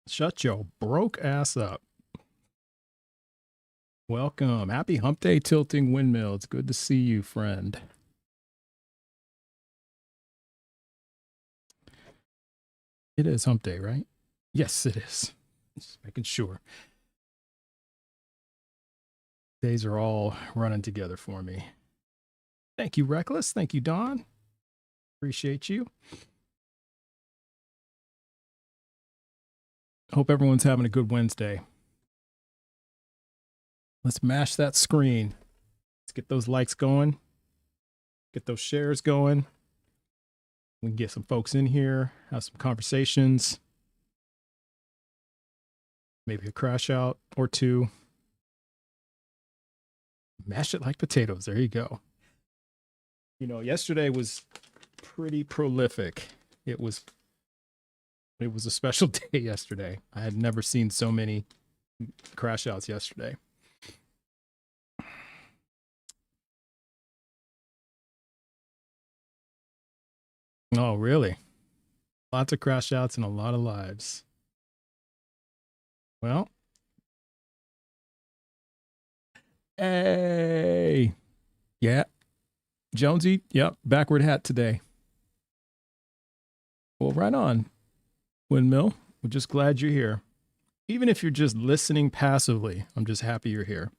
Shut your broke ass up. Welcome. Happy hump day, Tilting Windmill. It's good to see you, friend. It is hump day, right? Yes, it is. Just making sure. Days are all running together for me. Thank you, Reckless. Thank you, Don. Appreciate you. Hope everyone's having a good Wednesday. Let's mash that screen. Let's get those likes going. Get those shares going. We can get some folks in here, have some conversations. Maybe a crash out or two. Mash it like potatoes. There you go. You know, yesterday was pretty prolific. It was a special day yesterday. I had never seen so many crash outs yesterday. Oh, really? Lots of crash outs and a lot of lives. Well, hey, yeah, Jonesy, yep, backward hat today. Well, right on, Windmill. We're just glad you're here. Even if you're just listening passively, I'm just happy you're here.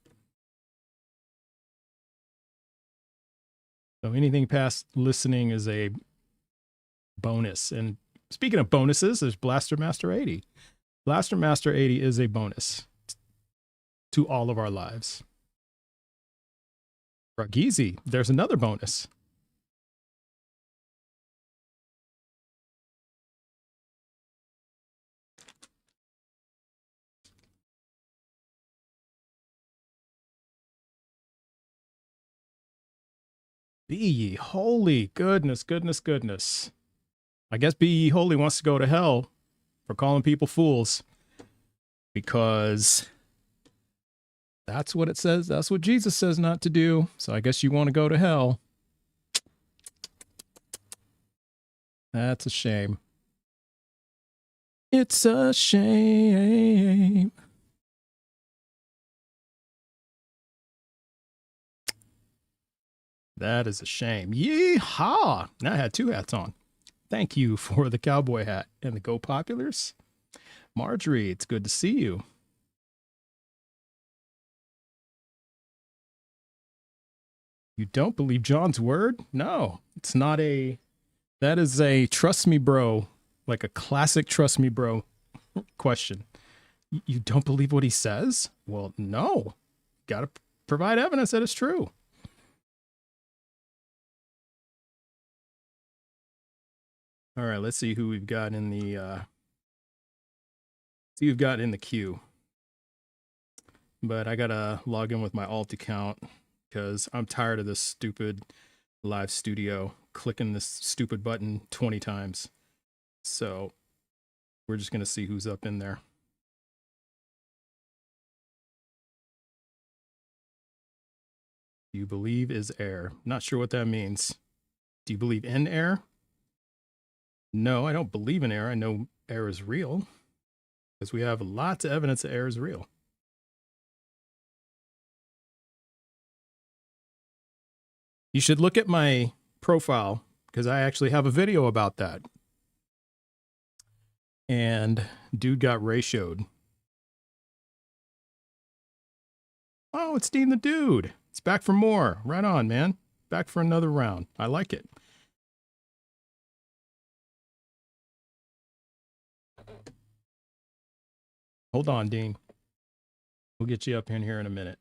So anything past listening is a bonus. And speaking of bonuses, there's Blaster Master 80. Blaster Master 80 is a bonus to all of our lives. Ragizi, there's another bonus. Be ye holy. Goodness, goodness, goodness. I guess Be Ye Holy wants to go to hell for calling people fools, because that's what it says. That's what Jesus says not to do. So I guess you want to go to hell. That's a shame. It's a shame. That is a shame. Yeehaw! Now I had two hats on. Thank you for the cowboy hat and the Go Populars. Marjorie, it's good to see you. You don't believe John's word? No, it's not a, that is a trust me bro, like a classic trust me bro question. You don't believe what he says? Well, no. Got to provide evidence that it's true. All right, let's see who we've got in the queue. But I gotta log in with my alt account because I'm tired of this stupid live studio clicking this stupid button 20 times. So we're just gonna see who's up in there. Do you believe is air? Not sure what that means. Do you believe in air? No, I don't believe in air. I know air is real because we have lots of evidence that air is real. You should look at my profile because I actually have a video about that. And dude got ratioed. Oh, it's DeantheDude. It's back for more. Right on, man. Back for another round. I like it. Hold on, Dean. We'll get you up in here in a minute.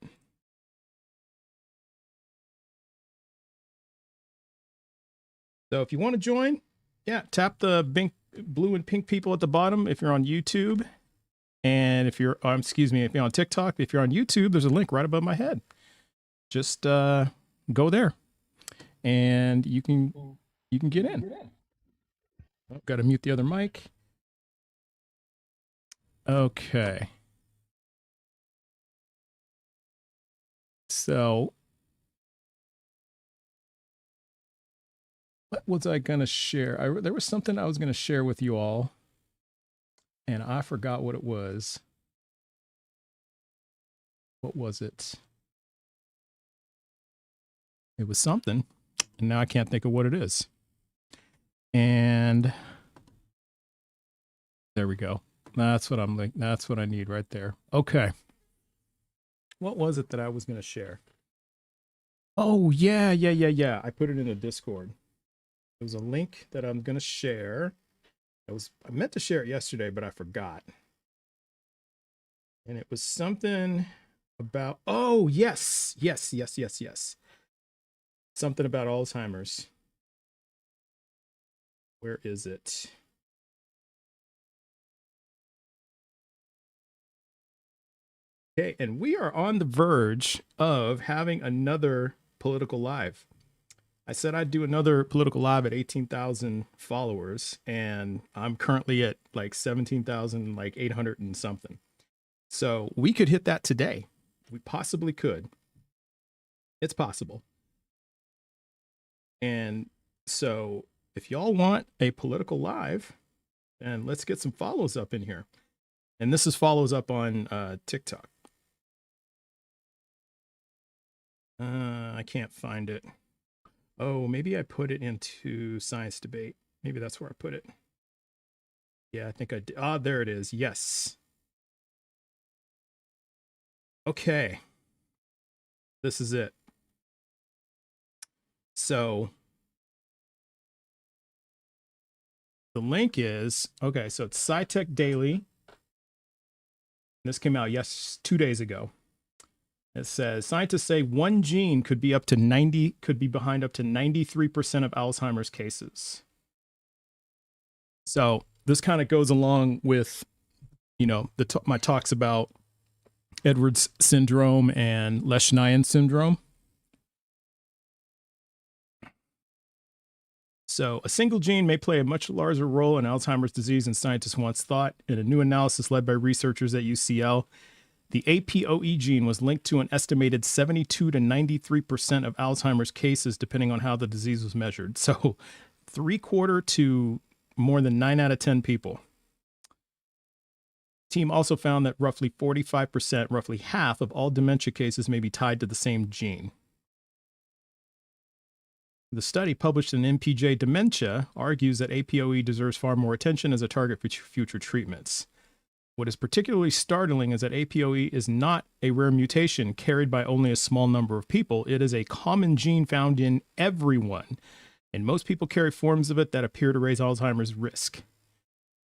So if you want to join, yeah, tap the blue and pink people at the bottom if you're on YouTube. And if you're, excuse me, if you're on TikTok, if you're on YouTube, there's a link right above my head. Just go there and you can get in. Oh, got to mute the other mic. Okay. So what was I going to share? There was something I was going to share with you all. and I forgot what it was. What was it? It was something, and now I can't think of what it is. And there we go. That's what I'm like. That's what I need right there. Okay. What was it that I was going to share? Oh, yeah. I put it in the Discord. It was a link that I'm going to share. I meant to share it yesterday, but I forgot. And it was something about, oh, yes. Something about Alzheimer's. Where is it? Okay, and we are on the verge of having another political live. I said I'd do another political live at 18,000 followers, and I'm currently at like 17,000, like 800 and something. So we could hit that today. We possibly could. It's possible. And so if y'all want a political live, then let's get some follows up in here. And this is follows up on TikTok. I can't find it. Oh, maybe I put it into Science Debate. Maybe that's where I put it. Yeah, I think I did. Ah, there it is. Yes. Okay. This is it. So the link is, okay, so it's SciTech Daily. This came out 2 days ago. It says scientists say one gene could be behind up to 93% of Alzheimer's cases. So this kind of goes along with, my talks about Edwards syndrome and Lesch-Nyhan syndrome. So a single gene may play a much larger role in Alzheimer's disease than scientists once thought. In a new analysis led by researchers at UCL, the APOE gene was linked to an estimated 72 to 93% of Alzheimer's cases, depending on how the disease was measured. So 3/4 to more than 9 out of 10 people. The team also found that roughly 45%, roughly half of all dementia cases may be tied to the same gene. The study, published in NPJ Dementia, argues that APOE deserves far more attention as a target for future treatments. What is particularly startling is that APOE is not a rare mutation carried by only a small number of people. It is a common gene found in everyone, and most people carry forms of it that appear to raise Alzheimer's risk.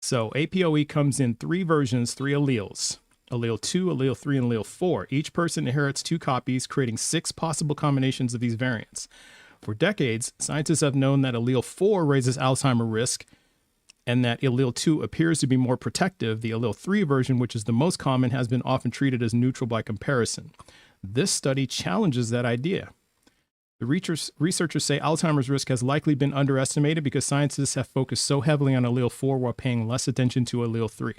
So APOE comes in 3 versions, 3 alleles. Allele 2, allele 3, and allele 4. Each person inherits 2 copies, creating 6 possible combinations of these variants. For decades, scientists have known that allele 4 raises Alzheimer's risk, and that allele 2 appears to be more protective. The allele 3 version, which is the most common, has been often treated as neutral by comparison. This study challenges that idea. The researchers say Alzheimer's risk has likely been underestimated because scientists have focused so heavily on allele 4 while paying less attention to allele 3.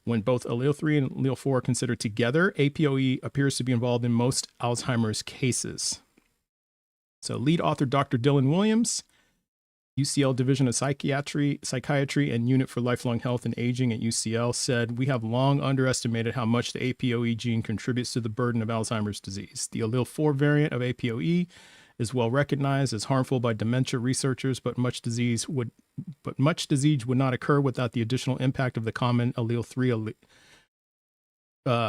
When both allele 3 and allele 4 are considered together, APOE appears to be involved in most Alzheimer's cases. So lead author Dr. Dylan Williams, UCL Division of Psychiatry and Unit for Lifelong Health and Aging at UCL, said, "We have long underestimated how much the APOE gene contributes to the burden of Alzheimer's disease. The allele 4 variant of APOE is well recognized as harmful by dementia researchers, but much disease would not occur without the additional impact of the common allele 3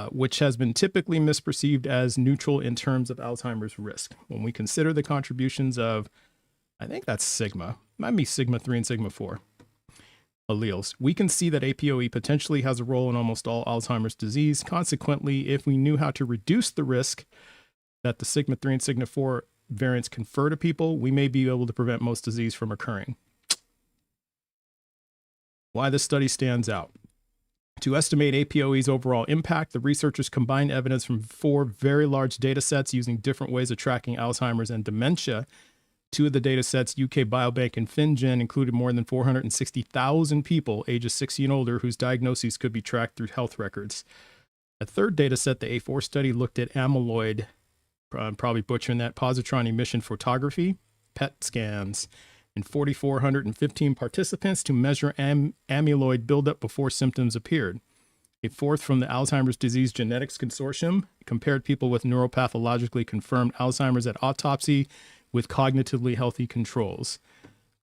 which has been typically misperceived as neutral in terms of Alzheimer's risk. When we consider the contributions of, I think that's sigma, might be sigma 3 and sigma 4 alleles, we can see that APOE potentially has a role in almost all Alzheimer's disease. Consequently, if we knew how to reduce the risk that the sigma 3 and sigma 4 variants confer to people, we may be able to prevent most disease from occurring." Why this study stands out. To estimate APOE's overall impact, the researchers combined evidence from 4 very large data sets using different ways of tracking Alzheimer's and dementia. 2 of the data sets, UK Biobank and FinGen, included more than 460,000 people ages 60 and older whose diagnoses could be tracked through health records. A third data set, the A4 study, looked at amyloid, I'm probably butchering that, positron emission photography, PET scans, in 4,415 participants to measure amyloid buildup before symptoms appeared. A fourth from the Alzheimer's Disease Genetics Consortium compared people with neuropathologically confirmed Alzheimer's at autopsy with cognitively healthy controls.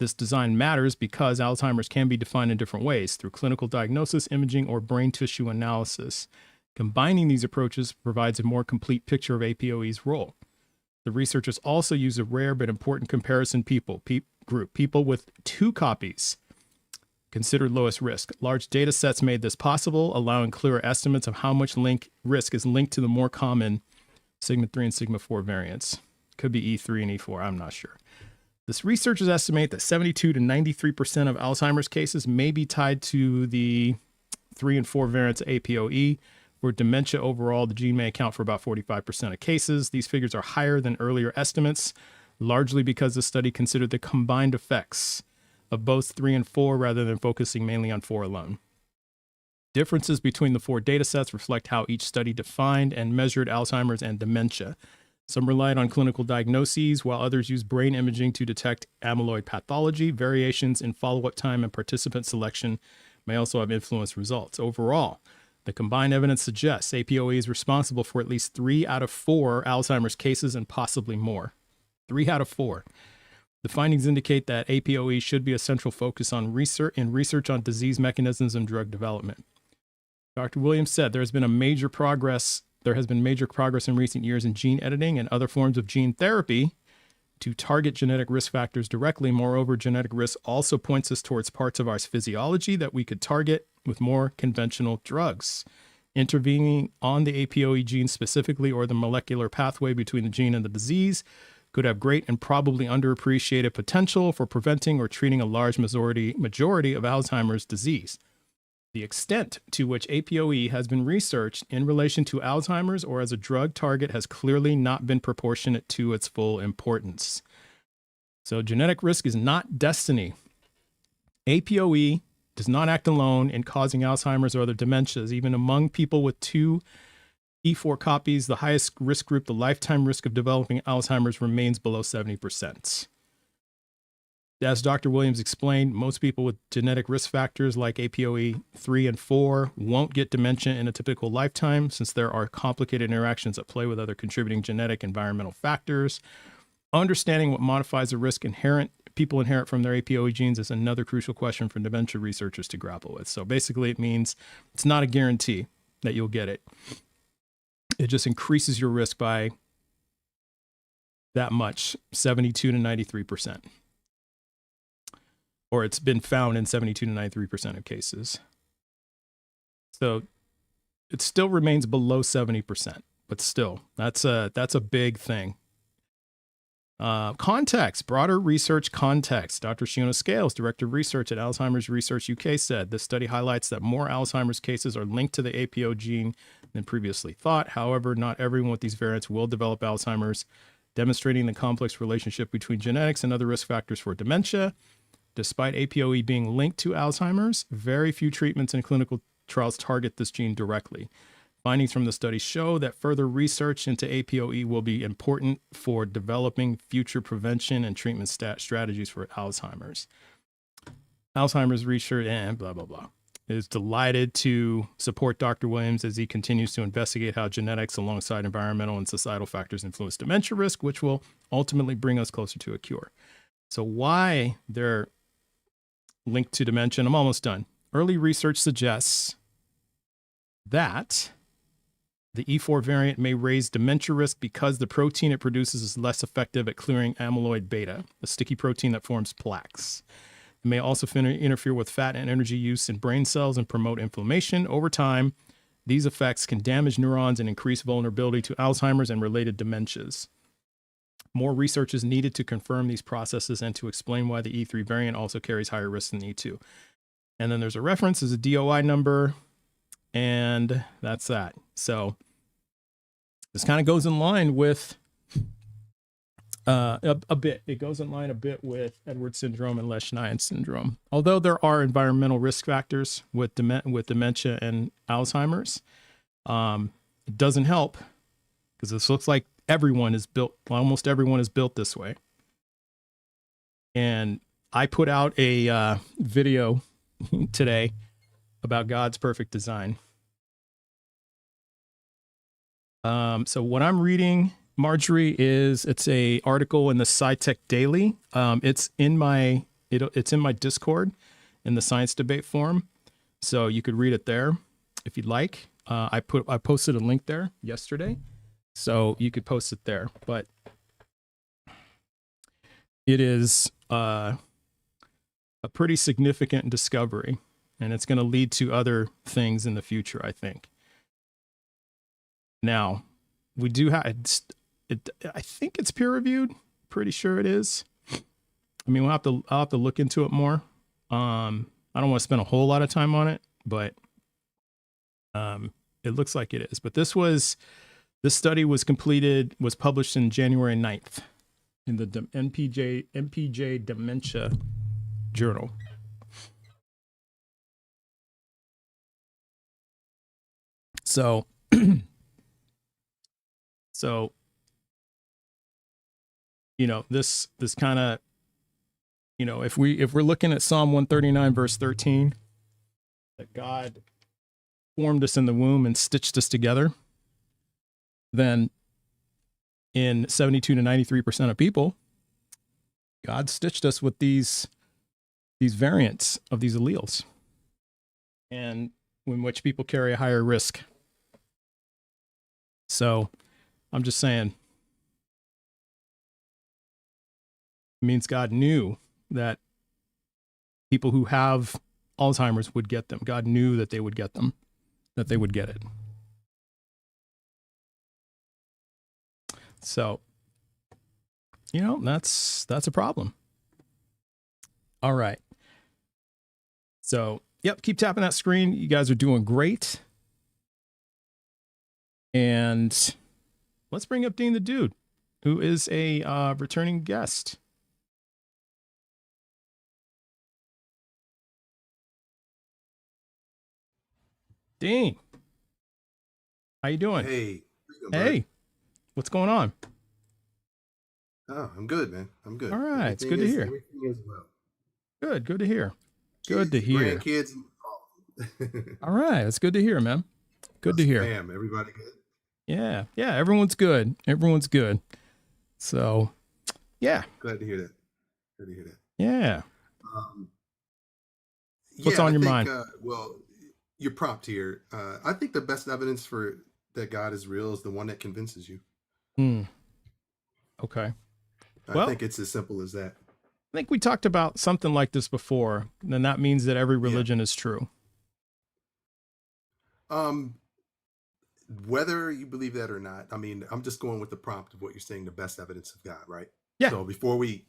This design matters because Alzheimer's can be defined in different ways, through clinical diagnosis, imaging, or brain tissue analysis. Combining these approaches provides a more complete picture of APOE's role. The researchers also use a rare but important comparison group, people with 2 copies, considered lowest risk. Large data sets made this possible, allowing clearer estimates of how much risk is linked to the more common sigma 3 and sigma 4 variants. Could be E3 and E4, I'm not sure. This researchers estimate that 72 to 93% of Alzheimer's cases may be tied to the 3 and 4 variants of APOE. For dementia overall, the gene may account for about 45% of cases. These figures are higher than earlier estimates, largely because the study considered the combined effects of both 3 and 4 rather than focusing mainly on 4 alone. Differences between the 4 data sets reflect how each study defined and measured Alzheimer's and dementia. Some relied on clinical diagnoses, while others used brain imaging to detect amyloid pathology. Variations in follow-up time and participant selection may also have influenced results. Overall, the combined evidence suggests APOE is responsible for at least 3 out of 4 Alzheimer's cases and possibly more. 3 out of 4. The findings indicate that APOE should be a central focus on research on disease mechanisms and drug development. Dr. Williams said there has been major progress in recent years in gene editing and other forms of gene therapy to target genetic risk factors directly. Moreover, genetic risk also points us towards parts of our physiology that we could target with more conventional drugs. Intervening on the APOE gene specifically, or the molecular pathway between the gene and the disease, could have great and probably underappreciated potential for preventing or treating a large majority of Alzheimer's disease. The extent to which APOE has been researched in relation to Alzheimer's or as a drug target has clearly not been proportionate to its full importance. So genetic risk is not destiny. APOE does not act alone in causing Alzheimer's or other dementias. Even among people with 2 E4 copies, the highest risk group, the lifetime risk of developing Alzheimer's remains below 70%. As Dr. Williams explained, most people with genetic risk factors like APOE 3 and 4 won't get dementia in a typical lifetime, since there are complicated interactions at play with other contributing genetic environmental factors. Understanding what modifies the risk people inherit from their APOE genes is another crucial question for dementia researchers to grapple with. So basically it means it's not a guarantee that you'll get it. It just increases your risk by that much, 72 to 93%. Or it's been found in 72 to 93% of cases. So it still remains below 70%, but still, that's a big thing. Context, broader research context. Dr. Shiona Scales, Director of Research at Alzheimer's Research UK, said this study highlights that more Alzheimer's cases are linked to the APO gene than previously thought. However, not everyone with these variants will develop Alzheimer's, demonstrating the complex relationship between genetics and other risk factors for dementia. Despite APOE being linked to Alzheimer's, very few treatments and clinical trials target this gene directly. Findings from the study show that further research into APOE will be important for developing future prevention and treatment strategies for Alzheimer's. Alzheimer's research and blah, blah, blah is delighted to support Dr. Williams as he continues to investigate how genetics alongside environmental and societal factors influence dementia risk, which will ultimately bring us closer to a cure. So why they're linked to dementia, and I'm almost done. Early research suggests that the E4 variant may raise dementia risk because the protein it produces is less effective at clearing amyloid beta, a sticky protein that forms plaques. It may also interfere with fat and energy use in brain cells and promote inflammation. Over time, these effects can damage neurons and increase vulnerability to Alzheimer's and related dementias. More research is needed to confirm these processes and to explain why the E3 variant also carries higher risk than E2. And then there's a reference as a DOI number, and that's that. So this kind of goes in line with a bit. It goes in line a bit with Edwards syndrome and Lesch-Nyhan syndrome. Although there are environmental risk factors with dementia and Alzheimer's, it doesn't help because this looks like almost everyone is built this way. And I put out a video today about God's perfect design. So what I'm reading, Marjorie, it's a article in the SciTech Daily. It's in my Discord in the Science Debate Forum, so you could read it there if you'd like. I posted a link there yesterday, so you could post it there. But it is a pretty significant discovery, and it's going to lead to other things in the future, I think. Now, we do have it. I think it's peer reviewed. Pretty sure it is. I mean, I'll have to look into it more. I don't want to spend a whole lot of time on it, but it looks like it is. But this study was published in January 9th in the MPJ Dementia Journal. So, this kind of, if we're looking at Psalm 139 verse 13, that God formed us in the womb and stitched us together, then in 72 to 93% of people, God stitched us with these variants of these alleles, and in which people carry a higher risk. So I'm just saying, it means God knew that people who have Alzheimer's would get them. God knew that they would get them, that they would get it. So, that's a problem. All right. So, yep, keep tapping that screen. You guys are doing great. And let's bring up DeantheDude, who is a returning guest. Dean, how you doing? Hey. Hey, what's going on? Oh, I'm good, man. I'm good. All right, it's good to hear. Everything is well. Good to hear. Good to hear. Grandkids. All right, it's good to hear, man. Good to hear. Bam, everybody good? Yeah, everyone's good. Everyone's good. So, yeah. Glad to hear that. Good to hear that. Yeah. What's on your mind? Well, your prompt here. I think the best evidence for that God is real is the one that convinces you. Okay. I think it's as simple as that. I think we talked about something like this before, and that means that every religion is true. Whether you believe that or not, I mean, I'm just going with the prompt of what you're saying, the best evidence of God, right? Yeah. So before we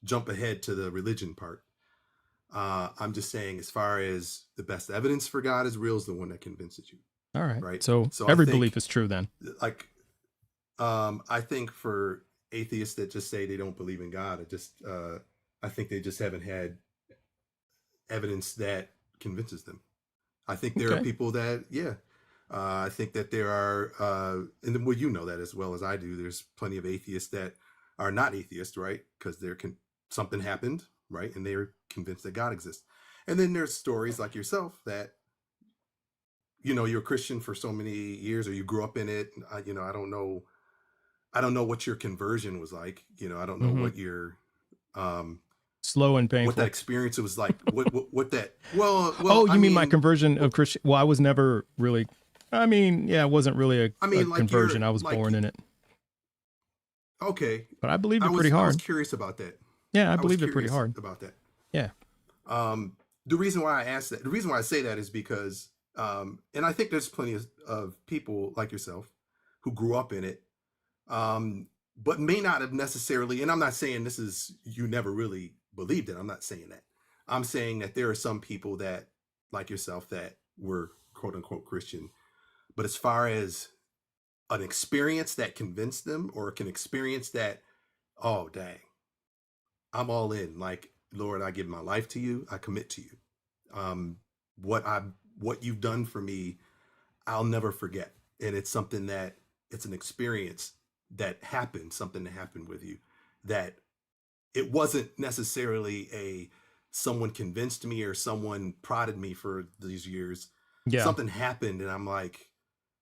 jump ahead to the religion part, I'm just saying, as far as the best evidence for God is real is the one that convinces you. All right. Right. So every belief is true then. Like, I think for atheists that just say they don't believe in God, I think they just haven't had evidence that convinces them. I think there are people that, I think that there are, and then, well, you know that as well as I do, there's plenty of atheists that are not atheists, right? Because something happened, right? And they're convinced that God exists. And then there's stories like yourself that, you're a Christian for so many years, or you grew up in it. I don't know what your conversion was like. I don't know what your, slow and painful, what that experience was like. what that, well, oh, you mean my conversion of Christian? Well, I was never really, it wasn't really a conversion. I was born in it. Okay. But I believed it pretty hard. I was curious about that. Yeah, I believed it pretty hard about that. Yeah. The reason why I asked that, the reason why I say that is because, and I think there's plenty of people like yourself who grew up in it, but may not have necessarily, and I'm not saying you never really believed it. I'm not saying that. I'm saying that there are some people that, like yourself, that were quote unquote Christian, but as far as an experience that convinced them, or an experience that, oh, dang, I'm all in. Like, Lord, I give my life to you. I commit to you. What you've done for me, I'll never forget. And it's something that, it's an experience that happened, something that happened with you that it wasn't necessarily someone convinced me or someone prodded me for these years. Yeah. Something happened and I'm like,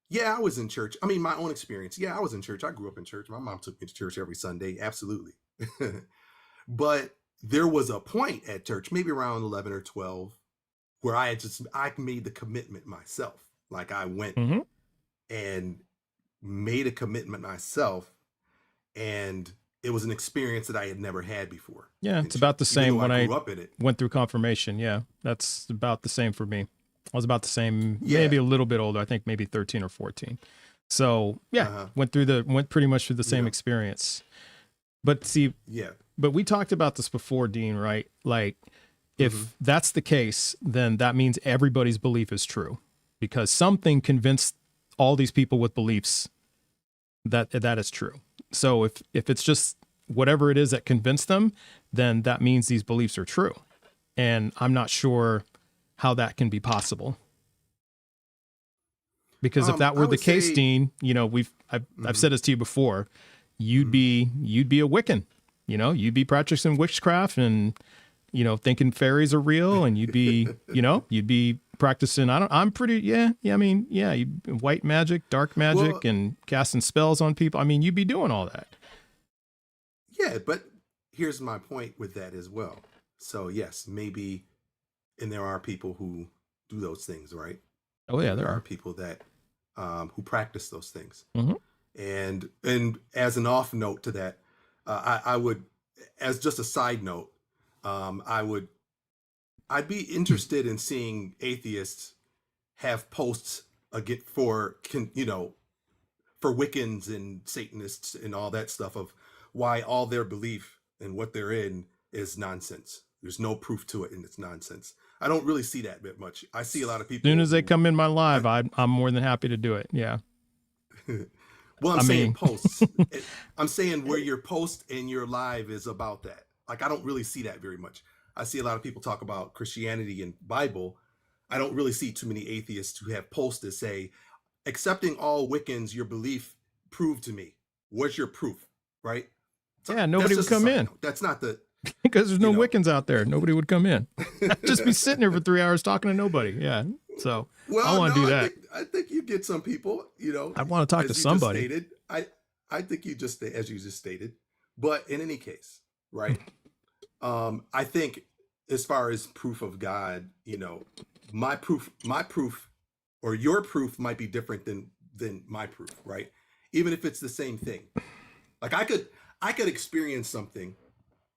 yeah, I was in church. I mean, my own experience. Yeah, I was in church. I grew up in church. My mom took me to church every Sunday. Absolutely. But there was a point at church, maybe around 11 or 12, where I made the commitment myself. Like I went Mm-hmm. and made a commitment myself, and it was an experience that I had never had before. Yeah, in it's about the church, even same though when I I grew up in it. went through confirmation. Yeah, that's about the same for me. I was about the same, Yeah. maybe a little bit older. I think maybe 13 or 14. So yeah, Uh-huh. went pretty much through the same Yeah. experience. But see, Yeah. but we talked about this before, Dean, right? Like if Mhm. that's the case, then that means everybody's belief is true because something convinced all these people with beliefs that is true. So if it's just whatever it is that convinced them, then that means these beliefs are true. And I'm not sure how that can be possible. Because if that I were the would case, say- Dean, you know, I've said this to you before, you'd be a Wiccan, you know, you'd be practicing witchcraft and, you know, thinking fairies are real, and you'd be, you know, you'd be practicing, white magic, dark magic, Well- and casting spells on people. I mean, you'd be doing all that. Yeah, but here's my point with that as well. So yes, maybe, and there are people who do those things, right? Oh yeah, there There are. are people that who practice those things. Mhm. And as an off note to that, I would, as just a side note, I'd be interested in seeing atheists have posts for Wiccans and Satanists and all that stuff of why all their belief and what they're in is nonsense. There's no proof to it and it's nonsense. I don't really see that bit much. I see a lot of people. As soon as they who- come in my live, I'm more than happy to do it. Yeah. Well, I'm I saying mean- posts. I'm saying where your post and your live is about that. Like, I don't really see that very much. I see a lot of people talk about Christianity and Bible. I don't really see too many atheists who have posts that say, accepting all Wiccans, your belief proved to me. What's your proof? Right? So Yeah, nobody that's would just a come side in. note. That's not the, Because there's no You know. Wiccans out there. Nobody would come in. I'd just be sitting there for 3 hours talking to nobody. Yeah. So well, I want to no, do that. I think you get some people, you know. I want to talk as to you somebody. Just stated, I think as you just stated, but in any case, right? I think as far as proof of God, you know, my proof, or your proof might be different than my proof, right? Even if it's the same thing. Like I could experience something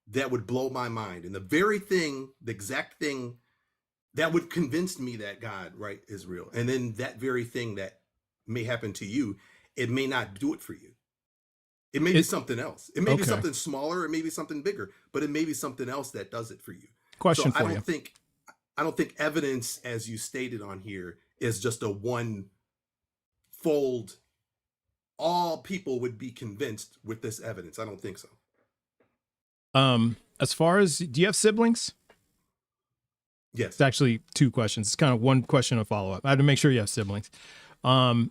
that would blow my mind, and the exact thing that would convince me that God, right, is real. And then that very thing that may happen to you, it may not do it for you. It may be something else. It may be Okay. something smaller. It may be something bigger, but it may be something else that does it for you. Question So for you. I don't think evidence, as you stated on here, is just a one fold. All people would be convinced with this evidence. I don't think so. As far as, do you have siblings? Yes. It's actually two questions. It's kind of one question of follow up. I have to make sure you have siblings. Or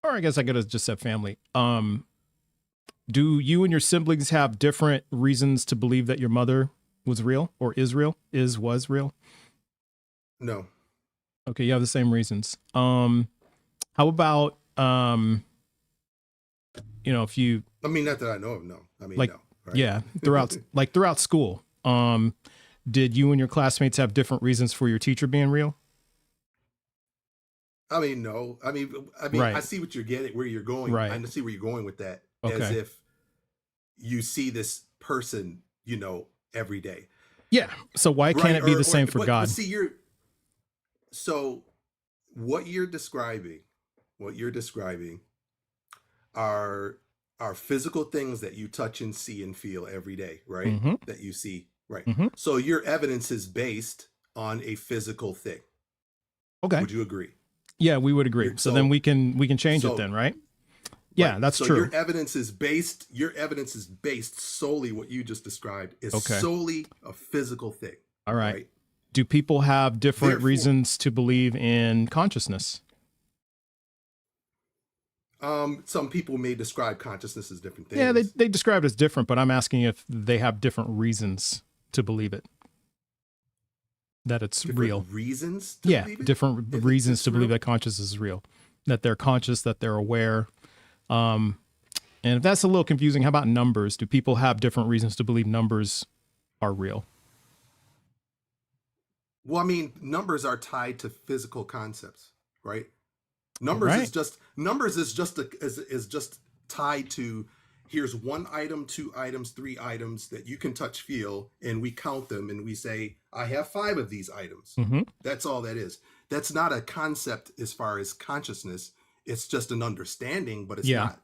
I guess I could have just said family. Do you and your siblings have different reasons to believe that your mother was real or was real? No. Okay, you have the same reasons. How about if you I mean, not that I know of. No. I mean, Like, no. Right? yeah, throughout school, did you and your classmates have different reasons for your teacher being real? I mean, no. I mean, Right. I see what you're getting, where you're going. Right. I see where you're going with that. As Okay. if you see this person, you know, every day. Yeah. So why can't it be the same for but God? see, so what you're describing are physical things that you touch and see and feel every day, right? Mhm. That you see, right? Mhm. So your evidence is based on a physical thing. Okay. Would you agree? Yeah, we would agree. So then we can change it then, right? Yeah, Right. that's so true. Your evidence is based solely, what you just described is Okay. solely a physical thing. All right. Do people have different Therefore- reasons to believe in consciousness? Some people may describe consciousness as different things. Yeah, they describe it as different, but I'm asking if they have different reasons to believe it. That it's different real. reasons to believe it? Different If reasons it's to believe real? that consciousness is real. That they're conscious, that they're aware. And if that's a little confusing, how about numbers? Do people have different reasons to believe numbers are real? Well, I mean, numbers are tied to physical concepts, right? Numbers Right. is just tied to, here's one item, two items, three items that you can touch, feel, and we count them and we say, I have 5 of these items. Mm-hmm. That's all that is. That's not a concept as far as consciousness. It's just an understanding, but it's Yeah. not.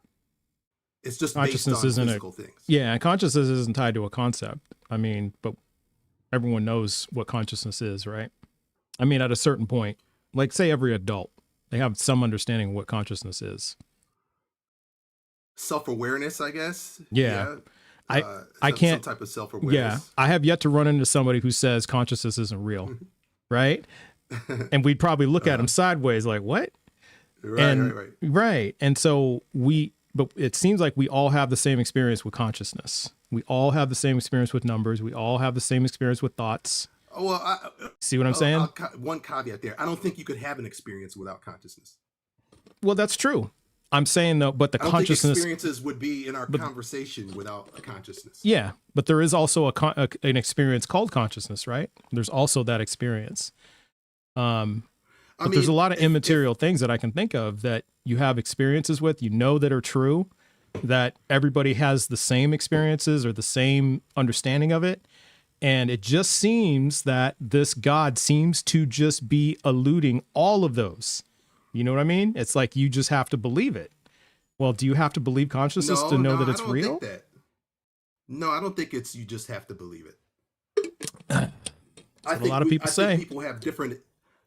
It's just based Consciousness on isn't physical things. Yeah, consciousness isn't tied to a concept. I mean, but everyone knows what consciousness is, right? I mean, at a certain point, like say every adult, they have some understanding of what consciousness is. Self-awareness, I guess. Yeah. I can't. Some type of Yeah, self-awareness. I have yet to run into somebody who says consciousness isn't real, right? And we'd probably look at them sideways like, what? Right. Right. And so but it seems like we all have the same experience with consciousness. We all have the same experience with numbers. We all have the same experience with thoughts. Oh, well, See what I'm saying? one caveat there. I don't think you could have an experience without consciousness. Well, that's true. I'm saying though, but the I don't consciousness, think experiences would be in our conversation without a consciousness. yeah, but there is also an experience called consciousness, right? There's also that experience. But there's a lot of immaterial things that I can think of that you have experiences with, that are true, that everybody has the same experiences or the same understanding of it. And it just seems that this God seems to just be eluding all of those. You know what I mean? It's like you just have to believe it. Well, do you have to believe consciousness to know that it's real? Think that. No, I don't think it's you just have to believe it. A lot of people say.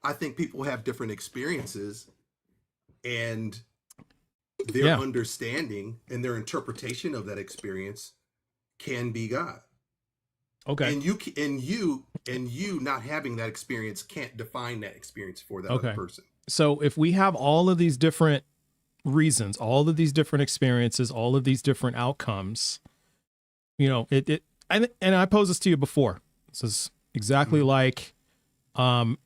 I think people have different experiences, and their understanding and their interpretation of that experience can be God. Okay. And you not having that experience can't define that experience for that other person. So if we have all of these different reasons, all of these different experiences, all of these different outcomes, and I posed this to you before. This is exactly like, how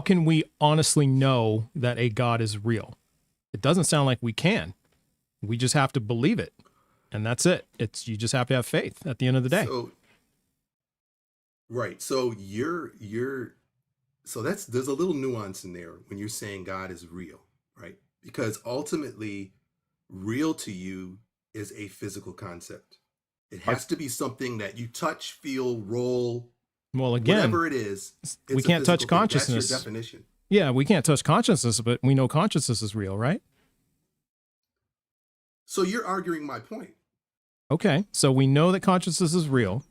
can we honestly know that a God is real? It doesn't sound like we can. We just have to believe it. And that's it. You just have to have faith at the end of the day. So, right. So there's a little nuance in there when you're saying God is real, right? Because ultimately, real to you is a physical concept. It has to be something that you touch, feel, roll. Well, again, whatever it is, we can't touch consciousness. That's your definition. Yeah, we can't touch consciousness, but we know consciousness is real, right? So you're arguing my point. Okay, so we know that consciousness is real,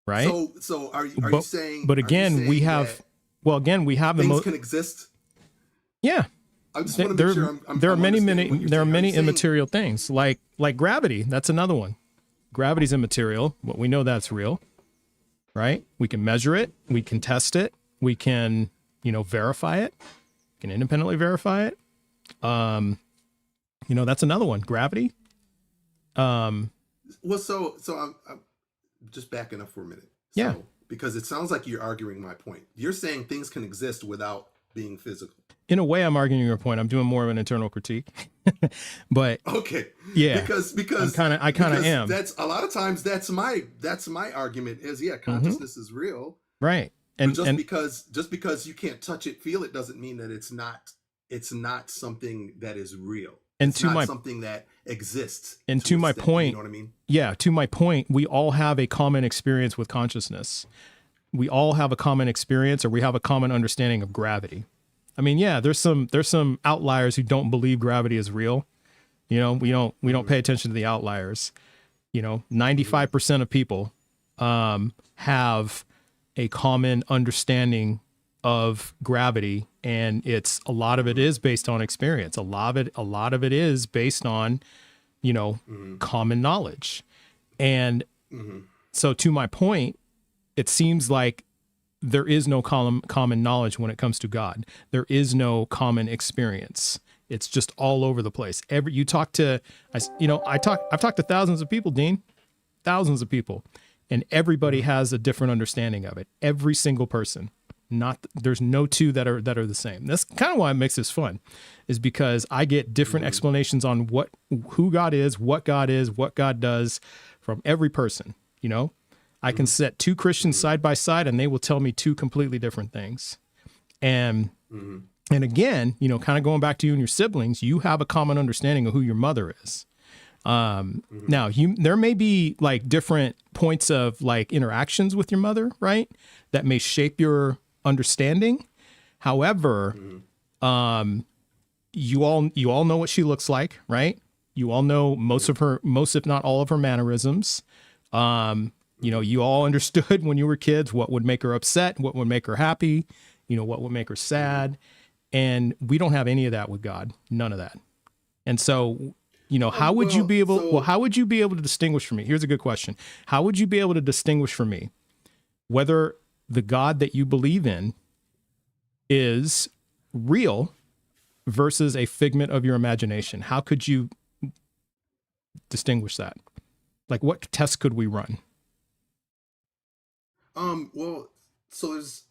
right? So are you saying? But again, we have. Well, again, we have things can exist. Yeah. I just want to make sure there are many immaterial things like gravity. That's another one. Gravity's immaterial, but we know that's real, right? We can measure it. We can test it. We can, verify it. We can independently verify it. That's another one. Gravity. Well, so I'm just backing up for a minute. Yeah. Because it sounds like you're arguing my point. You're saying things can exist without being physical. In a way, I'm arguing your point. I'm doing more of an internal critique, but okay, yeah, because I kind of am. That's a lot of times that's my argument is consciousness is real, right? And just because you can't touch it, feel it, doesn't mean that it's not something that is real. And it's not something that exists. And to my point, you know what I mean? Yeah, to my point, we all have a common experience with consciousness. We all have a common experience, or we have a common understanding of gravity. I mean, yeah, there's some outliers who don't believe gravity is real. We don't pay attention to the outliers. 95% of people have a common understanding of gravity, and a lot of it is based on experience. A lot of it is based on, common knowledge. And so to my point, it seems like there is no common knowledge when it comes to God. There is no common experience. It's just all over the place. I've talked to thousands of people, Dean, thousands of people, and everybody has a different understanding of it. Every single person. There's no two that are the same. That's kind of why it makes this fun, is because I get different explanations on who God is, what God does from every person. I can set two Christians side by side and they will tell me two completely different things. And again, kind of going back to you and your siblings, you have a common understanding of who your mother is. Now there may be like different points of like interactions with your mother, right? That may shape your understanding. However, you all know what she looks like, right? You all know most, if not all of her mannerisms. You all understood when you were kids what would make her upset, what would make her happy, what would make her sad. And we don't have any of that with God, none of that. And so, how would you be able to distinguish for me? Here's a good question. How would you be able to distinguish for me whether the God that you believe in is real versus a figment of your imagination? How could you distinguish that? Like, what tests could we run? Well, so there's,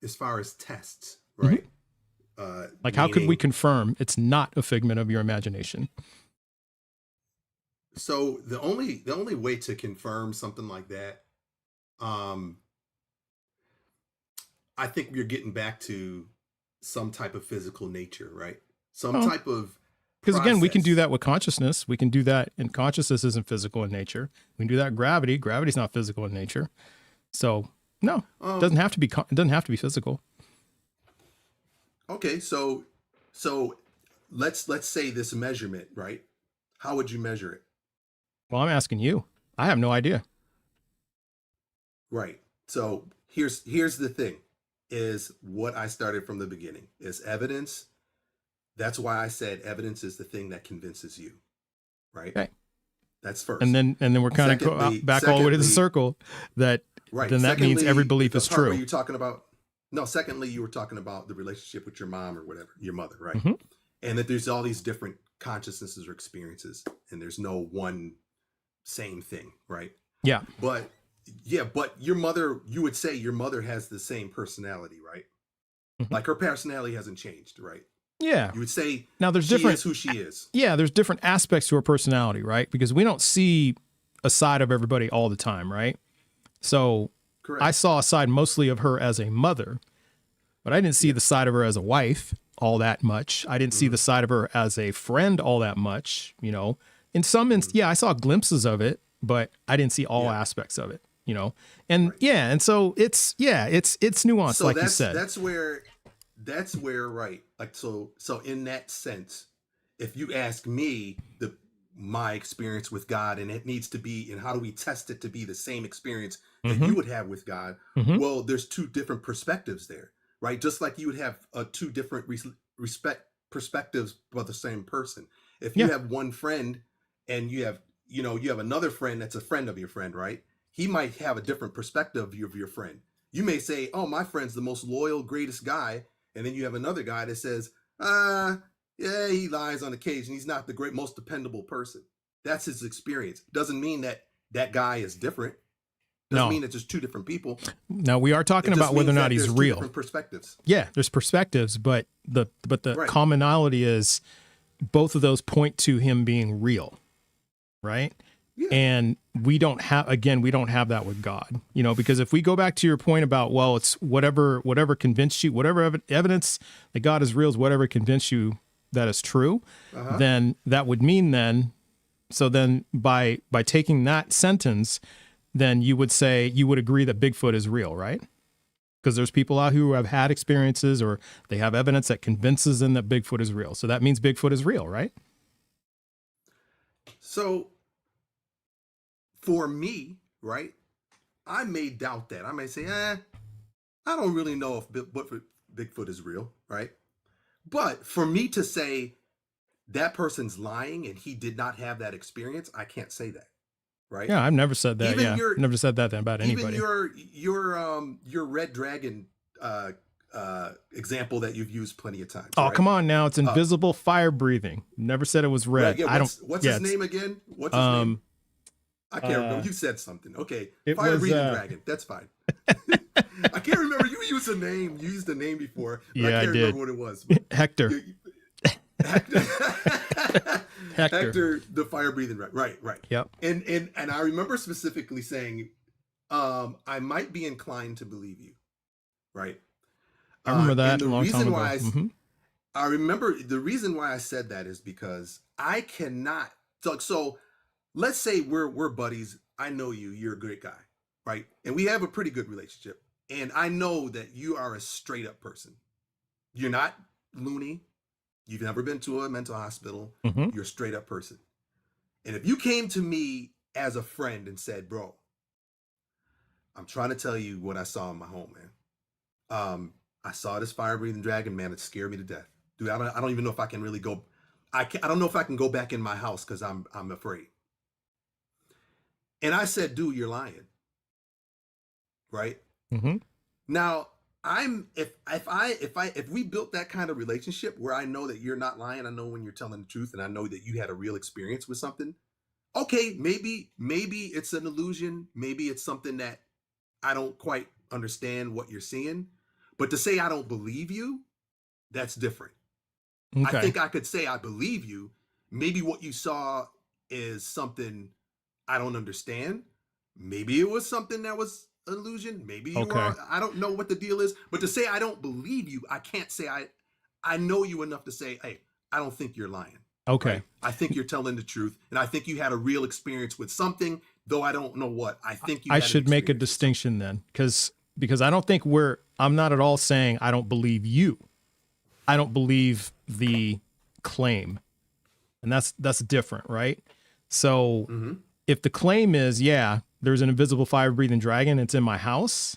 as far as tests, right? Like, how could we confirm it's not a figment of your imagination? So the only way to confirm something like that, I think you're getting back to some type of physical nature, right? Some type of, because again, we can do that with consciousness. We can do that, and consciousness isn't physical in nature. We can do that in gravity. Gravity's not physical in nature. So no, it doesn't have to be. It doesn't have to be physical. Okay, so let's say this measurement, right? How would you measure it? Well, I'm asking you. I have no idea. Right. So here's the thing, is what I started from the beginning is evidence. That's why I said evidence is the thing that convinces you, right? Okay. That's first. And then we're kind of back all the way to the circle that right. Then that secondly, means every belief is true. You're talking about, secondly, you were talking about the relationship with your mom or whatever, your mother, right? And that there's all these different consciousnesses or experiences, and there's no one same thing, right? Yeah. But your mother, you would say your mother has the same personality, right? Like her personality hasn't changed, right? Yeah. You would say now there's she different is who she is. Yeah, there's different aspects to her personality, right? Because we don't see a side of everybody all the time, right? So correct. I saw a side mostly of her as a mother, but I didn't see the side of her as a wife all that much. I didn't see the side of her as a friend all that much, In some I saw glimpses of it, but I didn't see all aspects of it, And and so it's nuanced, so like you said. That's where right. Like so in that sense, if you ask me my experience with God, and it needs to be, and how do we test it to be the same experience that you would have with God? Well, there's two different perspectives there, right? Just like you would have two different perspectives about the same person. If you have one friend and you have another friend that's a friend of your friend, right? He might have a different perspective of your friend. You may say, oh, my friend's the most loyal, greatest guy. And then you have another guy that says, yeah, he lies on occasion. He's not the most dependable person. That's his experience. Doesn't mean that guy is different. Doesn't mean it's just two different people. Now we are talking about whether or not he's real. Different perspectives. Yeah, there's perspectives, but the commonality is both of those point to him being real, right? Yeah. And we don't have that with God, because if we go back to your point about, well, it's whatever convinced you, whatever evidence that God is real is whatever convinced you that is true, then that would mean by taking that sentence, then you would agree that Bigfoot is real, right? Because there's people out who have had experiences or they have evidence that convinces them that Bigfoot is real. So that means Bigfoot is real, right? So for me, right, I may doubt that. I may say, I don't really know if Bigfoot is real, right? But for me to say that person's lying and he did not have that experience, I can't say that, right? Yeah, I've never said that. I've never said that about anybody. Even your Red Dragon example that you've used plenty of times. Oh, right? come on now. It's invisible fire breathing. Never said it was red. Right, yeah, what's his name again? What's his name? I can't remember. You said something. Okay. Fire breathing dragon. That's fine. I can't remember. You used a name. You used a name before. But Yeah, I can't remember what it was. But Hector. Hector. Hector. The fire breathing dragon. Right. Yep. And I remember specifically saying, I might be inclined to believe you. Right. I remember that and the a long reason time why ago. I remember the reason why I said that is because I cannot. So let's say we're buddies. I know you. You're a great guy, right? And we have a pretty good relationship. And I know that you are a straight up person. You're not loony. You've never been to a mental hospital. You're a straight up person. And if you came to me as a friend and said, bro, I'm trying to tell you what I saw in my home, man. I saw this fire breathing dragon, man. It scared me to death. Dude, I don't even know if I can really go. I don't know if I can go back in my house because I'm afraid. And I said, dude, you're lying. Right? Now, if we built that kind of relationship where I know that you're not lying, I know when you're telling the truth, and I know that you had a real experience with something. Okay, maybe it's an illusion. Maybe it's something that I don't quite understand what you're seeing. But to say I don't believe you, that's different. Okay. I think I could say I believe you. Maybe what you saw is something I don't understand. Maybe it was something that was an illusion. Maybe you are. I don't know what the deal is. But to say I don't believe you, I can't say I know you enough to say, hey, I don't think you're lying. Okay. Right? I think you're telling the truth. And I think you had a real experience with something, though I don't know what. I think you I should make a distinction then, because I don't think I'm not at all saying I don't believe you. I don't believe the claim. And that's different, right? So if the claim is, yeah, there's an invisible fire breathing dragon, it's in my house.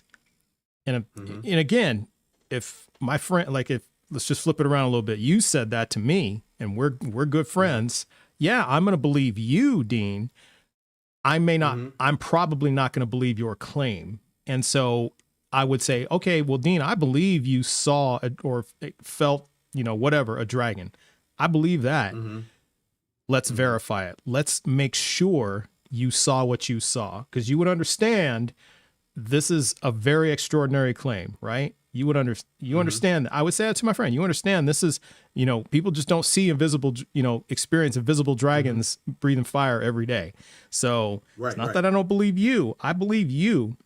And again, if my friend, let's just flip it around a little bit. You said that to me and we're good friends. Yeah, I'm going to believe you, Dean. I may not, I'm probably not going to believe your claim. And so I would say, okay, well, Dean, I believe you saw or felt, whatever, a dragon. I believe that. Let's verify it. Let's make sure you saw what you saw, because you would understand this is a very extraordinary claim, right? You would understand. I would say that to my friend. You understand this is, people just don't see experience invisible dragons breathing fire every day. So it's not that I don't believe you. I believe you,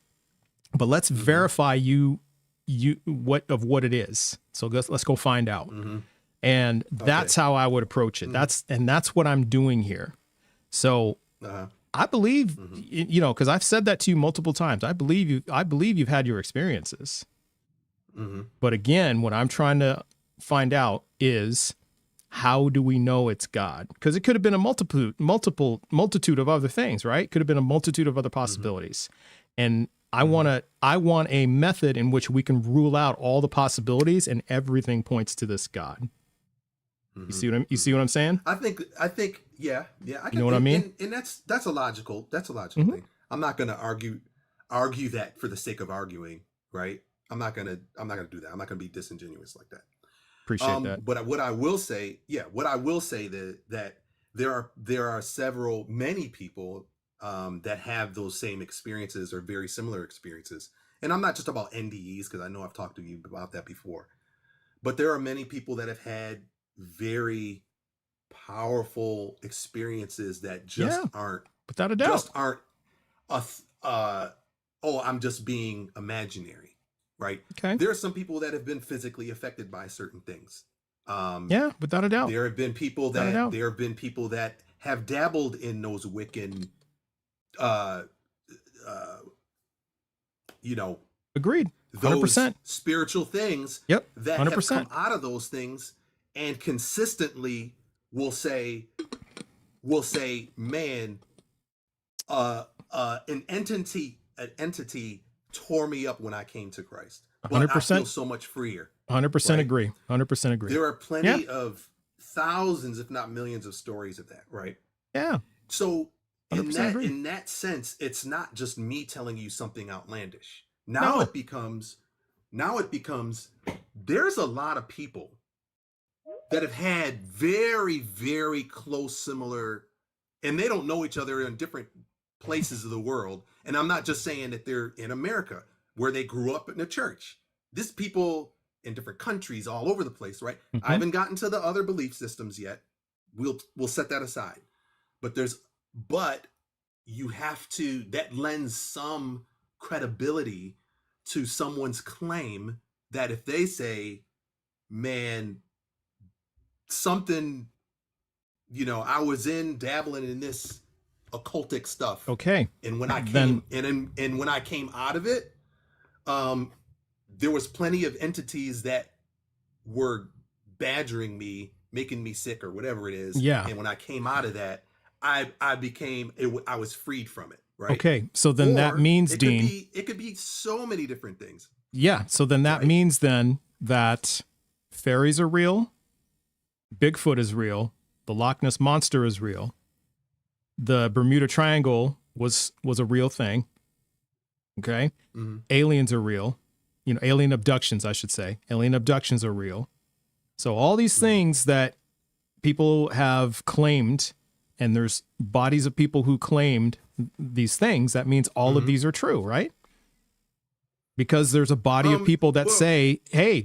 but let's verify what it is. So let's go find out. And that's how I would approach it. That's what I'm doing here. So I believe, because I've said that to you multiple times. I believe you've had your experiences. But again, what I'm trying to find out is, how do we know it's God? Because it could have been a multitude of other things, right? Could have been a multitude of other possibilities. And I want a method in which we can rule out all the possibilities and everything points to this God. You see what I'm saying? I think, yeah. I know what I mean? And that's a logical thing. I'm not going to argue that for the sake of arguing, right? I'm not gonna do that. I'm not gonna be disingenuous like that. Appreciate that. But what I will say that there are many people that have those same experiences or very similar experiences. And I'm not just about NDEs, because I know I've talked to you about that before. But there are many people that have had very powerful experiences that just aren't, without a doubt, I'm just being imaginary. Right. Okay. There are some people that have been physically affected by certain things. Without a doubt. There have been people that have dabbled in those Wiccan, agreed. 100%. Those spiritual things. Yep. That 100%. have come out of those things and consistently will say, man, an entity tore me up when I came to Christ. But 100%. I feel so much freer. 100% agree. 100% agree. There are plenty of thousands, if not millions, of stories of that, right? Yeah. So in that sense, it's not just me telling you something outlandish. Now it becomes, Now it becomes, there's a lot of people that have had very, very close, similar, and they don't know each other in different places of the world. And I'm not just saying that they're in America, where they grew up in a church. This people in different countries all over the place, right? I haven't gotten to the other belief systems yet. We'll set that aside. But you have to, that lends some credibility to someone's claim that if they say, man, something, I was dabbling in this occultic stuff. Okay. And when I came and when I came out of it, there was plenty of entities that were badgering me, making me sick or whatever it is. Yeah. And when I came out of that, I was freed from it. Right. Okay. So then that means, Dean, it could be so many different things. Yeah. So then that means then that fairies are real. Bigfoot is real. The Loch Ness Monster is real. The Bermuda Triangle was a real thing. Okay. Mm-hmm. Aliens are real. Alien abductions, I should say. Alien abductions are real. So all these things that people have claimed, and there's bodies of people who claimed these things, that means all of these are true, right? Because there's a body of people that say, hey,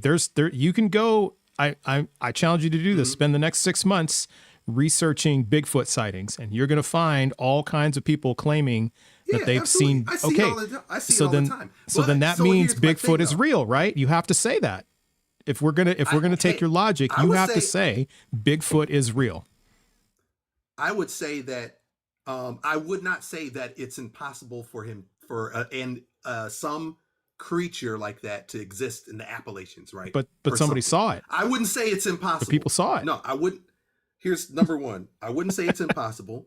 you can go, I challenge you to do this. Spend the next 6 months researching Bigfoot sightings, and you're going to find all kinds of people claiming that they've seen. I see it all the time. So then that means Bigfoot is real, right? You have to say that. If we're gonna take your logic, you have to say Bigfoot is real. I would say that I would not say that it's impossible for some creature like that to exist in the Appalachians, right? But somebody saw it. I wouldn't say it's impossible. The people saw it. No, I wouldn't. Here's number one. I wouldn't say it's impossible,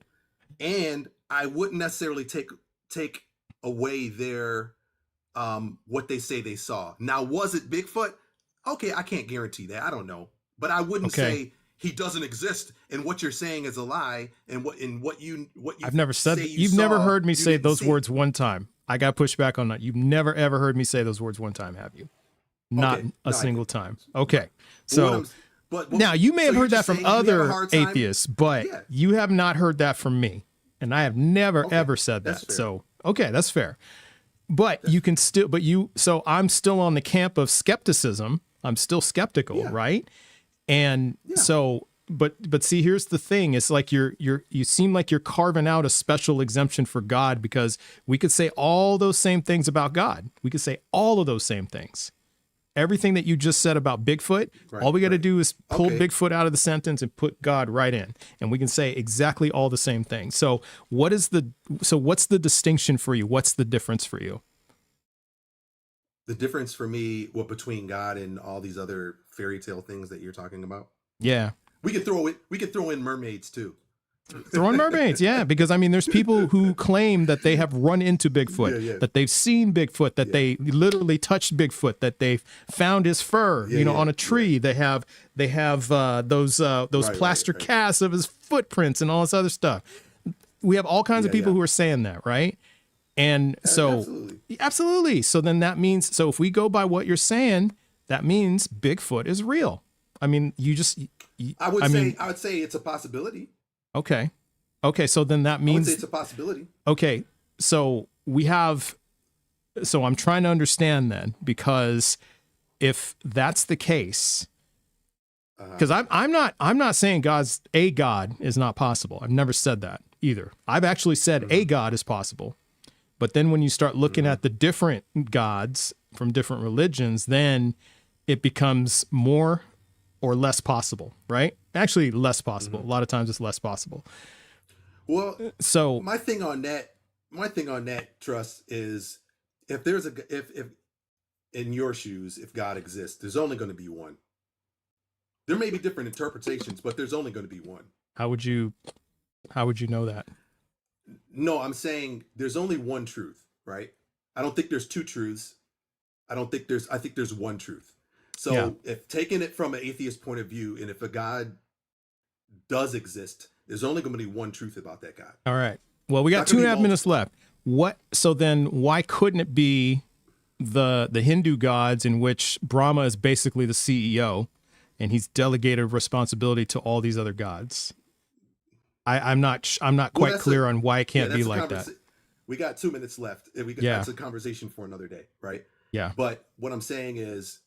and I wouldn't necessarily take away their what they say they saw. Now, was it Bigfoot? Okay, I can't guarantee that. I don't know, but I wouldn't say he doesn't exist, and what you're saying is a lie, and what you. I've never said that. You've never heard me say those words one time. I got pushed back on that. You've never ever heard me say those words one time, have you? Not a single time. Okay, so. Now, you may have heard that from other atheists, but you have not heard that from me. And I have never, ever said that. So, okay, that's fair. But you can still, so I'm still on the camp of skepticism. I'm still skeptical, right? And so, but see, here's the thing. It's like you seem like you're carving out a special exemption for God, because we could say all those same things about God. We could say all of those same things. Everything that you just said about Bigfoot, all we got to do is pull Bigfoot out of the sentence and put God right in, and we can say exactly all the same thing. So what's the distinction for you? What's the difference for you? The difference for me, between God and all these other fairy tale things that you're talking about? Yeah. We could throw in mermaids too. Throw in mermaids, yeah, because there's people who claim that they have run into Bigfoot, that they've seen Bigfoot, that they literally touched Bigfoot, that they've found his fur, on a tree. They have those plaster casts of his footprints and all this other stuff. We have all kinds of people who are saying that, right? And so, absolutely. So then that means, so if we go by what you're saying, that means Bigfoot is real. I would say it's a possibility. Okay. So then that means it's a possibility. Okay. So I'm trying to understand then, because if that's the case, because I'm not saying a God is not possible. I've never said that either. I've actually said a God is possible. But then when you start looking at the different gods from different religions, then it becomes more or less possible, right? Actually, less possible. A lot of times it's less possible. Well, so my thing on that, Trust, is if in your shoes, if God exists, there's only going to be one. There may be different interpretations, but there's only going to be one. How would you know that? No, I'm saying there's only one truth, right? I don't think there's two truths. I think there's one truth. So if taking it from an atheist point of view, and if a God does exist, there's only going to be one truth about that God. All right. Well, we got 2.5 minutes left. So then why couldn't it be the Hindu gods, in which Brahma is basically the CEO, and he's delegated responsibility to all these other gods. I'm not quite clear on why it can't be like that. We got 2 minutes left. That's a conversation for another day, right? Yeah. But what I'm saying is,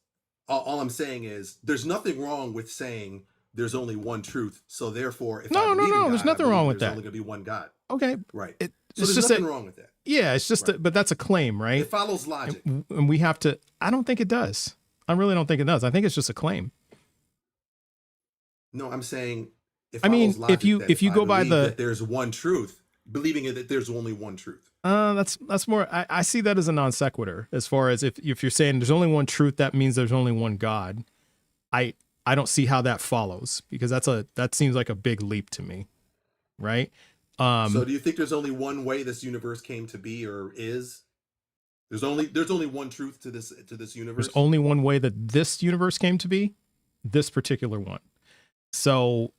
all I'm saying is, there's nothing wrong with saying there's only one truth. So therefore, if no, there's nothing wrong with that. There's only going to be one God. Okay. Right. So there's just nothing wrong with that. Yeah, it's just, but that's a claim, right? It follows logic. And we have to, I don't think it does. I really don't think it does. I think it's just a claim. No, I'm saying, if you go by that there's one truth, believing that there's only one truth. That's more, I see that as a non sequitur, as far as if you're saying there's only one truth, that means there's only one God. I don't see how that follows, because that seems like a big leap to me. Right. So do you think there's only one way this universe came to be, or is? There's only one truth to this universe. There's only one way that this universe came to be, this particular one. So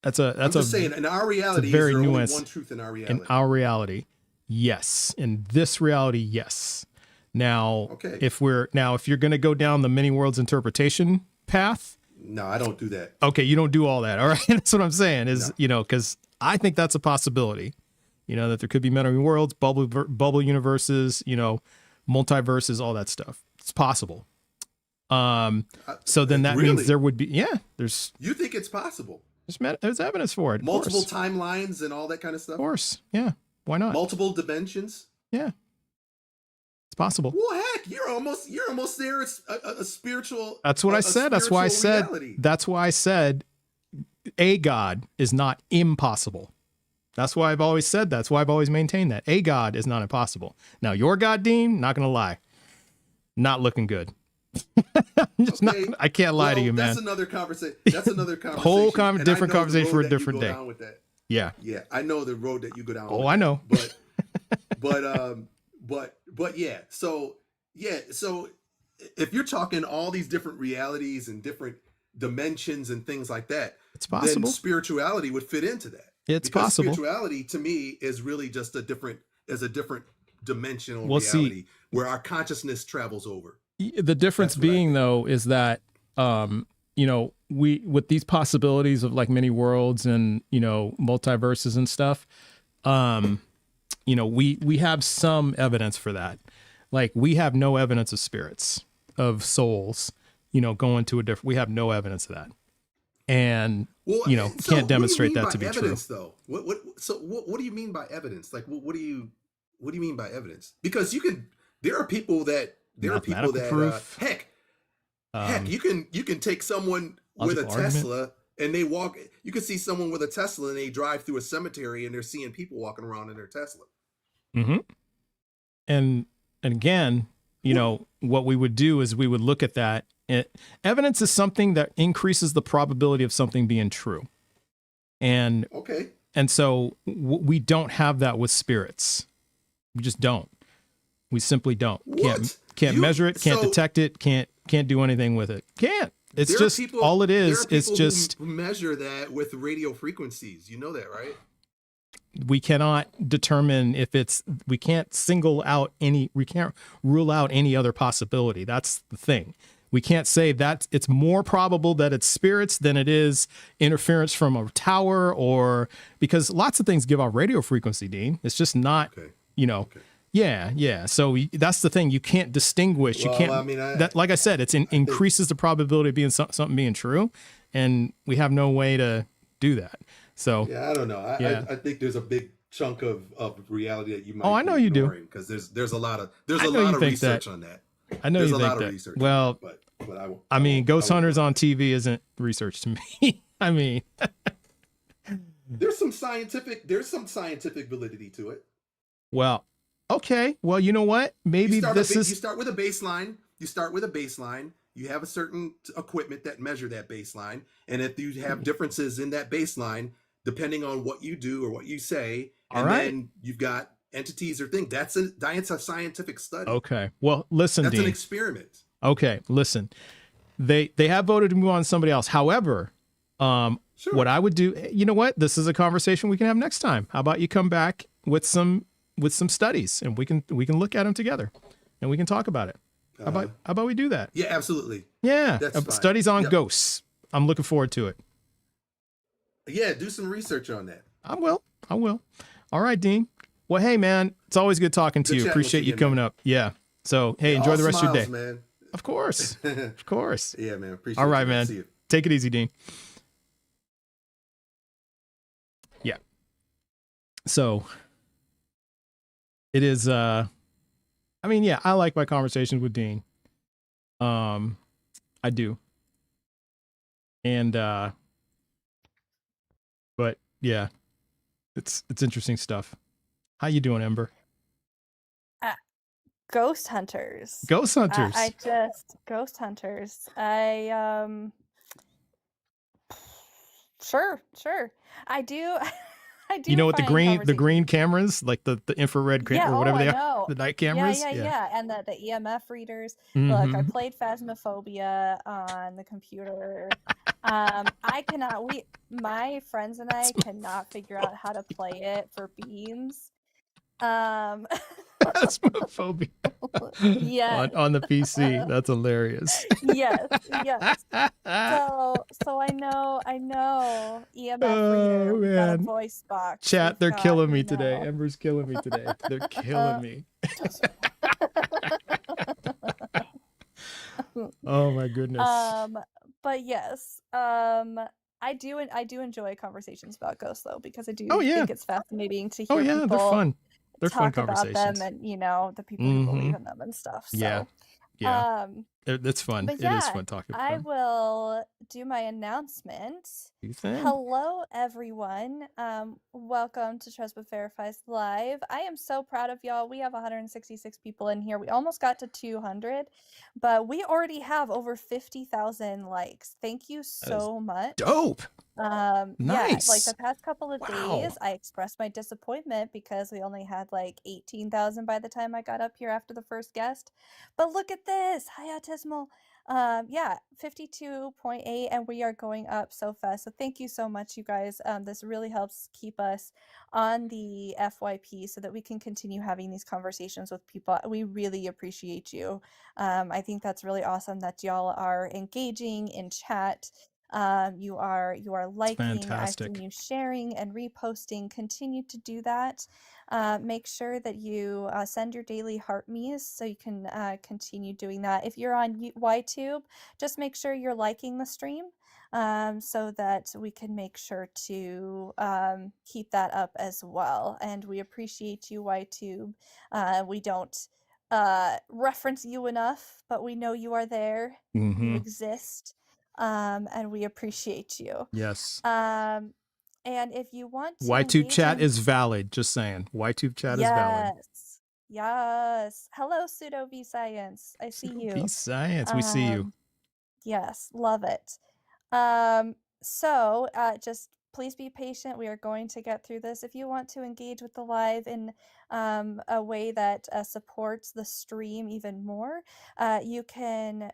I'm just saying, in our reality, very is there nuanced. Only one truth in our reality? In our reality, yes. In this reality, yes. Now, okay. if you're going to go down the many worlds interpretation path. No, I don't do that. Okay, you don't do all that. All right, that's what I'm saying. Is because I think that's a possibility. That there could be many worlds, bubble universes, multiverses, all that stuff. It's possible. So then that means there would be, there's. You think it's possible? There's evidence for it. Multiple timelines and all that kind of stuff. Of course, yeah. Why not? Multiple dimensions. Yeah, it's possible. Well, heck, you're almost there. It's a spiritual. That's what I said. That's why I said. Reality. That's why I said a God is not impossible. That's why I've always said that. That's why I've always maintained that a God is not impossible. Now your God, Dean, not gonna lie, not looking good. I can't lie to you, man. That's another conversation. Whole different conversation for a different day. Yeah. Yeah, I know the road that you go down. Oh, I know. But yeah. So if you're talking all these different realities and different dimensions and things like that, it's possible. Then spirituality would fit into that. It's possible. Spirituality to me is really just a different dimensional reality where our consciousness travels over. The difference being, though, is that, we, with these possibilities of like many worlds and, multiverses and stuff, we have some evidence for that. Like we have no evidence of spirits, of souls, going to we have no evidence of that. And, can't demonstrate that to be evidence, true. Though? What do you mean by evidence? Like, what do you mean by evidence? Because there are people that, heck, you can take someone with a Tesla and they walk. You can see someone with a Tesla and they drive through a cemetery and they're seeing people walking around in their Tesla. Mm-hmm. And again, what we would do is we would look at that. Evidence is something that increases the probability of something being true. And so we don't have that with spirits. We just don't. We simply don't. Can't measure it, can't detect it, can't do anything with it. Can't. It's just all it is. It's just measure that with radio frequencies. You know that, right? We cannot determine if we can't rule out any other possibility. That's the thing. We can't say that it's more probable that it's spirits than it is interference from a tower, because lots of things give off radio frequency, Dean. It's just not, Yeah. So that's the thing. You can't distinguish. You can't. Like I said, increases the probability of being something being true, and we have no way to do that. So I don't know. I think there's a big chunk of reality that you might. Oh, I know you do. Because there's a lot of research on that. I know there's you think that. Research well, but Ghost Hunters on TV isn't research to me. I mean, there's some scientific validity to it. Well. Okay. Well, you know what? Maybe you start with a baseline. You have a certain equipment that measure that baseline. And if you have differences in that baseline, depending on what you do or what you say, then you've got entities or things. That's a scientific study. Okay. Well, listen, that's Dean. an experiment. Okay. Listen, they have voted to move on to somebody else. However, Sure. What I would do, you know what? This is a conversation we can have next time. How about you come back with some studies and we can look at them together. and we can talk about it. How about we do that? Yeah, absolutely. Yeah. That's fine. Studies on ghosts. I'm looking forward to it. Yeah, do some research on that. I will. All right, Dean. Well, hey, man, it's always good talking to you. Appreciate you coming up. Yeah. So, hey, enjoy the rest of your day. Man. Of course. Of course. Yeah, man. Appreciate it. All right, man. See you. Take it easy, Dean. Yeah. So it is, I mean, yeah, I like my conversations with Dean. I do. And, but yeah, it's interesting stuff. How you doing, Ember? Ghost hunters. Ghost hunters. I just ghost hunters. Sure. I do. I do. You know what the green cameras, like the infrared or whatever they are, the night cameras. Yeah. And the EMF readers. Mm-hmm. Look, I played Phasmophobia on the computer. I cannot. My friends and I cannot figure out how to play it for beams. Phasmophobia. Yeah. On the PC. That's hilarious. Yes. So I know EMF reader, got a voice box. Chat, they're killing me today. Ember's killing me today. They're killing me. Oh my goodness. But yes. I do enjoy conversations about ghosts though, because I do think it's fascinating to hear people. They're fun. They're talk fun conversations about them and the people who believe in them and stuff. So, yeah. That's fun. It is fun talking about them. I will do my announcement. Hello, everyone. Welcome to Trespa Verifies Live. I am so proud of y'all. We have 166 people in here. We almost got to 200, but we already have over 50,000 likes. Thank you so much. Dope. Nice. Yeah, like the past couple of Wow. days, I expressed my disappointment because we only had like 18,000 by the time I got up here after the first guest. But look at this, Hiatismal. 52.8, and we are going up so fast. So thank you so much, you guys. This really helps keep us on the FYP so that we can continue having these conversations with people. We really appreciate you. I think that's really awesome that y'all are engaging in chat. You are liking, I've seen you sharing and reposting. Continue to do that. Make sure that you send your daily heart me's so you can continue doing that. If you're on YTube, just make sure you're liking the stream so that we can make sure to keep that up as well. And we appreciate you, YTube. We don't reference you enough, but we know you are there. You exist. And we appreciate you. Yes. And if you want to YTube chat is valid, just saying. YTube chat is valid. Yes. Hello, Pseudo V Science. I see you. V Science, we see you. Yes, love it. So just please be patient. We are going to get through this. If you want to engage with the live in a way that supports the stream even more, you can,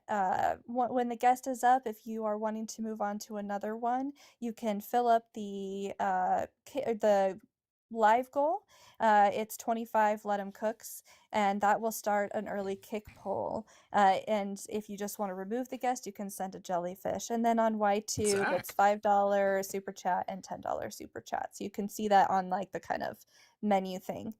when the guest is up, if you are wanting to move on to another one, you can fill up the live goal. It's 25 Let 'em Cooks, and that will start an early kick poll. And if you just want to remove the guest, you can send a jellyfish. And then on YTube, it's $5 super chat and $10 super chat. So you can see that on like the kind of menu thing.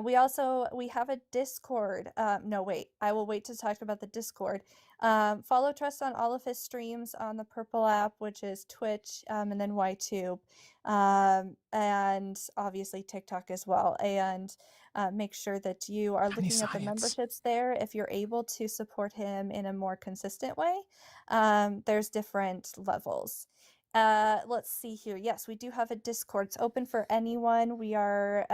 We have a Discord. No, wait, I will wait to talk about the Discord. Follow Trust on all of his streams on the Purple app, which is Twitch, and then YTube, and obviously TikTok as well. And make sure that you are looking at the memberships there. If you're able to support him in a more consistent way, there's different levels. Let's see here. Yes, we do have a Discord. It's open for anyone. We are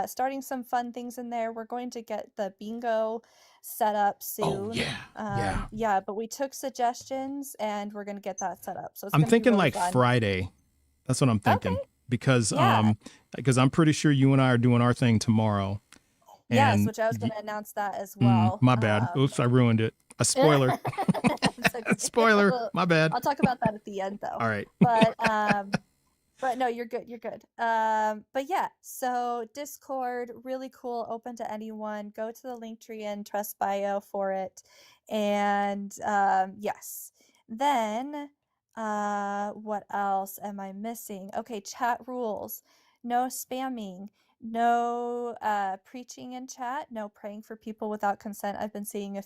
starting some fun things in there. We're going to get the bingo set up soon. Yeah, but we took suggestions and we're going to get that set up. So it's I'm thinking really like fun. Friday. That's what I'm thinking. Because I'm pretty sure you and I are doing our thing tomorrow. Yes, which I was going to announce that as well. My bad. Oops, I ruined it. A spoiler. Okay. Spoiler. My bad. I'll talk about that at the end though. All right. But But no, you're good. You're good. But yeah, so Discord, really cool, open to anyone. Go to the link tree in Trust Bio for it. And yes. Then what else am I missing? Okay, chat rules. No spamming, no preaching in chat, no praying for people without consent. I've been seeing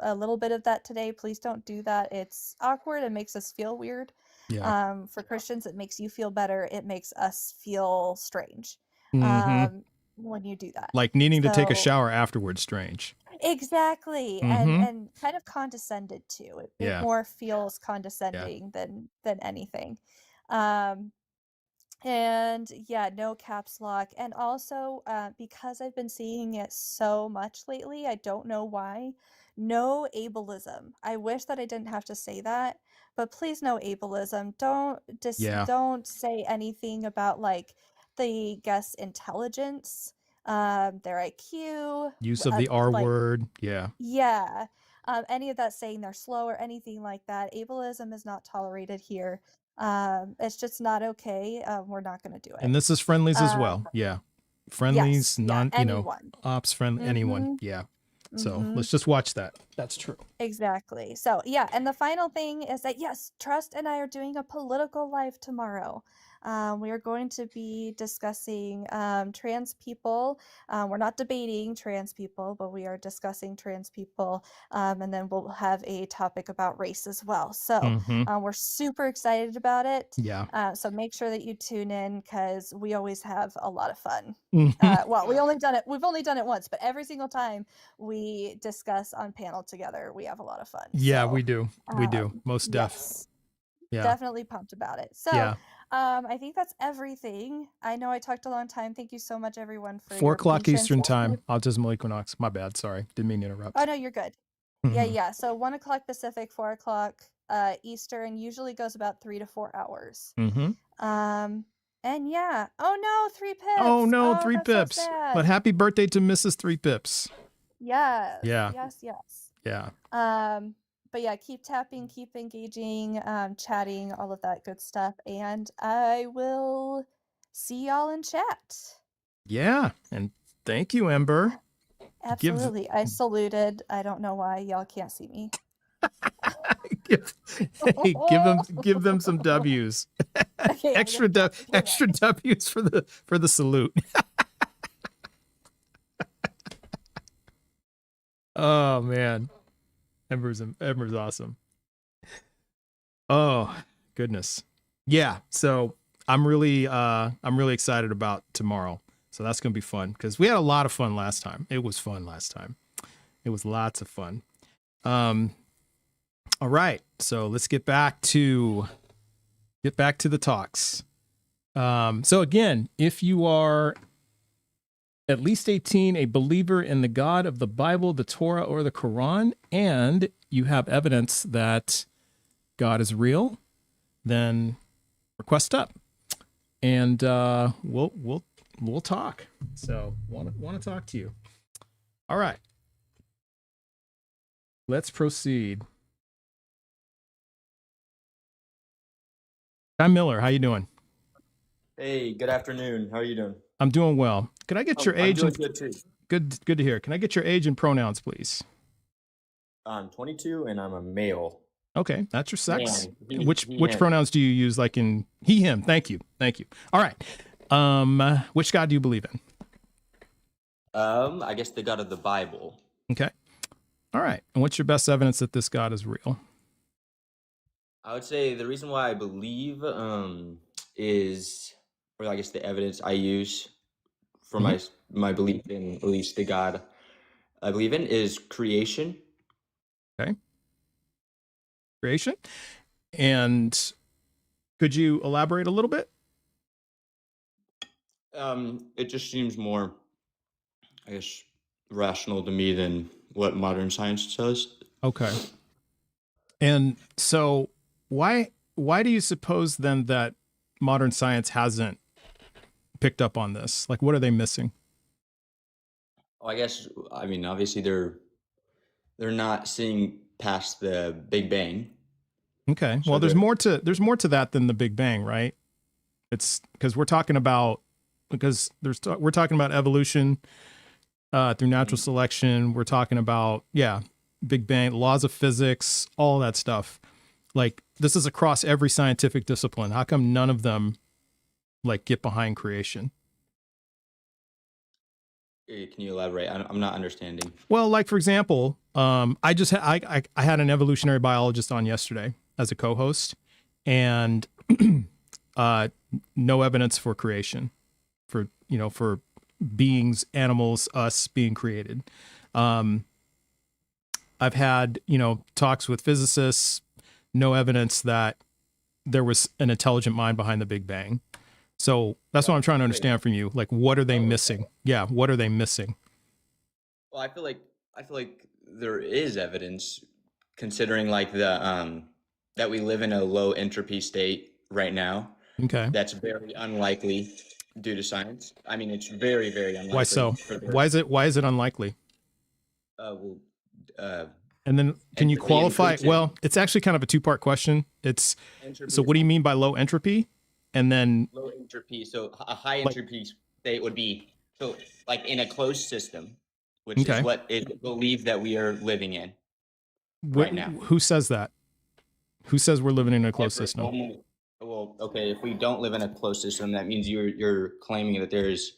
a little bit of that today. Please don't do that. It's awkward and makes us feel weird. Yeah. For Christians, it makes you feel better. It makes us feel strange Mm-hmm. when you do that. Like needing to take a So shower afterwards, strange. exactly, Mm-hmm. and kind of condescended too. It Yeah. more feels Yeah. condescending than anything. And yeah, no caps lock. And also, because I've been seeing it so much lately, I don't know why. No ableism. I wish that I didn't have to say that, but please no ableism. Yeah. Don't say anything about like the guest's intelligence, their IQ, Use of the R like word. Yeah. yeah, any of that saying they're slow or anything like that. Ableism is not tolerated here. It's just not okay. We're not going to do it. And this is friendlies as Uh, well. Yeah. yes, Friendlies, yeah, non, anyone. ops friendly, anyone. Mm-hmm. Yeah. So Mm-hmm. let's just watch that. That's true. Exactly. So yeah, and the final thing is that yes, Trust and I are doing a political live tomorrow. We are going to be discussing trans people. We're not debating trans people, but we are discussing trans people. And then we'll have a topic about race as well. So Mm-hmm. we're super excited about it. Yeah. So make sure that you tune in because we always have a lot of fun. Mm-hmm. Well, we've only done it once, but every single time we discuss on panel together, we have a lot of fun. Yeah, So we do. We do. Most yes, Yeah. definitely pumped about it. So Yeah. I think that's everything. I know I talked a long time. Thank you so much, everyone, for 4 your o'clock patience. Eastern time. Autismal equinox. My bad. Sorry. Didn't mean to interrupt. Oh no, you're good. Mhm. Yeah. So 1 o'clock Pacific, 4 o'clock Eastern usually goes about 3 to 4 hours. Mm-hmm. And yeah. Oh no, 3 pips. Oh no, 3 that's so pips. sad. But happy birthday to Mrs. 3 pips. Yes. Yeah. Yes. Yeah. But yeah, keep tapping, keep engaging, chatting, all of that good stuff. And I will see y'all in chat. Yeah. And thank you, Ember. Absolutely. I saluted. I don't know why y'all can't see me. give them some W's. Okay, extra W's for the salute. Oh man. Ember's awesome. Oh goodness. Yeah. So I'm really excited about tomorrow. So that's gonna be fun because we had a lot of fun last time. It was fun last time. It was lots of fun. All right. So let's get back to the talks. So again, if you are at least 18, a believer in the God of the Bible, the Torah, or the Quran, and you have evidence that God is real, then request up, and we'll talk. So want to talk to you. All right, let's proceed. Ty Miller, how you doing? Hey, good afternoon. How are you doing? I'm doing well. Could I get your age? I'm doing good too. Good to hear. Can I get your age and pronouns, please? I'm 22 and I'm a male. Okay, that's your sex. Man, Which him. pronouns do you use? Like in he, him. Thank you. All right. Which God do you believe in? I guess the God of the Bible. Okay. All right. And what's your best evidence that this God is real? I would say the reason why I believe is, or I guess the evidence I use for my belief in at least the God I believe in is creation. Okay. Creation. And could you elaborate a little bit? It just seems more, I guess, rational to me than what modern science says. Okay. And so why do you suppose then that modern science hasn't picked up on this? Like, what are they missing? Oh, I mean, obviously they're not seeing past the Big Bang. Okay. So well, there's more to that than the Big Bang, right? It's because we're talking about evolution through natural selection. We're talking about Big Bang, laws of physics, all that stuff. Like this is across every scientific discipline. How come none of them like get behind creation? Can you elaborate? I'm not understanding. Well, like for example, I had an evolutionary biologist on yesterday as a co-host, and no evidence for creation, for beings, animals, us being created. I've had talks with physicists, no evidence that there was an intelligent mind behind the Big Bang. So that's what I'm trying to understand from you. Like, what are they missing? Yeah, what are they missing? Well, I feel like there is evidence, considering like the that we live in a low entropy state right now. Okay. That's very unlikely due to science. I mean, it's very, very unlikely. Why so? Why is it unlikely? And then can you qualify? Well, it's actually kind of a two-part question. It's so what do you mean by low entropy? And then low entropy. So a high entropy state would be like in a closed system, which is what is believed that we are living in right now. Who says that? Who says we're living in a closed system? Well, okay, if we don't live in a closed system, that means you're claiming that there's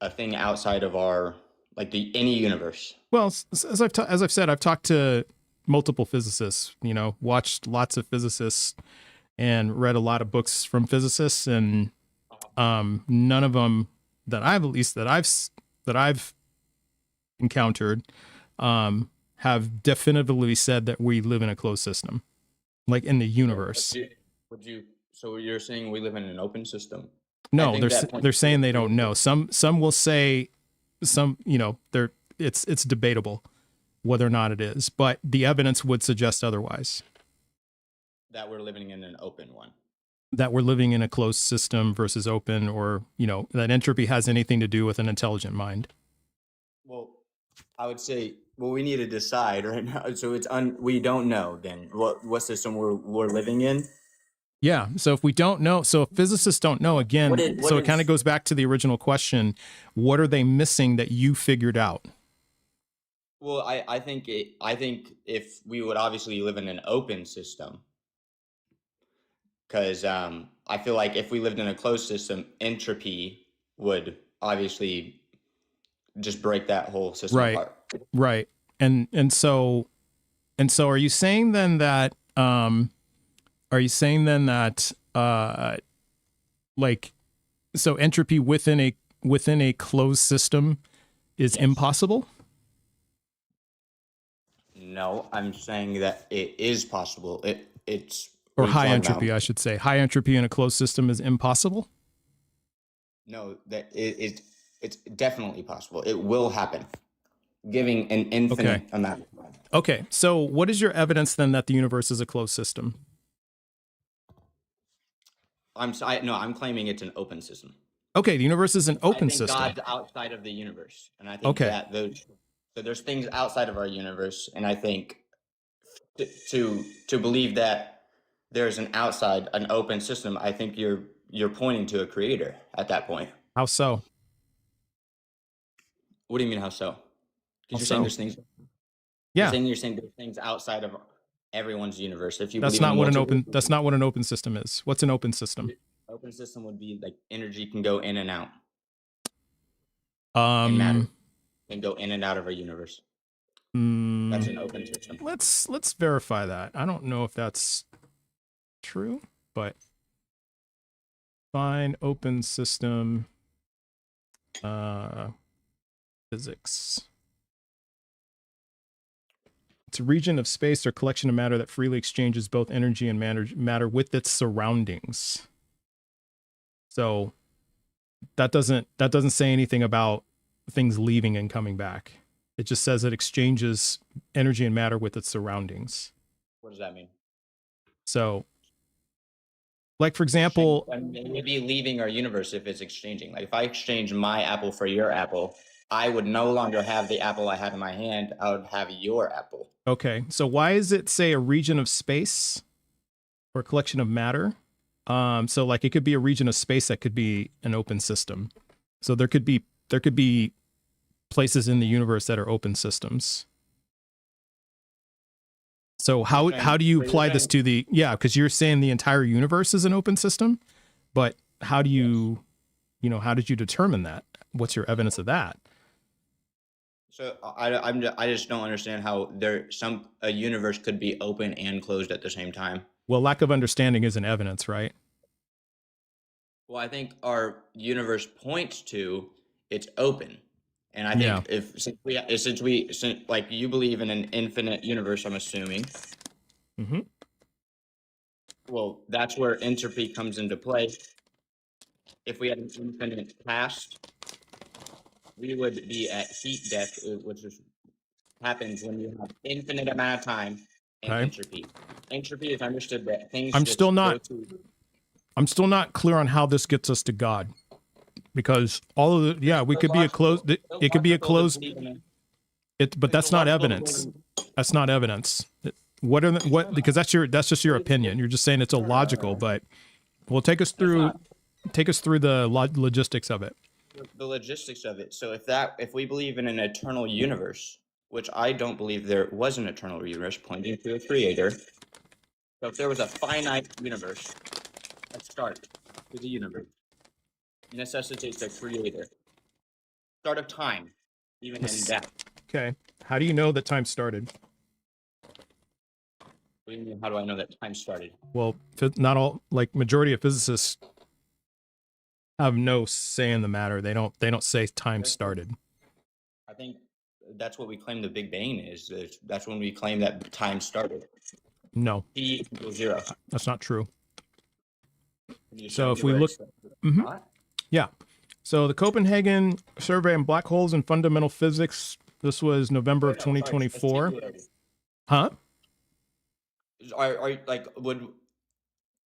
a thing outside of our any universe. Well, as I've said, I've talked to multiple physicists. Watched lots of physicists and read a lot of books from physicists, and none of them that I've encountered have definitively said that we live in a closed system, like in the universe. So you're saying we live in an open system? No, they're saying they don't know. Some will say it's debatable whether or not it is, but the evidence would suggest otherwise. That we're living in an open one. That we're living in a closed system versus open, or that entropy has anything to do with an intelligent mind. Well, I would say, we need to decide right now. So we don't know then what system we're living in. Yeah. So if we don't know, so if physicists don't know, again, it kind of goes back to the original question: what are they missing that you figured out? Well, I think if we would obviously live in an open system, because I feel like if we lived in a closed system, entropy would obviously just break that whole system apart. Right. And so are you saying then that so entropy within a closed system is impossible? No, I'm saying that it is possible. It's or high entropy, I should say. High entropy in a closed system is impossible? No, that it's definitely possible. It will happen, giving an infinite amount of time. Okay, so what is your evidence then that the universe is a closed system? I'm claiming it's an open system. Okay, the universe is an open system. God's outside of the universe, and I think that there's things outside of our universe, and I think to believe that there's an open system, I think you're pointing to a creator at that point. How so? What do you mean, how so? Because you're saying there's things. Yeah. You're saying there's things outside of everyone's universe. If you that's not what an open system is. What's an open system? Open system would be like energy can go in and out. And matter can go in and out of our universe. That's an open system. Let's verify that. I don't know if that's true, but fine. Open system physics. It's a region of space or collection of matter that freely exchanges both energy and matter with its surroundings. So that doesn't say anything about things leaving and coming back. It just says it exchanges energy and matter with its surroundings. What does that mean? So, like for example, it would be leaving our universe if it's exchanging. Like if I exchange my apple for your apple, I would no longer have the apple I had in my hand. I would have your apple. Okay, so why does it say a region of space or a collection of matter So like it could be a region of space that could be an open system. So there could be places in the universe that are open systems. So how do you apply this to the, because you're saying the entire universe is an open system, but how do you, how did you determine that? What's your evidence of that? So I just don't understand how a universe could be open and closed at the same time. Well, lack of understanding isn't evidence, right? Well, I think our universe points to it's open. And I think since like you believe in an infinite universe, I'm assuming. Mm-hmm. Well, that's where entropy comes into play. If we had an infinite past, we would be at heat death, which happens when you have infinite amount of time and entropy. Entropy is understood that things. I'm still not clear on how this gets us to God. Because all of the, we could be a closed, it could be a closed, but that's not evidence. That's not evidence. Because that's just your opinion. You're just saying it's illogical, but well, take us through the logistics of it. The logistics of it. So if we believe in an eternal universe, which I don't believe there was an eternal universe pointing to a creator. So if there was a finite universe, let's start with the universe. Necessitates a creator. Start of time, even in death. Okay. How do you know that time started? What do you mean, how do I know that time started? Well, not all, like majority of physicists have no say in the matter. They don't say time started. I think that's what we claim the Big Bang is. That's when we claim that time started. No. T equals 0. That's not true. So if we look, yeah. So the Copenhagen Survey on Black Holes and Fundamental Physics, this was November of 2024. Huh? Are like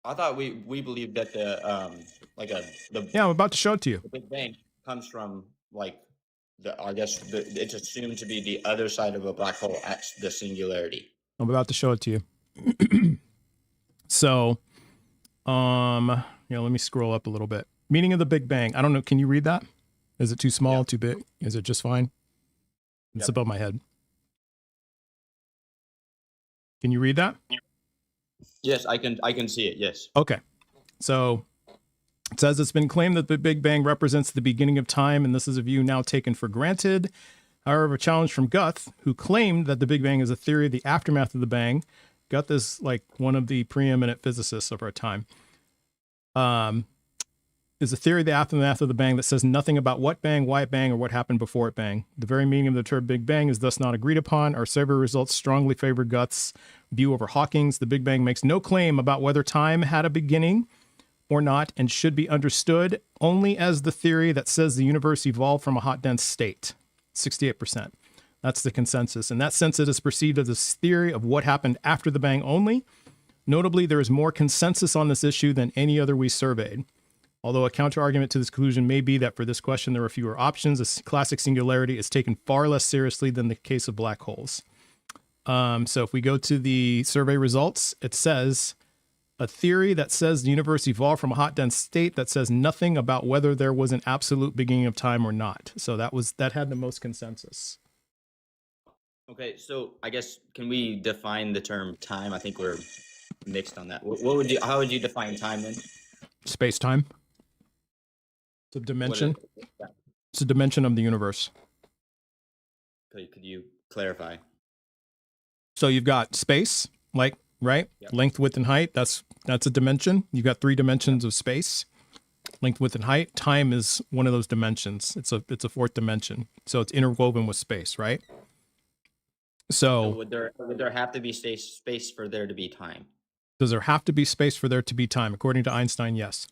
I thought we believed that I'm about to show it to you. The Big Bang comes from like it's assumed to be the other side of a black hole at the singularity. I'm about to show it to you. So, let me scroll up a little bit. Meaning of the Big Bang. I don't know. Can you read that? Is it too small, too big? Is it just fine? It's above my head. Can you read that? Yes, I can see it. Yes. Okay. So it says it's been claimed that the Big Bang represents the beginning of time, and this is a view now taken for granted. However, a challenge from Guth, who claimed that the Big Bang is a theory of the aftermath of the bang. Guth is like one of the preeminent physicists of our time. Is a theory of the aftermath of the bang that says nothing about what bang, why it bang, or what happened before it bang. The very meaning of the term Big Bang is thus not agreed upon. Our survey results strongly favor Guth's view over Hawking's. The Big Bang makes no claim about whether time had a beginning or not, and should be understood only as the theory that says the universe evolved from a hot, dense state. 68%. That's the consensus. In that sense, it is perceived as a theory of what happened after the bang only. Notably, there is more consensus on this issue than any other we surveyed. Although a counter-argument to this conclusion may be that for this question there are fewer options, a classic singularity is taken far less seriously than the case of black holes. So if we go to the survey results, it says a theory that says the universe evolved from a hot, dense state that says nothing about whether there was an absolute beginning of time or not. So that had the most consensus. Okay, so I guess can we define the term time? I think we're mixed on that. How would you define time then? Space-time. It's a dimension. It's a dimension of the universe. Could you clarify? So you've got space, right? Yep. Length, width, and height. That's a dimension. You've got 3 dimensions of space. Length, width, and height. Time is one of those dimensions. It's a 4th dimension. So it's interwoven with space, right? So would there have to be space for there to be time? Does there have to be space for there to be time? According to Einstein, yes.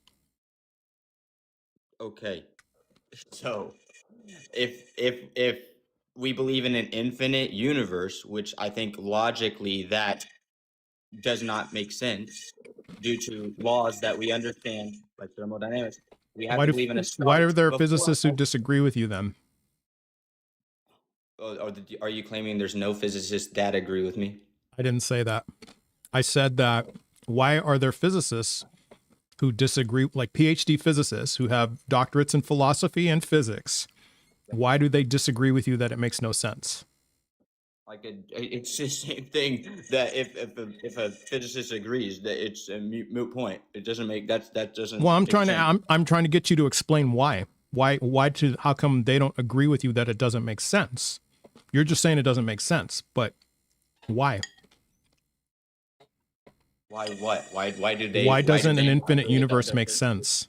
Okay, so if we believe in an infinite universe, which I think logically that does not make sense due to laws that we understand, like thermodynamics, we have to believe in a start. Why are there physicists who disagree with you then? Are you claiming there's no physicists that agree with me? I didn't say that. I said that why are there physicists who disagree, like PhD physicists who have doctorates in philosophy and physics, why do they disagree with you that it makes no sense? Like it's the same thing that if a physicist agrees that it's a moot point. It doesn't make that doesn't. Well, I'm make trying to get you to explain why. How come they don't agree with you that it doesn't make sense? You're just saying it doesn't make sense, but why? Why what? Why do they? Why doesn't do an they infinite believe universe that make there's- sense?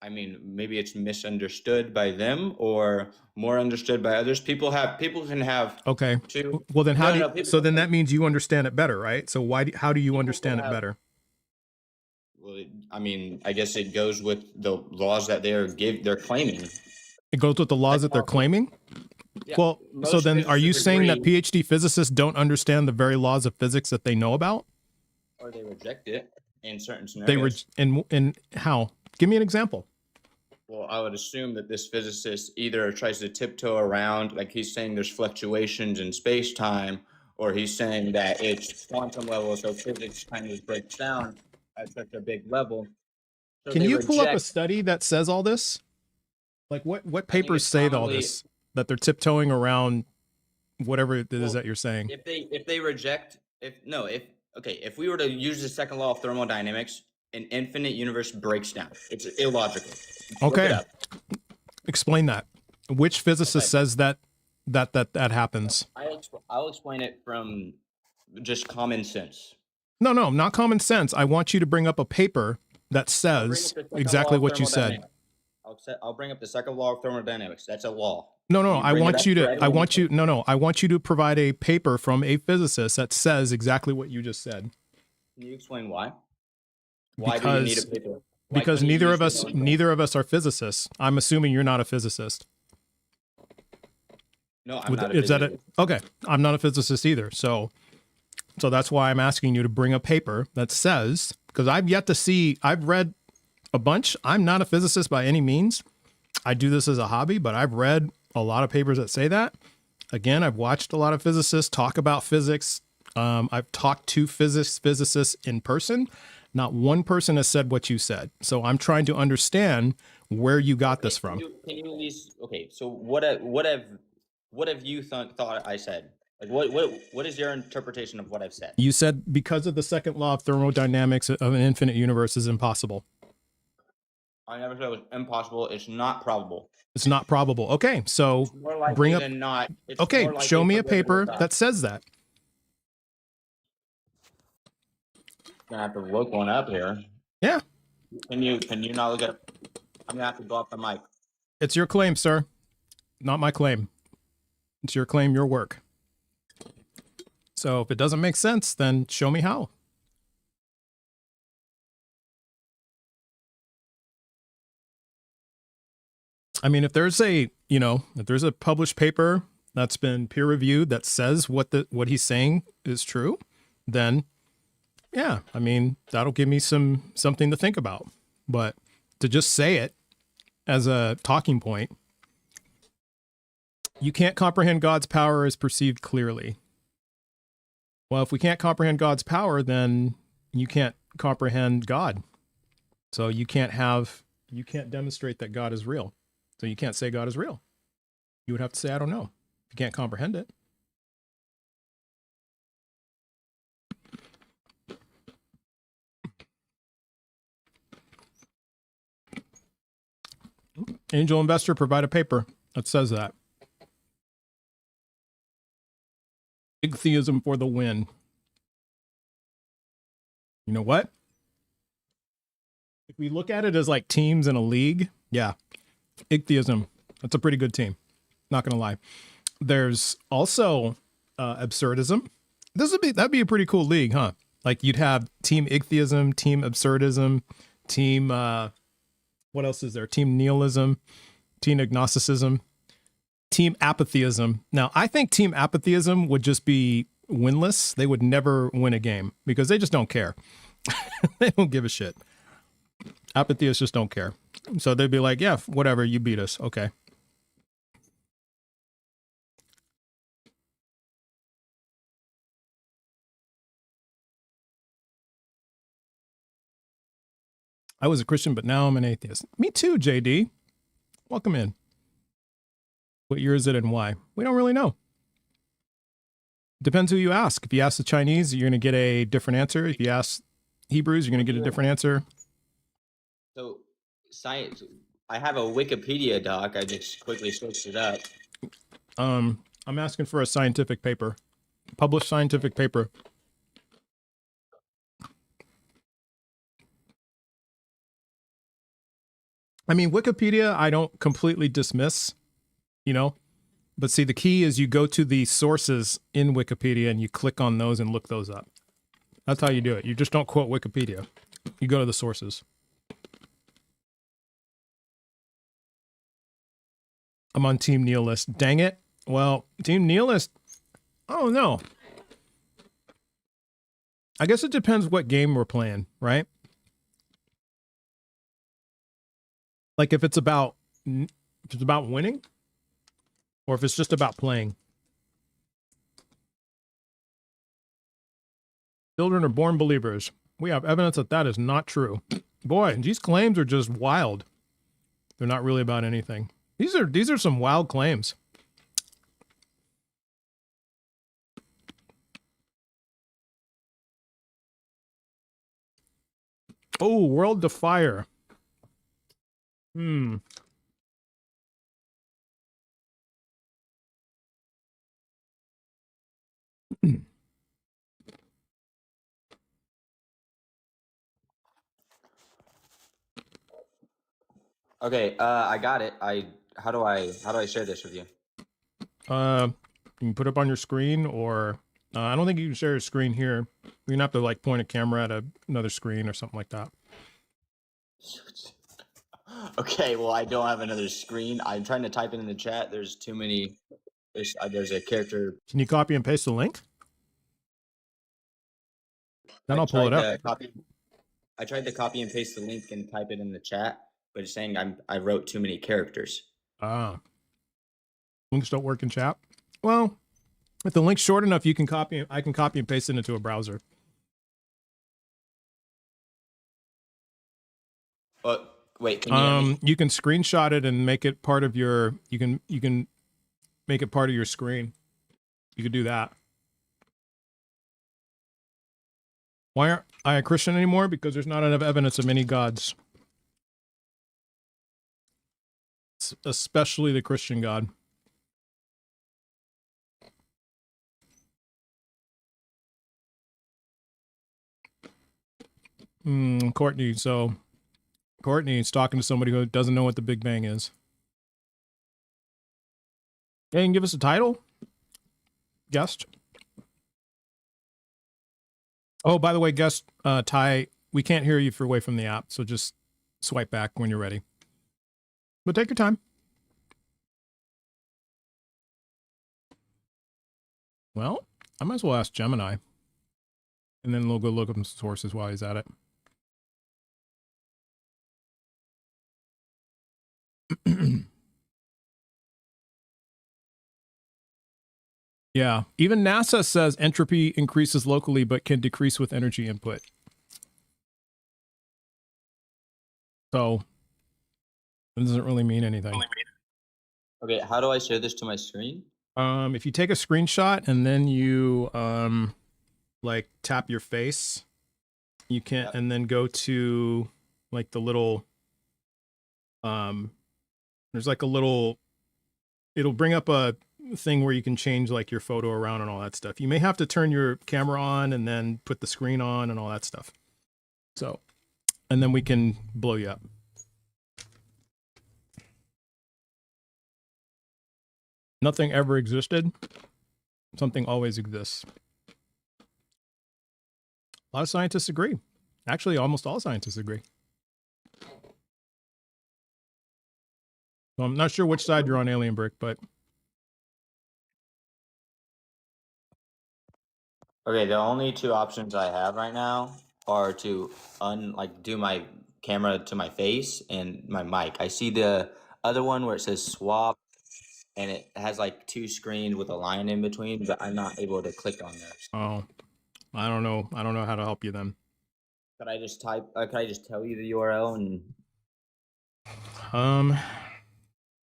I mean, maybe it's misunderstood by them or more understood by others. People can have Okay. two. Well, then No, no, people so then can- that means you understand it better, right? So how do you People understand can it have- better? Well, I mean, I guess it goes with the laws that they're claiming. It goes with the laws that they're claiming? Yeah, Well, so most then are you physicists saying that agree, PhD physicists don't understand the very laws of physics that they know about? or they reject it in certain They were scenarios? and how? Give me an example. Well, I would assume that this physicist either tries to tiptoe around, like he's saying there's fluctuations in space time, or he's saying that it's quantum level, so physics kind of breaks down at such a big level. So Can they you pull up a reject. study that says all this? Like what think papers it's say all commonly- this? That they're tiptoeing around whatever it is Well, that you're saying. If they reject, if we were to use the second law of thermodynamics, an infinite universe breaks down. It's illogical. Look it Okay. up. Explain that. Which physicist Okay. says that happens? I'll explain it from just common sense. No, not common sense. I want you to bring up a paper that I'll bring says up the second exactly law of what you said. thermodynamics. I'll bring up the second law of thermodynamics. That's a law. No, Can you I bring it want up you for to everyone I want you to provide a paper from a physicist that says exactly what you just said. Can you explain why? Why do you need a paper? Why Because couldn't you neither use of us your own? neither of us are physicists. I'm assuming you're not a physicist. No, I'm not a Is that physicist. it? Okay. I'm not a physicist either. So that's why I'm asking you to bring a paper that says, because I've read a bunch. I'm not a physicist by any means. I do this as a hobby, but I've read a lot of papers that say that. Again, I've watched a lot of physicists talk about physics. I've talked to physicists in person. Not one person has said what you said. So I'm trying to understand where you got this from. Can you at least so what have you thought I said? Like what is your interpretation of what I've said? You said because of the second law of thermodynamics of an infinite universe is impossible. I never said it was impossible. It's not probable. It's not probable. Okay, so It's more likely bring up. than not. It's Okay, more likely show me for a living paper without. that says that. Gonna have to look one up here. Yeah, Can you not look at? I'm gonna have to go off the mic. it's your claim, sir. Not my claim. It's your claim, your work. So if it doesn't make sense, then show me how. I mean, if there's a published paper that's been peer reviewed that says what he's saying is true, then yeah, I mean, that'll give me something to think about. But to just say it as a talking point, you can't comprehend God's power as perceived clearly. Well, if we can't comprehend God's power, then you can't comprehend God. So you can't demonstrate that God is real. So you can't say God is real. You would have to say, I don't know. You can't comprehend it. Angel investor, provide a paper that says that. Big theism for the win. You know what? If we look at it as like teams in a league, yeah, Ichtheism. That's a pretty good team. Not gonna lie. There's also absurdism. That'd be a pretty cool league, huh? Like you'd have team Ichtheism, team absurdism, team what else is there? Team nihilism, team agnosticism, team apatheism. Now, I think team apatheism would just be winless. They would never win a game because they just don't care. They don't give a shit. Apatheists just don't care. So they'd be like, yeah, whatever, you beat us. Okay. I was a Christian, but now I'm an atheist. Me too, JD. Welcome in. What year is it and why? We don't really know. Depends who you ask. If you ask the Chinese, you're going to get a different answer. If you ask Hebrews, you're going to get a different answer. So, science. I have a Wikipedia doc. I just quickly searched it up. I'm asking for a scientific paper, published scientific paper. I mean, Wikipedia, I don't completely dismiss, you know, but see, the key is you go to the sources in Wikipedia and you click on those and look those up. That's how you do it. You just don't quote Wikipedia. You go to the sources. I'm on Team Nihilist. Dang it. Well, Team Nihilist, I don't know. I guess it depends what game we're playing, right? Like if it's about winning, or if it's just about playing. Children are born believers. We have evidence that that is not true. Boy, these claims are just wild. They're not really about anything. These are some wild claims. Oh, World Defier. Okay, I got it. How do I share this with you? You can put it up on your screen, or I don't think you can share your screen here. You're gonna have to like point a camera at another screen or something like that. Okay, well, I don't have another screen. I'm trying to type it in the chat. There's too many. There's a character. Can you copy and paste the link? Then I'll pull it up. I tried to copy and paste the link and type it in the chat, but it's saying I wrote too many characters. Links don't work in chat. Well, if the link's short enough, I can copy and paste it into a browser. Wait, can you hear me? You can screenshot it and make it part of your. You can make it part of your screen. You could do that. Why aren't I a Christian anymore? Because there's not enough evidence of any gods, especially the Christian God. Courtney. So Courtney is talking to somebody who doesn't know what the Big Bang is. Yeah, you can give us a title, guest. Oh, by the way, guest Ty, we can't hear you if you're away from the app, so just swipe back when you're ready. But take your time. Well, I might as well ask Gemini. And then we'll go look up some sources while he's at it. Yeah, even NASA says entropy increases locally but can decrease with energy input. So it doesn't really mean anything. Okay, how do I share this to my screen? If you take a screenshot and then you like tap your face, you can, yep. And then go to like the little there's like a little, it'll bring up a thing where you can change like your photo around and all that stuff. You may have to turn your camera on and then put the screen on and all that stuff. So, and then we can blow you up. Nothing ever existed. Something always exists. A lot of scientists agree. Actually, almost all scientists agree. So I'm not sure which side you're on, Alien Brick, but okay, the only two options I have right now are to do my camera to my face and my mic. I see the other one where it says swap, and it has like two screens with a line in between, but I'm not able to click on those. Oh, I don't know. I don't know how to help you then. Could I just type? Could I just tell you the URL and?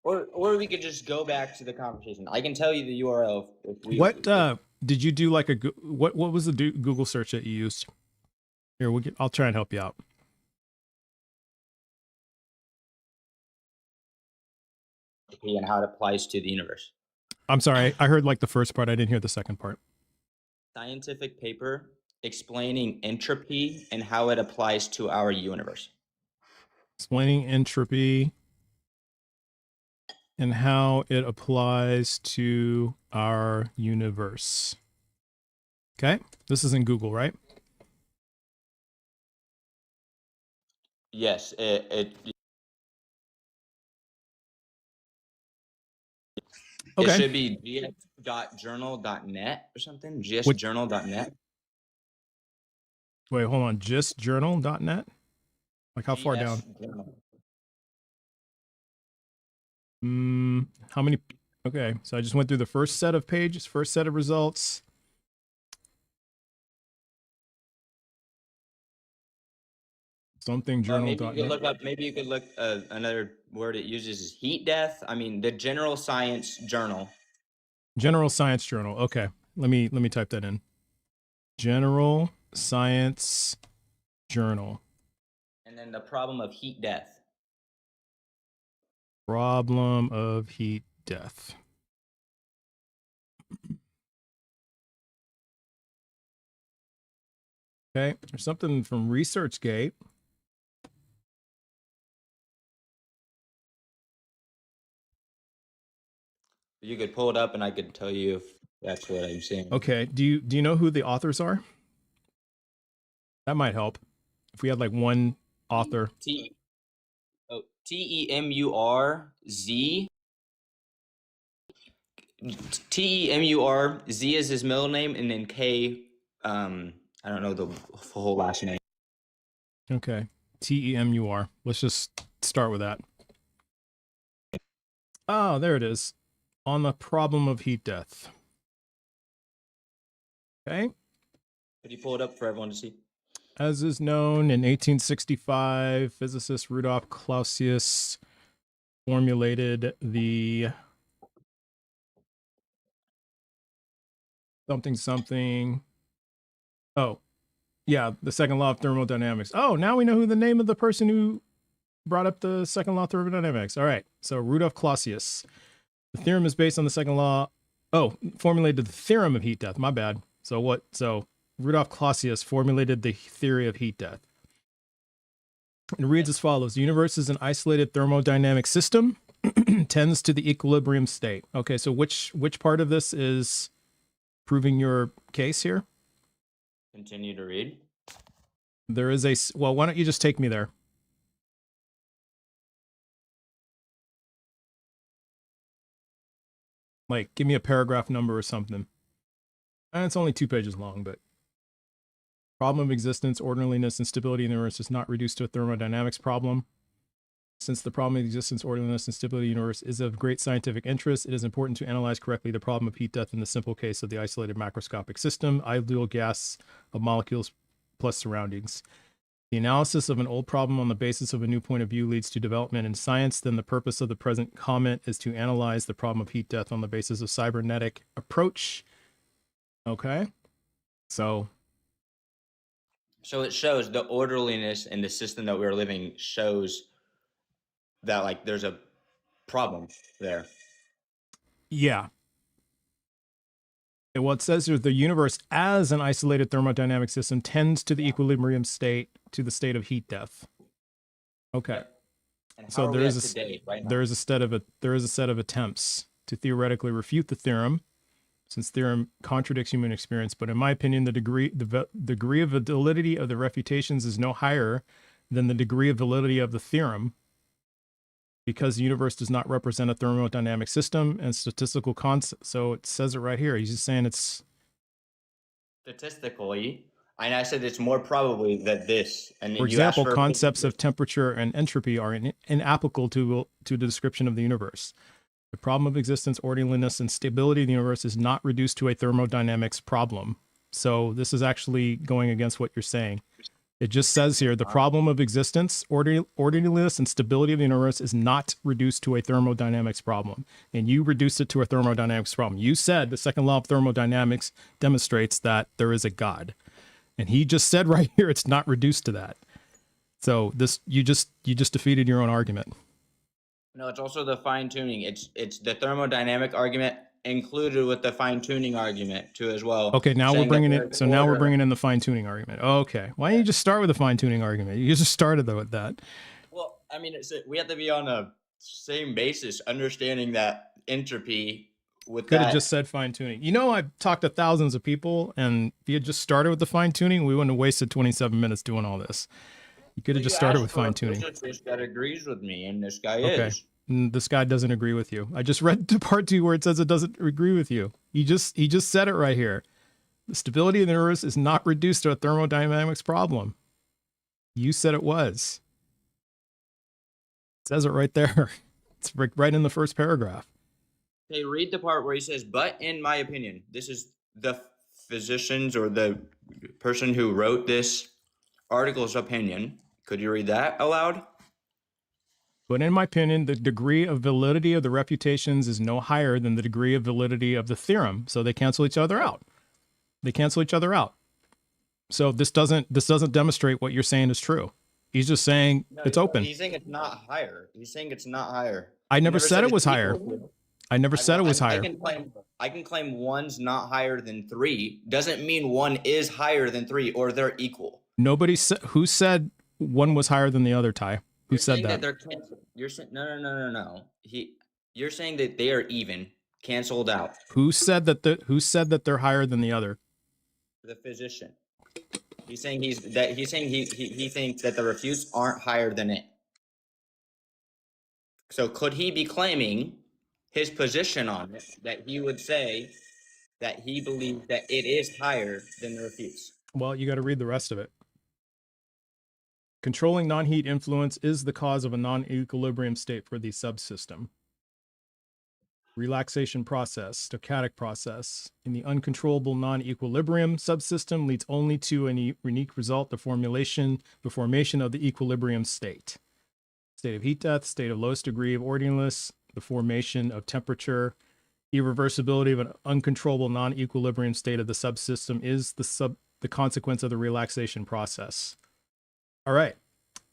Or we could just go back to the conversation. I can tell you the URL if we. What did you do? Like what was the Google search that you used? Here, I'll try and help you out. And how it applies to the universe. I'm sorry, I heard like the first part. I didn't hear the second part. Scientific paper explaining entropy and how it applies to our universe. Explaining entropy and how it applies to our universe. Okay, this is in Google, right? Yes, it Okay. It should be gs.journal.net or something. gsjournal.net. Wait, hold on. Justjournal.net? Like how far down? How many? Okay, so I just went through the first set of pages, first set of results. Something journal.net. Maybe you could look another word it uses is heat death. I mean, the General Science Journal. General Science Journal. Okay, let me type that in. General Science Journal. And then the problem of heat death. Problem of heat death. Okay, there's something from ResearchGate. You could pull it up and I could tell you if that's what I'm saying. Okay, do you know who the authors are? That might help. If we had like one author. T-E-M-U-R-Z. T-E-M-U-R-Z is his middle name, and then K, I don't know the whole last name. Okay, T-E-M-U-R. Let's just start with that. Oh, there it is. On the problem of heat death. Okay. Could you pull it up for everyone to see? As is known, in 1865, physicist Rudolf Clausius formulated the something. Oh, yeah, the second law of thermodynamics. Oh, now we know who the name of the person who brought up the second law of thermodynamics. All right, so Rudolf Clausius. The theorem is based on the second law. Oh, formulated the theorem of heat death. My bad. So what? So Rudolf Clausius formulated the theory of heat death. It reads as follows. The universe is an isolated thermodynamic system, tends to the equilibrium state. Okay, so which part of this is proving your case here? Continue to read. There is a, well, why don't you just take me there? Like, give me a paragraph number or something. And it's only 2 pages long, but problem of existence, orderliness, and stability in the universe is not reduced to a thermodynamics problem. Since the problem of existence, orderliness, and stability in the universe is of great scientific interest, it is important to analyze correctly the problem of heat death in the simple case of the isolated macroscopic system, ideal gas of molecules plus surroundings. The analysis of an old problem on the basis of a new point of view leads to development in science. Then the purpose of the present comment is to analyze the problem of heat death on the basis of cybernetic approach. Okay, so it shows the orderliness in the system that we're living shows that like there's a problem there. Yeah. And what it says here, the universe as an isolated thermodynamic system tends to the equilibrium state, to the state of heat death. Okay. So there is a set of attempts to theoretically refute the theorem, since theorem contradicts human experience. But in my opinion, the degree of validity of the refutations is no higher than the degree of validity of the theorem, because the universe does not represent a thermodynamic system and statistical concept. So it says it right here. He's just saying it's statistically. And I said it's more probably that this. And for example, concepts of temperature and entropy are inapplicable to the description of the universe. The problem of existence, orderliness, and stability of the universe is not reduced to a thermodynamics problem. So this is actually going against what you're saying. It just says here, the problem of existence, orderliness, and stability of the universe is not reduced to a thermodynamics problem. And you reduced it to a thermodynamics problem. You said the second law of thermodynamics demonstrates that there is a God. And he just said right here, it's not reduced to that. So this, you just defeated your own argument. No, it's also the fine tuning. It's the thermodynamic argument included with the fine tuning argument too as well. Okay, now we're saying that bringing there's it. So now we're order. bringing in the fine tuning argument. Okay, why don't you just start with the fine tuning argument? You just started though with that. Well, I mean, we have to be on a same basis, understanding that entropy with Could have that. just said fine tuning. You know, I've talked to thousands of people, and if you had just started with the fine tuning, we wouldn't have wasted 27 minutes doing all this. You could have just started with fine tuning. That agrees with me, and this guy Okay. is. This guy doesn't agree with you. I just read to part 2 where it says it doesn't agree with you. He just said it right here. The stability of the universe is not reduced to a thermodynamics problem. You said it was. It says it right there. It's right in the first paragraph. Okay, read the part where he says, "But in my opinion," this is the physician's or the person who wrote this article's opinion. Could you read that aloud? But in my opinion, the degree of validity of the refutations is no higher than the degree of validity of the theorem. So they cancel each other out. They cancel each other out. So this doesn't demonstrate what you're saying is true. He's just saying it's open. He's saying it's not higher. He's saying it's not higher. I never said it it's was higher. equal. I never said it was higher. I can claim one's not higher than 3. Doesn't mean one is higher than 3 or they're equal. Nobody said. Who said one was higher than the other, Ty? Who said that? They're canceled. You're saying no. You're saying that they are even canceled out. Who said that they're higher than the other? The physician. He's saying he thinks that the refutes aren't higher than it. So could he be claiming his position on it, that he would say that he believes that it is higher than the refutes? Well, you got to read the rest of it. Controlling non-heat influence is the cause of a non-equilibrium state for the subsystem. Relaxation process, stochastic process, in the uncontrollable non-equilibrium subsystem leads only to a unique result, the formation of the equilibrium state. State of heat death, state of lowest degree of orderliness, the formation of temperature, irreversibility of an uncontrollable non-equilibrium state of the subsystem is the consequence of the relaxation process. All right.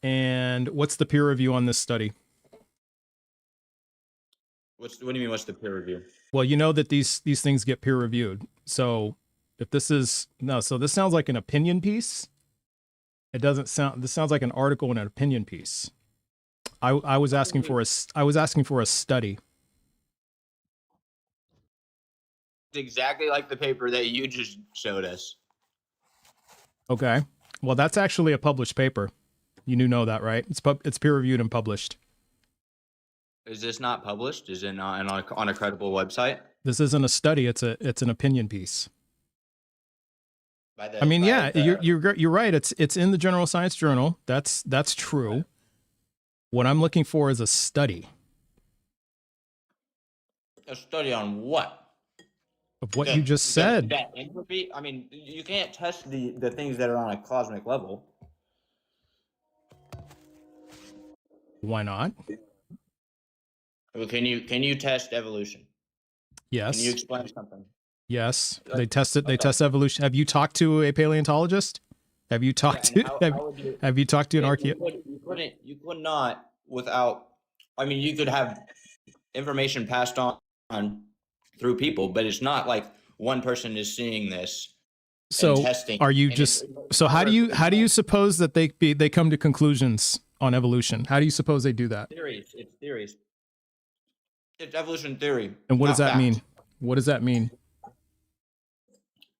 And what's the peer review on this study? What do you mean, what's the peer review? Well, you know that these things get peer reviewed. So if this sounds like an opinion piece. This sounds like an article in an opinion piece. I was asking for a study. It's exactly like the paper that you just showed us. Okay. Well, that's actually a published paper. You do know that, right? It's peer reviewed and published. Is this not published? Is it not on a credible website? This isn't a study. It's an opinion piece. You're right. It's in the General Science Journal. That's true. What I'm looking for is a study. A study on what? Of what you just said. That entropy? I mean, you can't test the things that are on a cosmic level. Why not? Well, can you test evolution? Yes. Can you explain something? Yes. They test evolution. Have you talked to a paleontologist? Have you talked to an archaeologist? You could not without. I mean, you could have information passed on through people, but it's not like one person is seeing this. So and testing. Are you just so how do you suppose that they come to conclusions on evolution? How do you suppose they do that? Theories. It's theories. It's evolution theory. And what does that mean? What does that mean?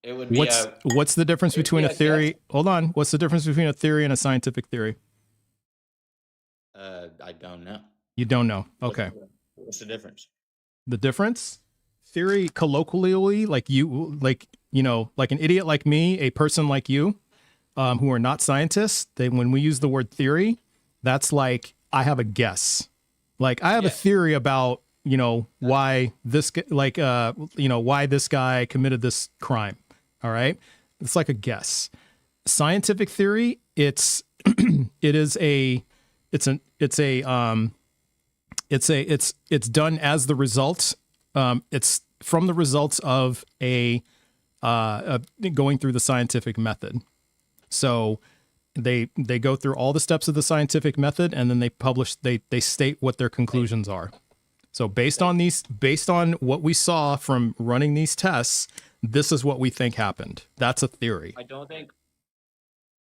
It would be what's the difference between a theory? Hold on. What's the difference between a theory and a scientific theory? I don't know. You don't know. Okay. What's the difference? The difference? Theory, colloquially, like an idiot like me, a person like you, who are not scientists, when we use the word theory, that's like I have a guess. Like I have a theory about why this why this guy committed this crime. All right. It's like a guess. Scientific theory it's it's done as the result. It's from the results of going through the scientific method. So they go through all the steps of the scientific method, and then they state what their conclusions are. So based on what we saw from running these tests, this is what we think happened. That's a theory. I don't think.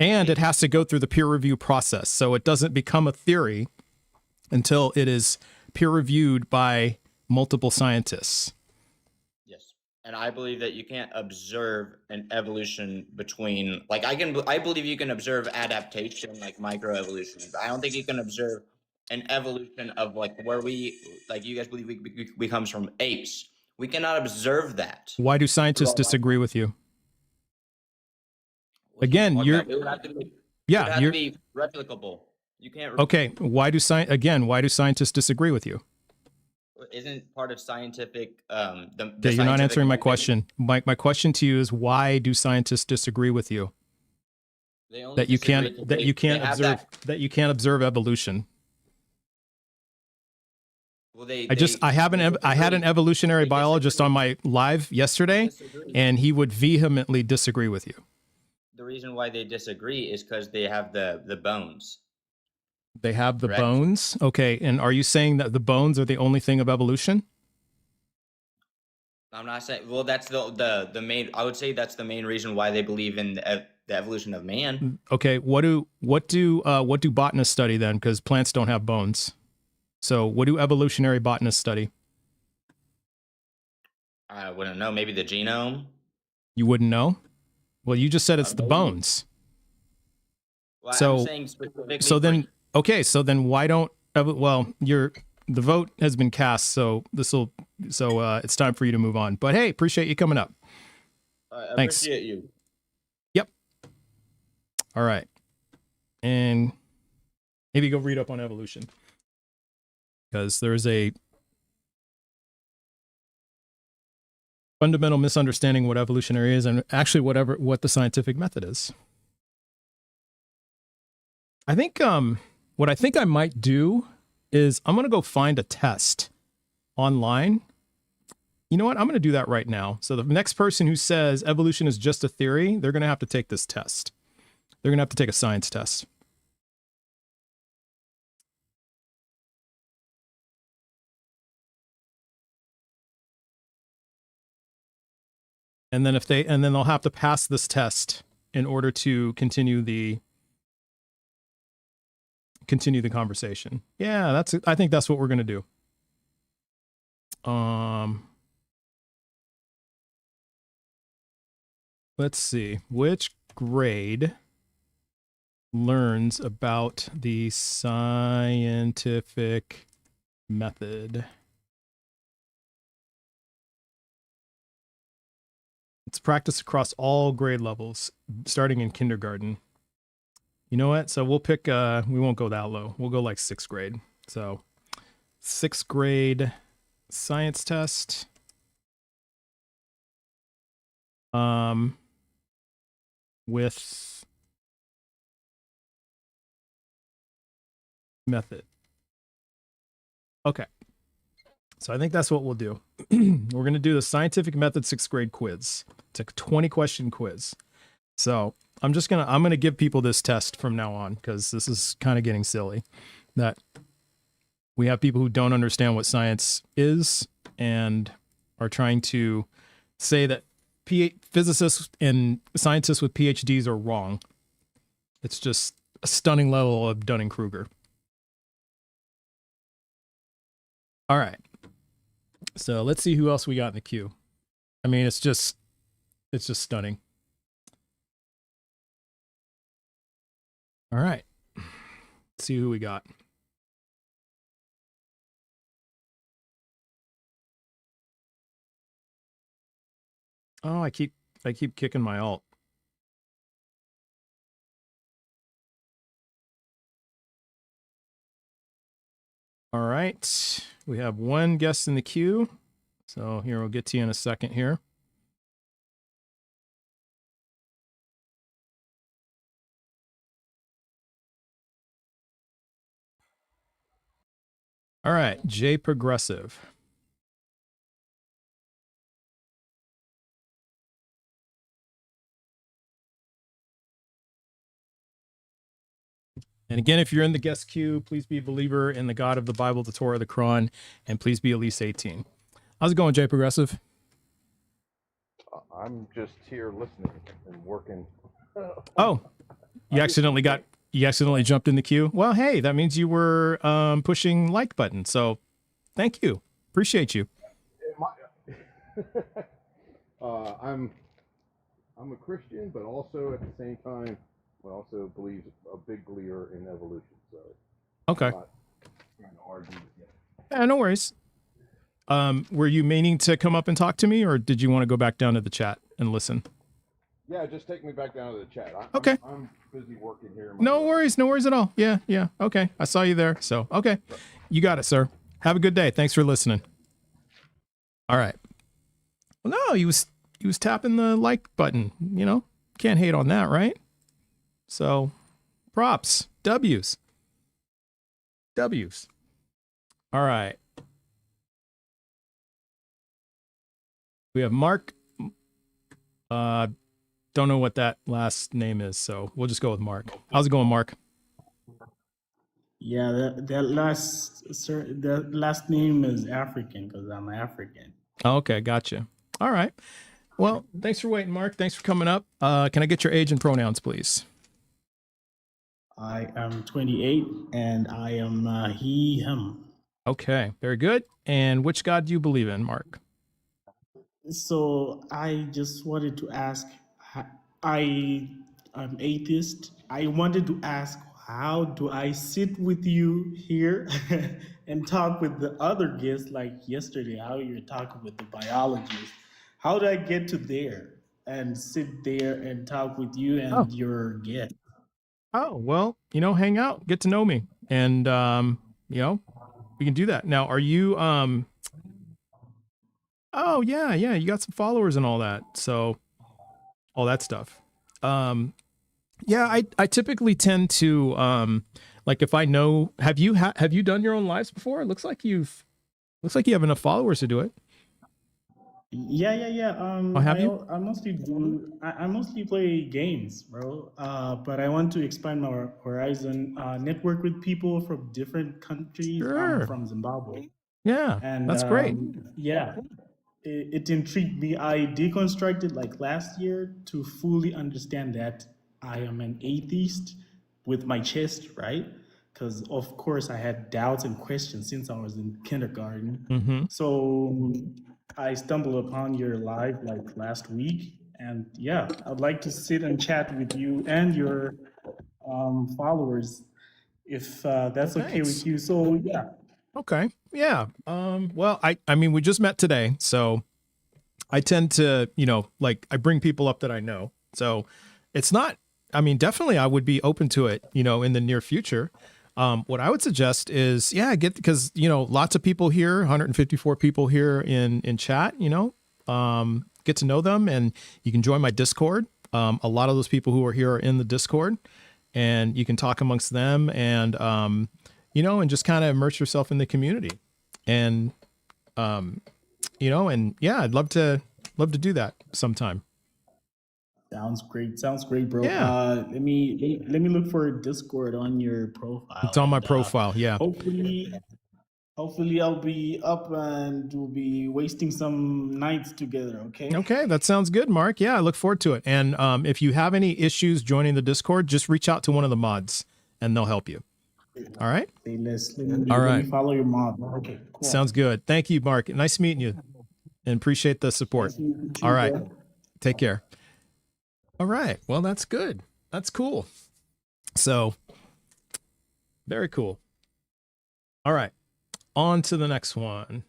And it has to go through the peer review process. So it doesn't become a theory until it is peer reviewed by multiple scientists. Yes. And I believe that you can't observe an evolution between, like, I believe you can observe adaptation, like microevolution, but I don't think you can observe an evolution of, like, where you guys believe we comes from apes. We cannot observe that. Why do scientists disagree with you? Again, it would have to be, be replicable. You can't. Okay. Why do scientists disagree with you? Isn't part of scientific you're not answering my question. My question to you is, why do scientists disagree with you? That you can't observe evolution. Well, I had an evolutionary biologist on my live yesterday, and he would vehemently disagree with you. The reason why they disagree is because they have the bones. They have the bones? Okay, and are you saying that the bones are the only thing of evolution? I'm not saying. Well, that's the main. I would say that's the main reason why they believe in the evolution of man. Okay, what do botanists study then? Because plants don't have bones. So what do evolutionary botanists study? I wouldn't know. Maybe the genome. You wouldn't know? Well, you just said it's the bones. Well, so I'm saying specifically. So then why don't? Well, the vote has been cast, so it's time for you to move on. But hey, appreciate you coming up. I Thanks. appreciate you. Yep. All right, and maybe go read up on evolution, because there's a fundamental misunderstanding what evolutionary is, and actually what the scientific method is. I think what I think I might do is I'm going to go find a test online. You know what? I'm going to do that right now. So the next person who says evolution is just a theory, they're going to have to take this test. They're going to have to take a science test. And then they'll have to pass this test in order to continue the conversation. Yeah, I think that's what we're going to do. Let's see. Which grade learns about the scientific method? It's practiced across all grade levels, starting in kindergarten. You know what? So we'll pick, we won't go that low. We'll go like 6th grade. So 6th grade science test. With method. Okay. So I think that's what we'll do. We're going to do the scientific method 6th grade quiz. It's a 20-question quiz. So I'm going to give people this test from now on, because this is kind of getting silly that we have people who don't understand what science is and are trying to say that physicists and scientists with PhDs are wrong. It's just a stunning level of Dunning-Kruger. All right. So let's see who else we got in the queue. I mean, it's just stunning. All right. Let's see who we got. Oh, I keep kicking my alt. All right. We have one guest in the queue. So here, we'll get to you in a second here. All right, J Progressive. And again, if you're in the guest queue, please be a believer in the God of the Bible, the Torah, the Quran, and please be at least 18. How's it going, J Progressive? I'm just here listening and working. Oh, you accidentally jumped in the queue. Well, hey, that means you were pushing like button. So thank you. Appreciate you. I'm a Christian, but also at the same time, I also believe a big believer in evolution. So okay. I'm not trying to argue with you. Yeah, no worries. Were you meaning to come up and talk to me, or did you want to go back down to the chat and listen? Yeah, just take me back down to the chat. Okay. I'm busy working here. No worries at all. Yeah. Okay, I saw you there. So okay, you got it, sir. Have a good day. Thanks for listening. All right. Well, no, he was tapping the like button. You know, can't hate on that, right? So, props, W's. All right. We have Mark. Don't know what that last name is, so we'll just go with Mark. How's it going, Mark? Yeah, that last name is African because I'm African. Okay, gotcha. All right. Well, thanks for waiting, Mark. Thanks for coming up. Can I get your age and pronouns, please? I am 28 and I am he, him. Okay, very good. And which God do you believe in, Mark? So I just wanted to ask, I'm atheist. I wanted to ask, how do I sit with you here and talk with the other guests like yesterday, how you're talking with the biologists? How do I get to there and sit there and talk with you and your guest? Oh, well, hang out, get to know me. And, we can do that. Now, are you, oh yeah, you got some followers and all that. So all that stuff. Yeah, I typically tend to, like if I know, have you done your own lives before? It looks like you have enough followers to do it. Yeah. Have you? I mostly play games, bro. But I want to expand my horizon, network with people from different countries. Sure. I'm from Zimbabwe. Yeah, And that's great. Yeah, it intrigued me. I deconstructed like last year to fully understand that I am an atheist with my chest, right? Because of course I had doubts and questions since I was in kindergarten. Mm-hmm. So I stumbled upon your live like last week, and yeah, I'd like to sit and chat with you and your followers, if that's okay with you. So yeah. Okay. Yeah. Well, I mean, we just met today, so I tend to, like I bring people up that I know. So it's not, I mean, definitely I would be open to it, in the near future. What I would suggest is, because, lots of people here, 154 people here in chat, get to know them, and you can join my Discord. A lot of those people who are here are in the Discord, and you can talk amongst them and, and just kind of immerse yourself in the community. And, and yeah, I'd love to do that sometime. Sounds great, bro. Yeah. Let me look for a Discord on your profile. It's on my profile. Yeah. Hopefully I'll be up and we'll be wasting some nights together. Okay. Okay. That sounds good, Mark. Yeah. I look forward to it. And, if you have any issues joining the Discord, just reach out to one of the mods and they'll help you. All right. Hey, let me follow your mod. Okay. Cool. Sounds good. Thank you, Mark. Nice meeting you and appreciate the support. All right. Take care. All right. Well, that's good. That's cool. So very cool. All right. On to the next one.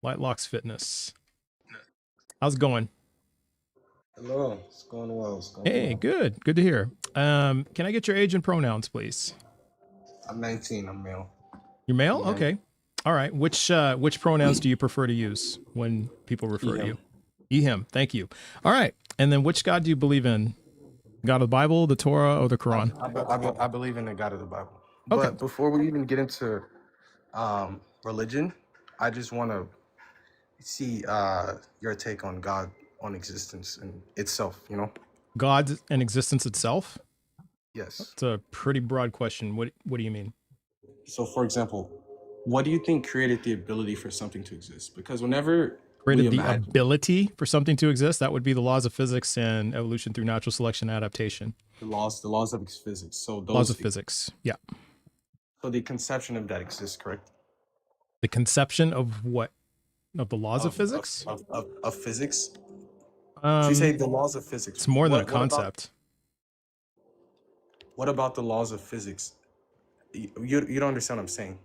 Lifelocsfitness. How's it going? Hello. It's going well. Hey, good. Good to hear. Can I get your age and pronouns, please? I'm 19. I'm male. You're male? Yeah. Okay. All right. Which pronouns do you prefer to use when people refer to you? He, him. Thank you. All right. And then which God do you believe in? God of the Bible, the Torah, or the Quran? I believe in the God of the Bible. Okay. But before we even get into religion. I just want to see your take on God, on existence and itself, you know? God and existence itself? Yes. It's a pretty broad question. What do you mean? So, for example, what do you think created the ability for something to exist? Because whenever we Created the imagine ability for something to exist, that would be the laws of physics and evolution through natural selection and adaptation. the laws of physics, so Laws of those, physics. Yeah. so the conception of that exists, correct? The conception of what? Of the laws of physics? Of physics. So you say the laws of physics. It's more than a What about, concept. what about the laws of physics? You don't understand what I'm saying.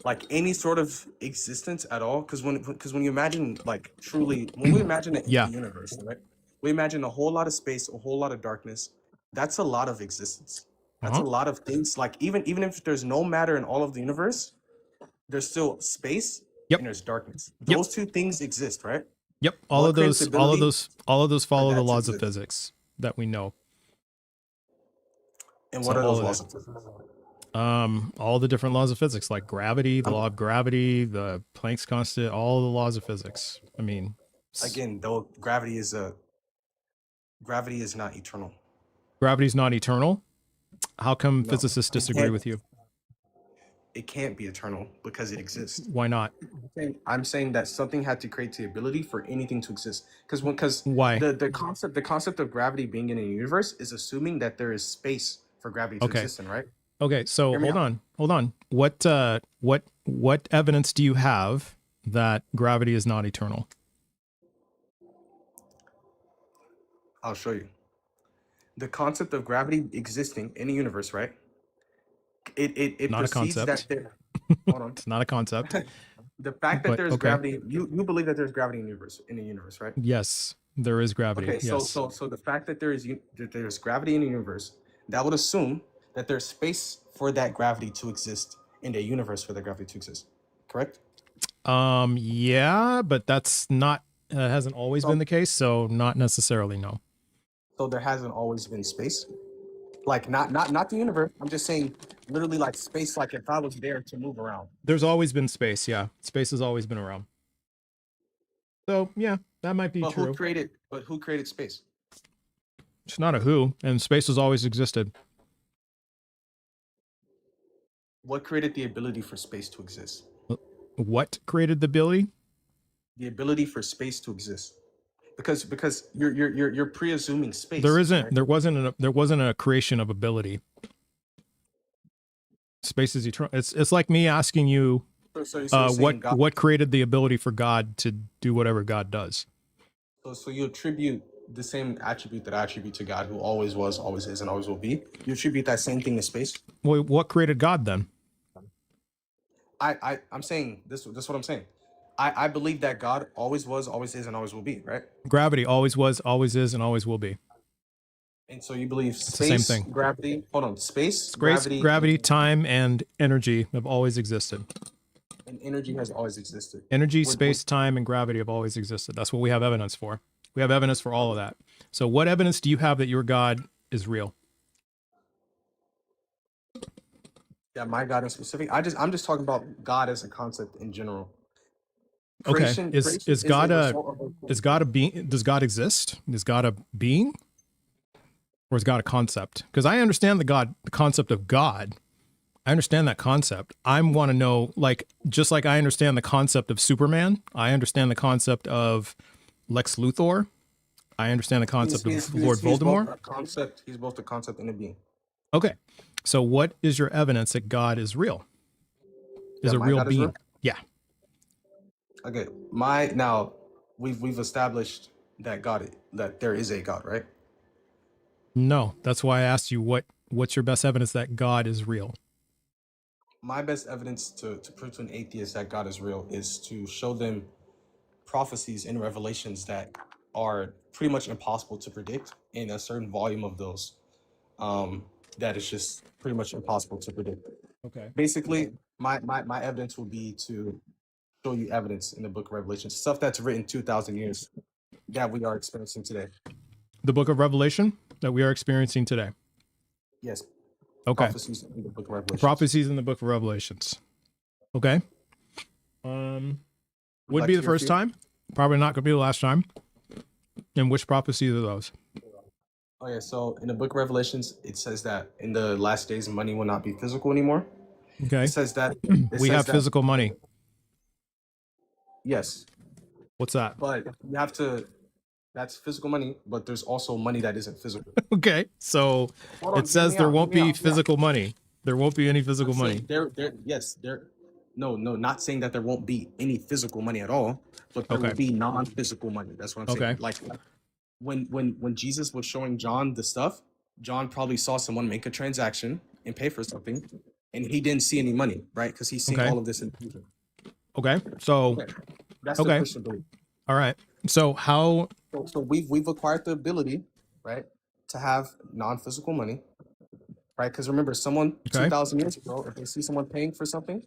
Like any sort of existence at all, because when you imagine, like, truly, when we imagine the Yeah. universe, right? We imagine a whole lot of space, a whole lot of darkness. That's a lot of existence. That's a lot of things. Like even if there's no matter in all of the universe, there's still space Yep. and there's darkness. Yep. Those two things exist, right? Yep. All What of creates those the all of ability those follow that the to laws of exist? physics that we know. And So what are all those of laws it. of physics? All the different laws of physics, like gravity, the law of gravity, the Planck's constant, all the laws of physics. I mean, Again, though, gravity is not eternal. gravity's not eternal. How come No. physicists disagree with you? It can't be eternal because it exists. Why not? I'm saying that something had to create the ability for anything to exist. Because Why? the concept of gravity being in a universe is assuming that there is space for gravity to Okay. exist in, right? Okay, so Hear me hold on. What evidence do you have that gravity is not eternal? I'll show you. The concept of gravity existing in a universe, right? It Not a precedes that concept. there. Hold on. It's not a concept. The fact that But, there's okay. gravity, you believe that there's gravity in the universe, right? Yes, there is gravity. Okay, Yes. so the fact that there's gravity in the universe, that would assume that there's space for that gravity to exist in the universe for the gravity to exist. Correct? Yeah, but that's not hasn't always So- been the case, so not necessarily, no. So there hasn't always been space. Like not the universe. I'm just saying literally like space, like if I was there to move around. There's always been space, yeah. Space has always been around. So, yeah, that might be But true. who created space? It's not a who, and space has always existed. What created the ability for space to exist? What created the ability? The ability for space to exist. Because you're presuming space. There isn't. right? There wasn't a creation of ability. Space is eternal. It's like me asking you, So you're saying God, what created the ability for God to do whatever God does. so you attribute the same attribute that I attribute to God, who always was, always is, and always will be. You attribute that same thing to space. Well, what created God then? I'm saying this. This is what I'm saying. I believe that God always was, always is, and always will be. Right. Gravity always was, always is, and always will be. And so you believe the same space, thing. gravity. Hold on, space, Space, gravity, time, and energy have always existed. and energy has always existed. Energy, Would- space, time, and gravity have always existed. That's what we have evidence for. We have evidence for all of that. So what evidence do you have that your God is real? Yeah, my God in specific. I'm just talking about God as a concept in general. Okay. Creation Is God a a result of is God a being? Does God exist? Is God a being? Or is God a concept? Because I understand the concept of God. I understand that concept. I want to know, like, just like I understand the concept of Superman, I understand the concept of Lex Luthor. I understand the concept of Lord Voldemort. He's both a concept and a being. Okay. So what is your evidence that God is real? Is That a my real God is being? real? Yeah. Okay. Now we've established that there is a God, right? No. That's why I asked you what's your best evidence that God is real? My best evidence to prove to an atheist that God is real is to show them prophecies and revelations that are pretty much impossible to predict in a certain volume of those. That is just pretty much impossible to predict. Okay. Basically, my evidence will be to show you evidence in the book of Revelation, stuff that's written 2,000 years that we are experiencing today. The book of Revelation that we are experiencing today. Yes. Okay. Prophecies in the book of Revelation. Prophecies in the book of Revelations. Okay. Would like be to the hear a first few? time. Probably not going to be the last time. And which prophecies are those? Okay, so in the book of Revelations, it says that in the last days, money will not be physical anymore. Okay. It says that We have physical money. Yes, What's that? but you have to. That's physical money, but there's also money that isn't physical. Okay. So Hold on, it says there won't be physical money. There won't be any physical money. No, not saying that there won't be any physical money at all, but there Okay. will be non-physical money. That's what I'm saying. Okay. Like when Jesus was showing John the stuff, John probably saw someone make a transaction and pay for something, and he didn't see any money, right? Because he's seeing Okay. all of this in the future. Okay. So, Okay. That's the okay. Christian belief. All right. So how, So we've acquired the ability, right, to have non-physical money, right? Because remember, someone Okay. 2,000 years ago, if they see someone paying for something,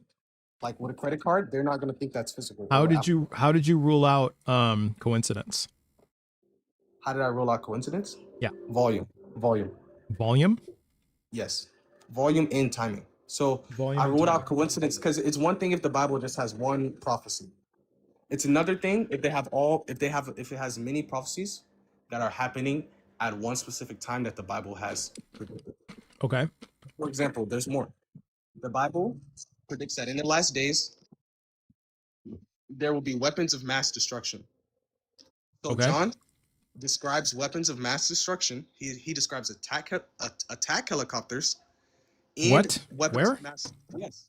like with a credit card, they're not going to think that's physical. how or did you rule out coincidence? How did I rule out coincidence? Yeah. Volume. Volume? Yes. Volume and timing. So Volume I and ruled timing. out coincidence because it's one thing if the Bible just has one prophecy. It's another thing if it has many prophecies that are happening at one specific time that the Bible has predicted. Okay. For example, there's more. The Bible predicts that in the last days there will be weapons of mass destruction. So Okay. John describes weapons of mass destruction. He describes attack helicopters and What? weapons Where? of mass. Yes.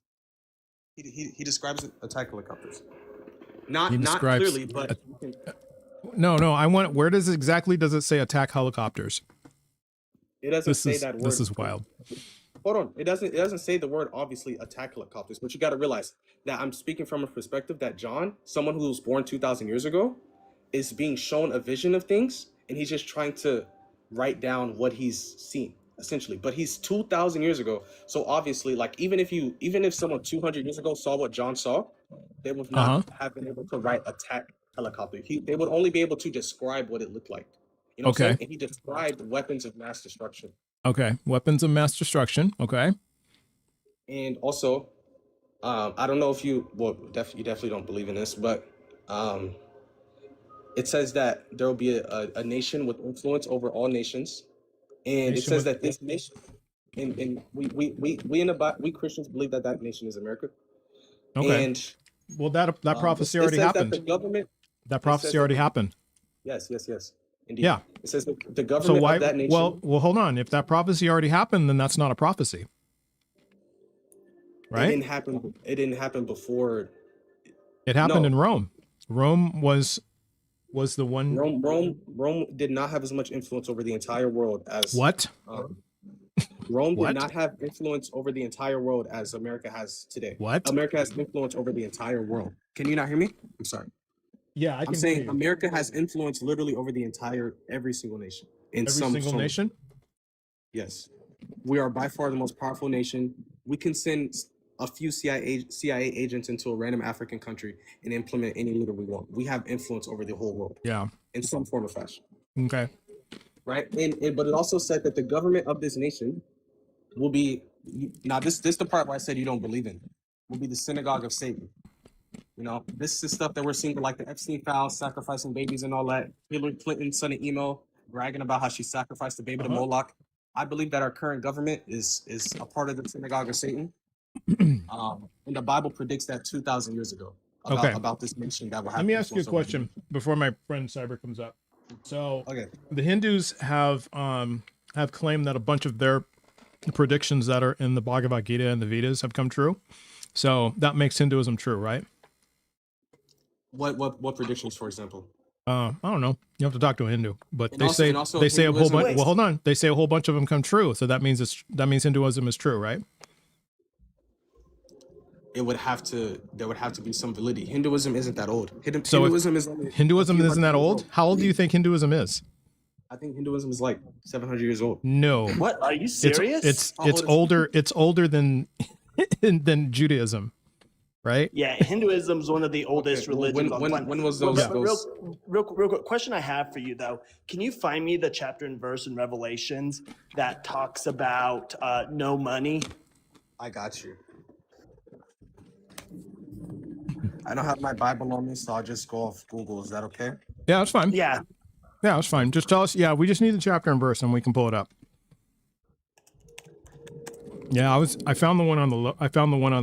He describes attack helicopters. Not He describes clearly, but No, I want, where does it say attack helicopters? it doesn't This say is that word. this is wild. Hold on. It doesn't say the word obviously attack helicopters, but you got to realize that I'm speaking from a perspective that John, someone who was born 2,000 years ago, is being shown a vision of things, and he's just trying to write down what he's seen, essentially. But he's 2,000 years ago, so obviously, like even if someone 200 years ago saw what John saw, they would not have been able to write attack helicopter. They would only be able to describe what it looked like. You know what I'm Okay. saying? And he described weapons of mass destruction. Okay. Weapons of mass destruction. Okay. And also, I don't know if you definitely don't believe in this, but it says that there will be a nation with influence over all nations, and it says that this nation, and we Christians believe that nation is America. Okay. And Well, that prophecy it already says happened. that the government. That prophecy already happened. Yes. Indeed. Yeah. It says that the So government why? of that nation. Well, hold on. If that prophecy already happened, then that's not a prophecy, right? It didn't happen before. It happened No. in Rome. Rome was the one. Rome did not have as much influence over the entire world as What? Rome What? did not have influence over the entire world as America has today. What? America has influence over the entire world. Can you not hear me? I'm sorry. Yeah, I I'm saying America has influence literally over the every single nation. In every some single form. nation. Yes. We are by far the most powerful nation. We can send a few CIA agents into a random African country and implement any leader we want. We have influence over the whole world Yeah. in some form or fashion. Okay. Right? And but it also said that the government of this nation will be, now this the part where I said you don't believe in, will be the synagogue of Satan. You know, this is stuff that we're seeing, like the Epstein files, sacrificing babies and all that. Hillary Clinton sent an email bragging about how she sacrificed the baby to Moloch. I believe that our current government is a part of the synagogue of Satan. And the Bible predicts that 2,000 years ago about this nation that will happen. Let me ask you a question before my friend Cyber comes up. So the Hindus have claimed that a bunch of their predictions that are in the Bhagavad Gita and the Vedas have come true. So that makes Hinduism true, right? What predictions, for example? I don't know. You have to talk to a Hindu, but And they also- say and also they say a whole Hinduism- bunch. Well, hold on. They say a whole bunch of them come true. So that means Hinduism is true, right? There would have to be some validity. Hinduism isn't that old. So Hinduism is only Hinduism a few isn't that hundred years old? How old do you think Hinduism is? I think Hinduism is like 700 years old. No. What? Are you serious? It's How old is- older. It's older than than Judaism, right? Yeah, Hinduism is one of the oldest Okay, well, religions on when planet. was Well, those? real quick question I have for you though. Can you find me the chapter and verse in Revelations that talks about no money? I got you. I don't have my Bible on me, so I'll just go off Google. Is that okay? Yeah, that's fine. Yeah. Yeah, that's fine. Just tell us. Yeah, we just need the chapter and verse, and we can pull it up. Yeah, I found the one on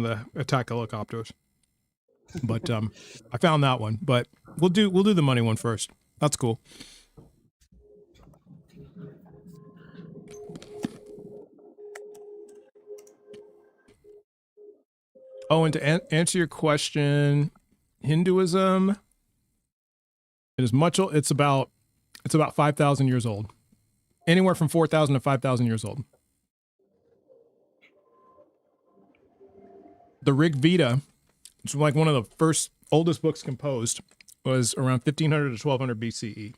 the attack helicopters, but I found that one. But we'll do the money one first. That's cool. Oh, and to answer your question, Hinduism, it's about 5,000 years old. Anywhere from 4,000 to 5,000 years old. The Rig Veda, which is like one of the first oldest books composed, was around 1500 to 1200 BCE.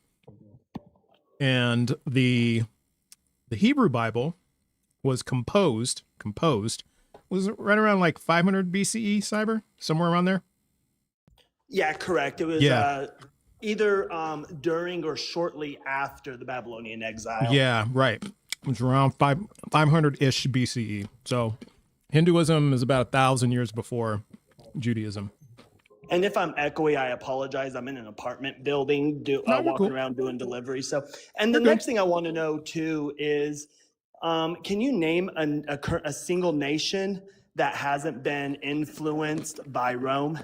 And the Hebrew Bible was composed was it right around like 500 BCE, Cyber? Somewhere around there? Yeah, correct. It was either during or shortly after the Babylonian exile. Yeah, right. It was around 500-ish BCE. So Hinduism is about 1,000 years before Judaism. And if I'm echoey, I apologize. I'm in an apartment building, walking around doing delivery. So, and the next thing I want to know too is, can you name a single nation that hasn't been influenced by Rome?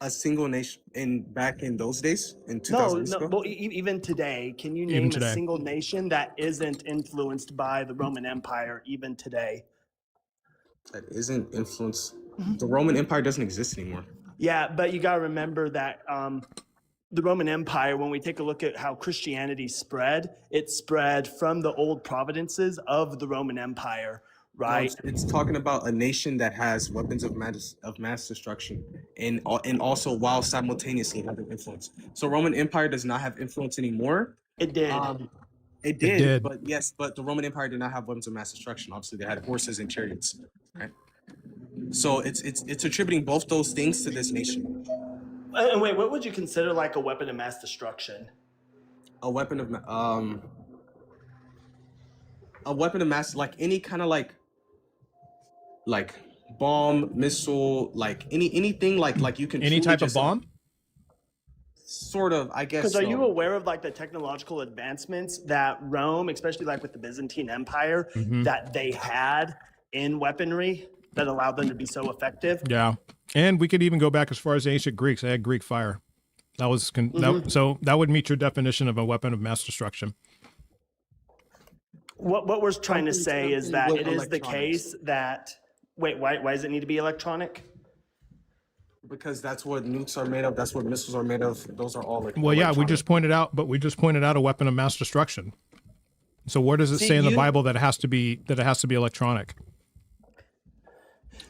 A single nation back in those days, in 2000? No. Well, even today, can you name a single nation that isn't influenced by the Roman Empire even today? That isn't influenced. The Roman Empire doesn't exist anymore. Yeah, but you got to remember that the Roman Empire, when we take a look at how Christianity spread, it spread from the old provinces of the Roman Empire, right? No, it's talking about a nation that has weapons of mass destruction and also while simultaneously having influence. So Roman Empire does not have influence anymore. It did. It did, but the Roman Empire did not have weapons of mass destruction. Obviously, they had horses and chariots, right? So it's attributing both those things to this nation. And wait, what would you consider like a weapon of mass destruction? A weapon of mass, like any kind of like bomb, missile, like anything like you can any type of bomb. Sort of, I guess. Because are you aware of like the technological advancements that Rome, especially like with the Byzantine Empire, that they had in weaponry that allowed them to be so effective? Yeah, and we could even go back as far as the ancient Greeks. They had Greek fire. That was so that would meet your definition of a weapon of mass destruction. What we're trying to say is that it is the case that why does it need to be electronic? Because that's what nukes are made of. That's what missiles are made of. Those are all like. Well, yeah, we just pointed out a weapon of mass destruction. So where does it say in the Bible that it has to be electronic?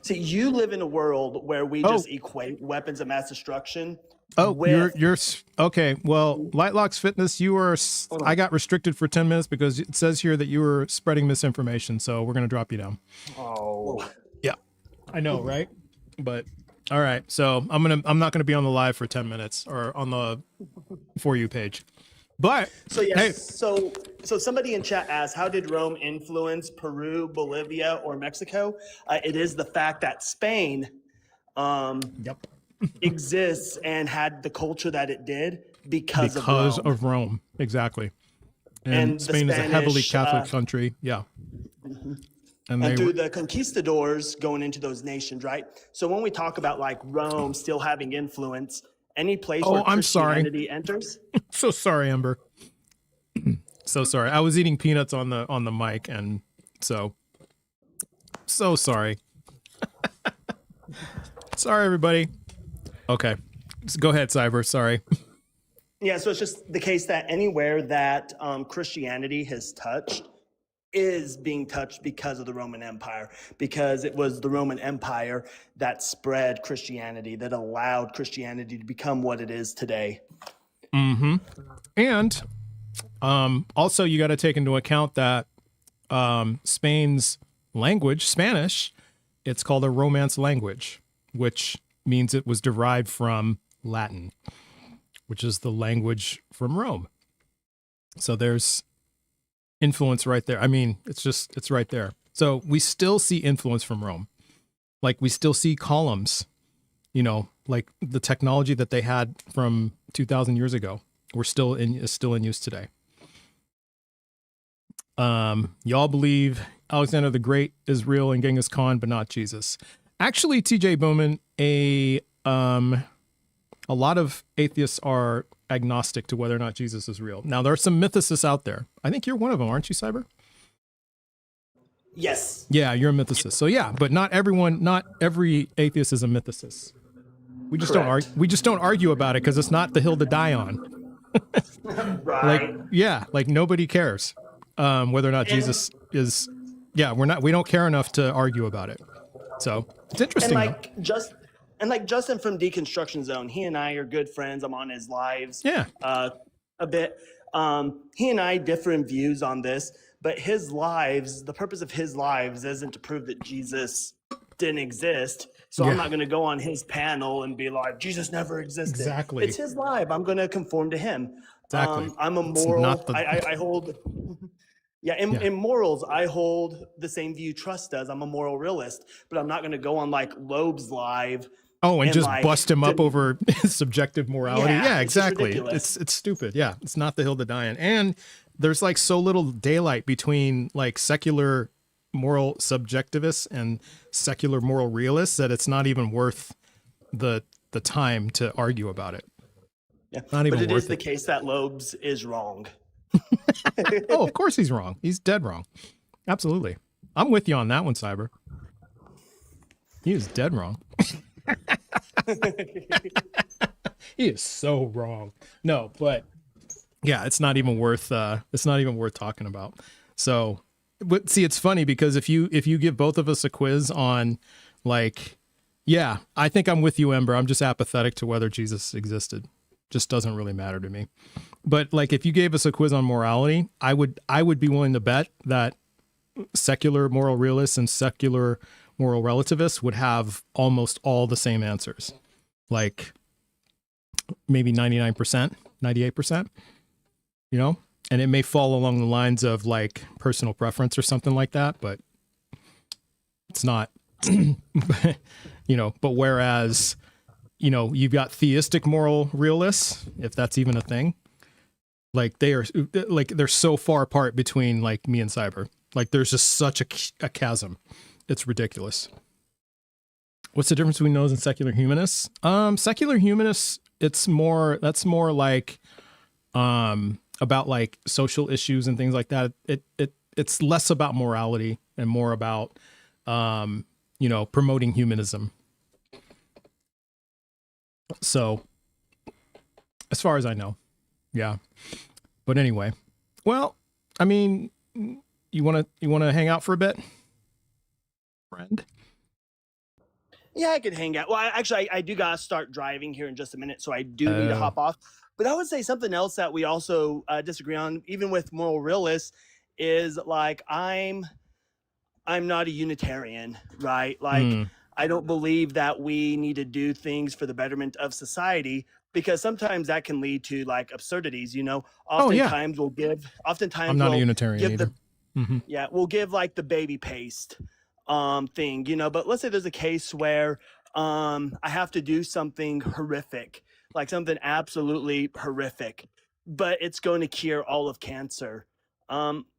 See, you live in a world where we just equate weapons of mass destruction. You're okay. Well, lifelocsfitness, I got restricted for 10 minutes because it says here that you were spreading misinformation. So we're gonna drop you down. Oh, yeah, I know, right? But all right, so I'm not gonna be on the live for 10 minutes or on the For You page. But so yes, hey. So somebody in chat asked, how did Rome influence Peru, Bolivia, or Mexico? It is the fact that Spain exists and had the culture that it did because of Rome. Exactly. And Spain is a heavily Catholic country. Yeah. And through the conquistadors going into those nations, right? So when we talk about like Rome still having influence, any place where Christianity enters. So sorry, Ember. So sorry. I was eating peanuts on the mic, and so sorry. Sorry, everybody. Okay, go ahead, Cyber. Sorry. Yeah, so it's just the case that anywhere that Christianity has touched is being touched because of the Roman Empire, because it was the Roman Empire that spread Christianity, that allowed Christianity to become what it is today. Mm-hmm. And also you got to take into account that Spain's language, Spanish, it's called a Romance language, which means it was derived from Latin, which is the language from Rome. So there's influence right there. I mean, it's right there. So we still see influence from Rome. Like we still see columns like the technology that they had from 2,000 years ago is still in use today. Y'all believe Alexander the Great is real and Genghis Khan, but not Jesus. Actually, TJ Bowman, a lot of atheists are agnostic to whether or not Jesus is real. Now, there are some mythicists out there. I think you're one of them, aren't you, Cyber? Yes. Yeah, you're a mythicist. So yeah, but not every atheist is a mythicist. We just don't argue. We just don't argue about it because it's not the hill to die on. Right. Like nobody cares whether or not Jesus is. Yeah, we don't care enough to argue about it. So it's interesting. And like Justin from Deconstruction Zone, he and I are good friends. I'm on his lives. Yeah. A bit. He and I differ in views on this, but the purpose of his lives isn't to prove that Jesus didn't exist. So I'm not going to go on his panel and be like, Jesus never existed. Exactly. It's his life. I'm going to conform to him. Exactly. I'm a moral. I hold. In morals, I hold the same view Trust does. I'm a moral realist, but I'm not going to go on like Loeb's live. Oh, and just like, bust him up over subjective morality. Yeah, exactly. It's stupid. Yeah, it's not the hill to die on. And there's like so little daylight between like secular moral subjectivists and secular moral realists that it's not even worth the time to argue about it. Yeah, not even. But it is the case that Loeb's is wrong. Oh, of course he's wrong. He's dead wrong. Absolutely. I'm with you on that one, Cyber. He is dead wrong. He is so wrong. No, but yeah, it's not even worth talking about. So, but see, it's funny because if you give both of us a quiz on like, yeah, I think I'm with you, Ember. I'm just apathetic to whether Jesus existed. Just doesn't really matter to me. But like, if you gave us a quiz on morality, I would be willing to bet that secular moral realists and secular moral relativists would have almost all the same answers. Like maybe 99%, 98%, and it may fall along the lines of like personal preference or something like that, but it's not, but whereas, you've got theistic moral realists, if that's even a thing, like they're so far apart between like me and Cyber. Like there's just such a chasm. It's ridiculous. What's the difference between those and secular humanists? Secular humanists, that's more like about like social issues and things like that. It's less about morality and more about promoting humanism. So as far as I know. Yeah. But anyway, well, I mean, you want to hang out for a bit, friend? Yeah, I could hang out. Well, I do got to start driving here in just a minute, so I do need to hop off. But I would say something else that we also disagree on, even with moral realists, is like I'm not a Unitarian, right? Like I don't believe that we need to do things for the betterment of society, because sometimes that can lead to like absurdities, Oftentimes I'm not a Unitarian either. Yeah, we'll give like the baby paste thing, but let's say there's a case where I have to do something horrific, like something absolutely horrific, but it's going to cure all of cancer.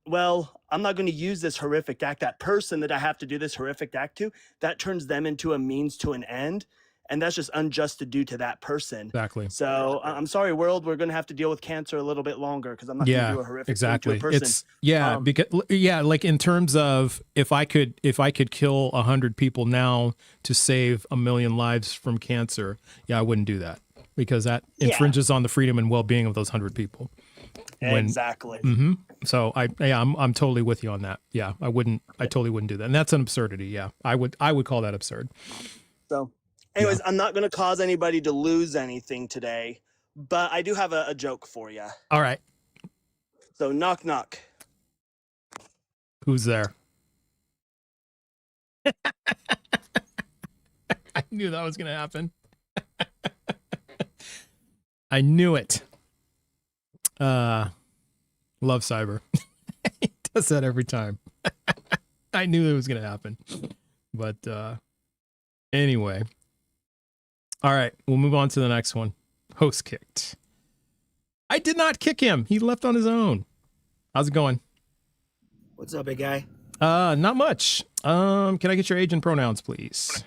Well, I'm not going to use this horrific act. That person that I have to do this horrific act to, that turns them into a means to an end. And that's just unjust to do to that person. Exactly. So I'm sorry, world, we're going to have to deal with cancer a little bit longer because I'm not going to do a horrific thing to a person. Because like in terms of if I could kill 100 people now to save 1 million lives from cancer, I wouldn't do that because that infringes on the freedom and well-being of those 100 people. Exactly. So I'm totally with you on that. Yeah, I totally wouldn't do that. And that's an absurdity. Yeah, I would call that absurd. So anyways, I'm not going to cause anybody to lose anything today, but I do have a joke for you. All right. So knock, knock. Who's there? I knew that was going to happen. I knew it. Love Cyber. He does that every time. I knew it was going to happen. But anyway. All right, we'll move on to the next one. Host kicked. I did not kick him. He left on his own. How's it going? What's up, big guy? Not much. Can I get your age and pronouns, please?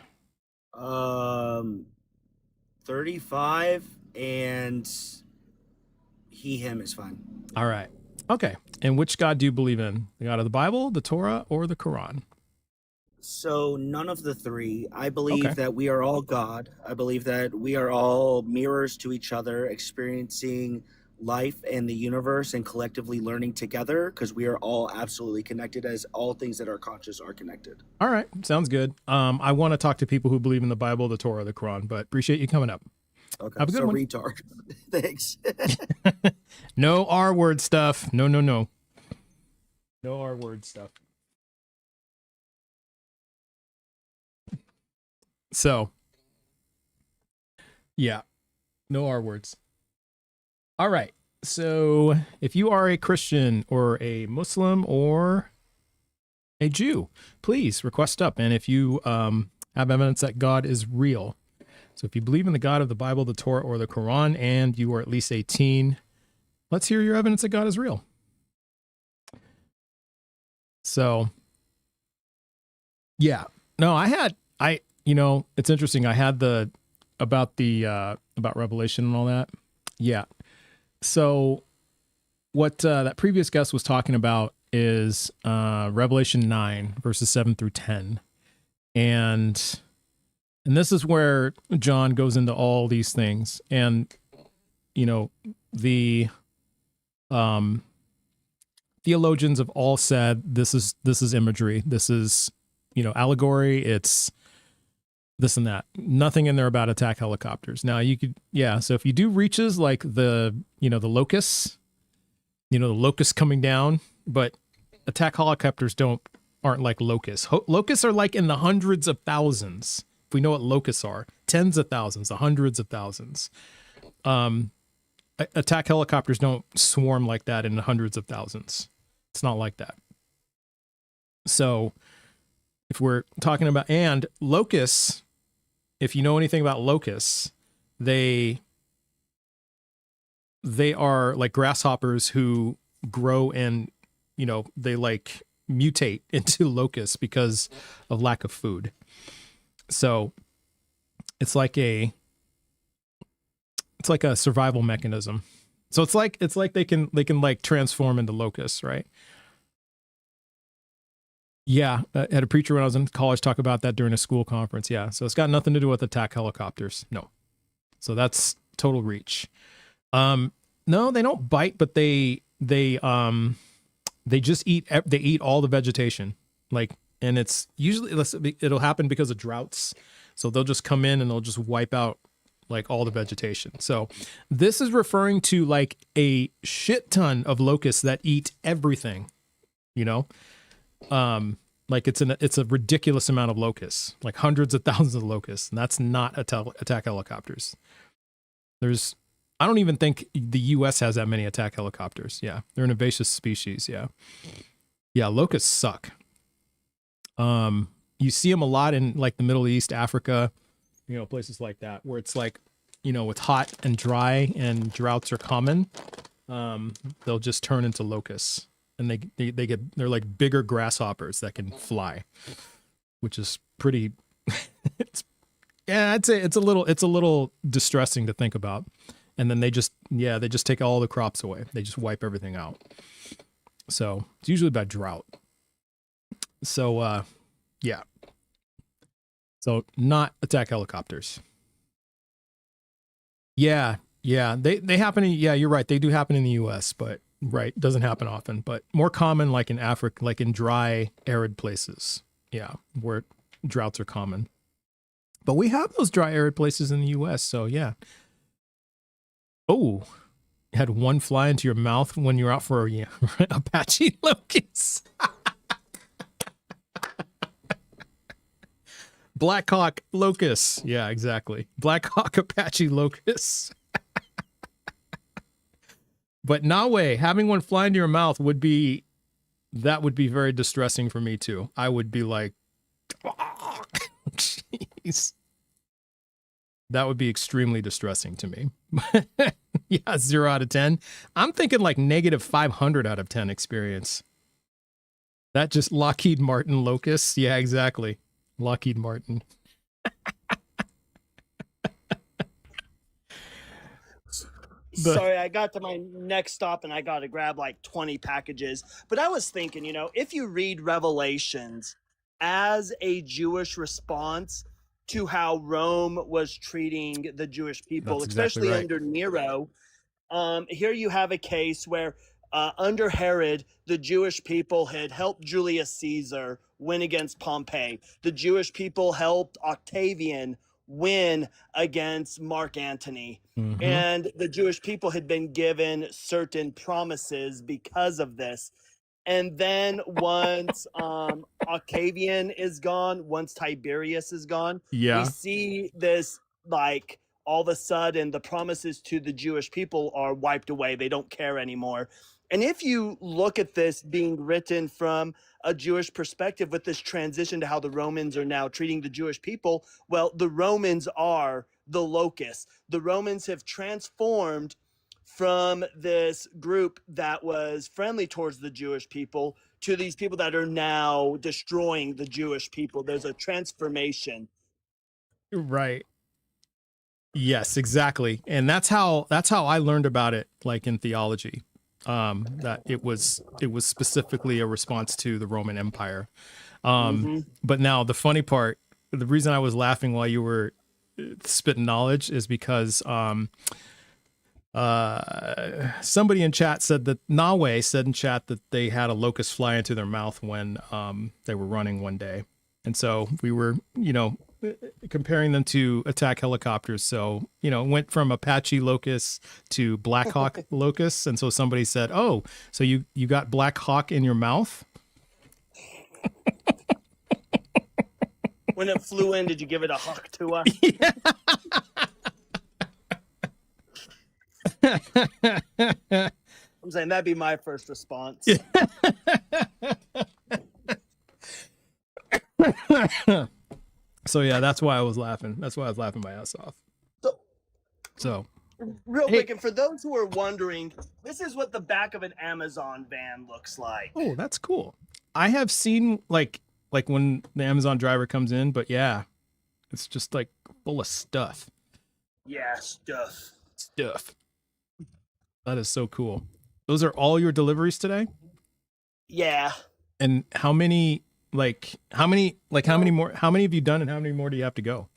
35 and he, him is fine. All right. Okay. And which God do you believe in? The God of the Bible, the Torah, or the Quran? So none of the three. I believe Okay. that we are all God. I believe that we are all mirrors to each other, experiencing life and the universe and collectively learning together, because we are all absolutely connected, as all things that are conscious are connected. All right. Sounds good. I want to talk to people who believe in the Bible, the Torah, the Quran, but appreciate you coming up. Okay. Have a good so one. retard. Thanks. No R word stuff. No. No R word stuff. So, yeah, no R words. All right. So if you are a Christian or a Muslim or a Jew, please request up. And if you have evidence that God is real, so if you believe in the God of the Bible, the Torah, or the Quran, and you are at least 18, let's hear your evidence that God is real. So, yeah, no, it's interesting. I had about Revelation and all that. Yeah. So what that previous guest was talking about is Revelation 9, verses 7 through 10. And this is where John goes into all these things. And, the theologians have all said this is imagery. This is, allegory. It's this and that. Nothing in there about attack helicopters. Now so if you do reaches like the locusts, the locusts coming down, but attack helicopters aren't like locusts. Locusts are like in the hundreds of thousands. If we know what locusts are, tens of thousands, the hundreds of thousands. Attack helicopters don't swarm like that in the hundreds of thousands. It's not like that. So if we're talking about, and locusts, if you know anything about locusts, they are like grasshoppers who grow and, they like mutate into locusts because of lack of food. So it's like a survival mechanism. So it's like they can like transform into locusts, right? Yeah, I had a preacher when I was in college talk about that during a school conference. Yeah, so it's got nothing to do with attack helicopters. No, so that's total reach. No, they don't bite, but they just eat. They eat all the vegetation. And it's usually it'll happen because of droughts. So they'll just come in and they'll just wipe out like all the vegetation. So this is referring to like a shit ton of locusts that eat everything. Like it's a ridiculous amount of locusts, like hundreds of thousands of locusts, and that's not attack helicopters. I don't even think the U.S. has that many attack helicopters. Yeah, they're an invasive species. Yeah, locusts suck. You see them a lot in like the Middle East, Africa, places like that, where it's like, it's hot and dry and droughts are common. They'll just turn into locusts. And they're like bigger grasshoppers that can fly, which is pretty. I'd say it's a little distressing to think about. And then they just take all the crops away. They just wipe everything out. So it's usually by drought. So yeah. So not attack helicopters. Yeah, they happen. You're right. They do happen in the U.S., but. Right. Doesn't happen often, but more common like in Africa, like in dry, arid places. Yeah. Where droughts are common. But we have those dry, arid places in the US. So yeah. Oh, you had one fly into your mouth when you're out for Apache locusts. Black Hawk locusts. Yeah, exactly. Black Hawk Apache locusts. But Nawe, having one fly into your mouth would be very distressing for me too. I would be like, oh, jeez. That would be extremely distressing to me. Yeah, 0 out of 10. I'm thinking like negative 500 out of 10 experience. That just Lockheed Martin Locust. Yeah, exactly. Lockheed Martin. Sorry, I got to my next stop and I got to grab like 20 packages. But I was thinking, you know, if you read Revelations as a Jewish response to how Rome was treating the Jewish people, That's exactly especially right. under Nero, here you have a case where under Herod, the Jewish people had helped Julius Caesar win against Pompey. The Jewish people helped Octavian win against Mark Antony. Mhm. And the Jewish people had been given certain promises because of this. And then once Octavian is gone, once Tiberius is gone, Yeah. we see this like all of a sudden the promises to the Jewish people are wiped away. They don't care anymore. And if you look at this being written from a Jewish perspective with this transition to how the Romans are now treating the Jewish people, well, the Romans are the locusts. The Romans have transformed from this group that was friendly towards the Jewish people to these people that are now destroying the Jewish people. There's a transformation. Right. Yes, exactly. And that's how I learned about it, like in theology. That it was specifically a response to the Roman Empire. But now the funny part, the reason I was laughing while you were spitting knowledge is because somebody in chat said that Nawe said in chat that they had a locust fly into their mouth when they were running one day. And so we were, you know, comparing them to attack helicopters. So, you know, went from Apache locusts to Black Hawk locusts. And so somebody said, oh, so you got Black Hawk in your mouth? When it flew in, did you give it a hawk tour? I'm saying that'd be my first response. So yeah, that's why I was laughing. That's why I was laughing my ass off. So real quick, and for those who are wondering, this is what the back of an Amazon van looks like. Oh, that's cool. I have seen like when the Amazon driver comes in, but yeah, it's just like full of stuff. Yeah, stuff. That is so cool. Those are all your deliveries today? Yeah. And how many more, how many have you done and how many more do you have to go?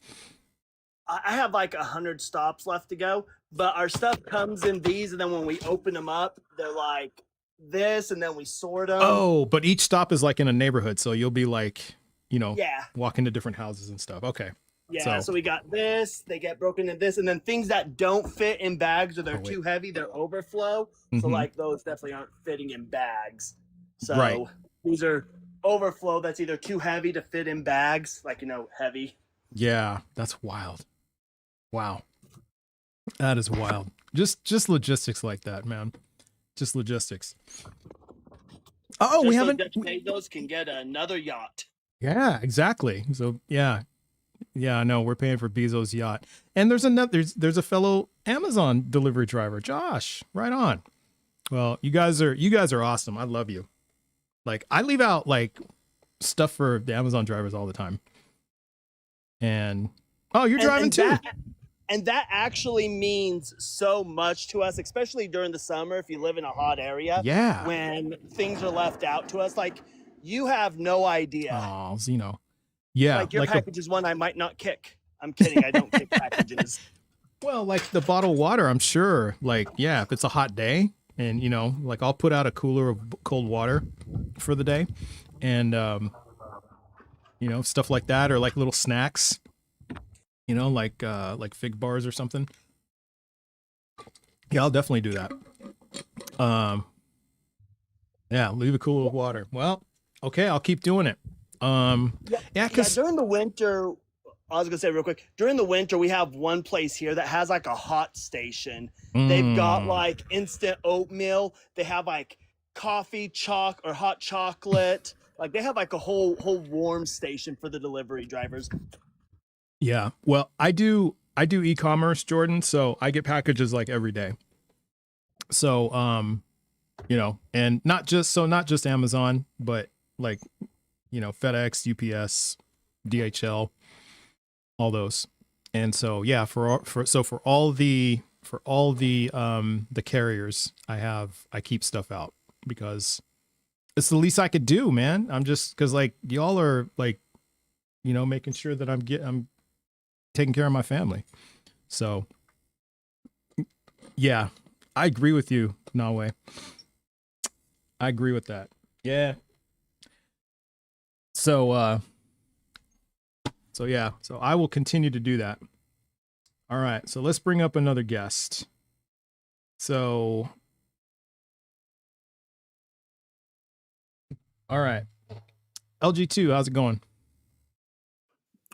I have like 100 stops left to go, but our stuff comes in these, and then when we open them up, they're like this, and then we sort them. Oh, but each stop is like in a neighborhood, so you'll be like, you know, yeah, walking to different houses and stuff. Okay. Yeah, so we got this, they get broken in this, and then things that don't fit in bags or they're too heavy, they're overflow. So like those definitely aren't fitting in bags. So these are overflow that's either too heavy to fit in bags, like, you know, heavy. Yeah, that's wild. Wow. That is wild. Just logistics like that, man. Just logistics. Oh, just we so haven't. Jeff Bezos can get another yacht. Yeah, exactly. So yeah, I know we're paying for Bezos' yacht, and there's a fellow Amazon delivery driver, Josh. Right on. Well, you guys are awesome. I love you. Like, I leave out like stuff for the Amazon drivers all the time. And you're driving too. And that actually means so much to us, especially during the summer if you live in a hot area. Yeah. When things are left out to us, like, you have no idea. Oh, Zeno. Yeah. Like your package is one I might not kick. I'm kidding. I don't kick packages. Well, like the bottled water, I'm sure. Like, yeah, if it's a hot day, and, you know, like I'll put out a cooler of cold water for the day, and you know, stuff like that, or like little snacks. You know, like fig bars or something. Yeah, I'll definitely do that. Yeah, leave a cooler of water. Well, okay, I'll keep doing it. Because during the winter, I was gonna say real quick, during the winter, we have one place here that has like a hot station. They've got like instant oatmeal. They have like coffee, or hot chocolate. Like, they have like a whole warm station for the delivery drivers. Yeah, well, I do I do e-commerce, Jordan, so I get packages like every day. So, you know, and not just Amazon, but like, you know, FedEx, UPS, DHL, all those. And so, yeah, for all the carriers, I keep stuff out because it's the least I could do, man. I'm just, cause like y'all are like, you know, making sure that I'm taking care of my family. So yeah, I agree with you, Nawe. I agree with that. Yeah. So yeah, so I will continue to do that. All right, so let's bring up another guest. So, all right, LG2, how's it going?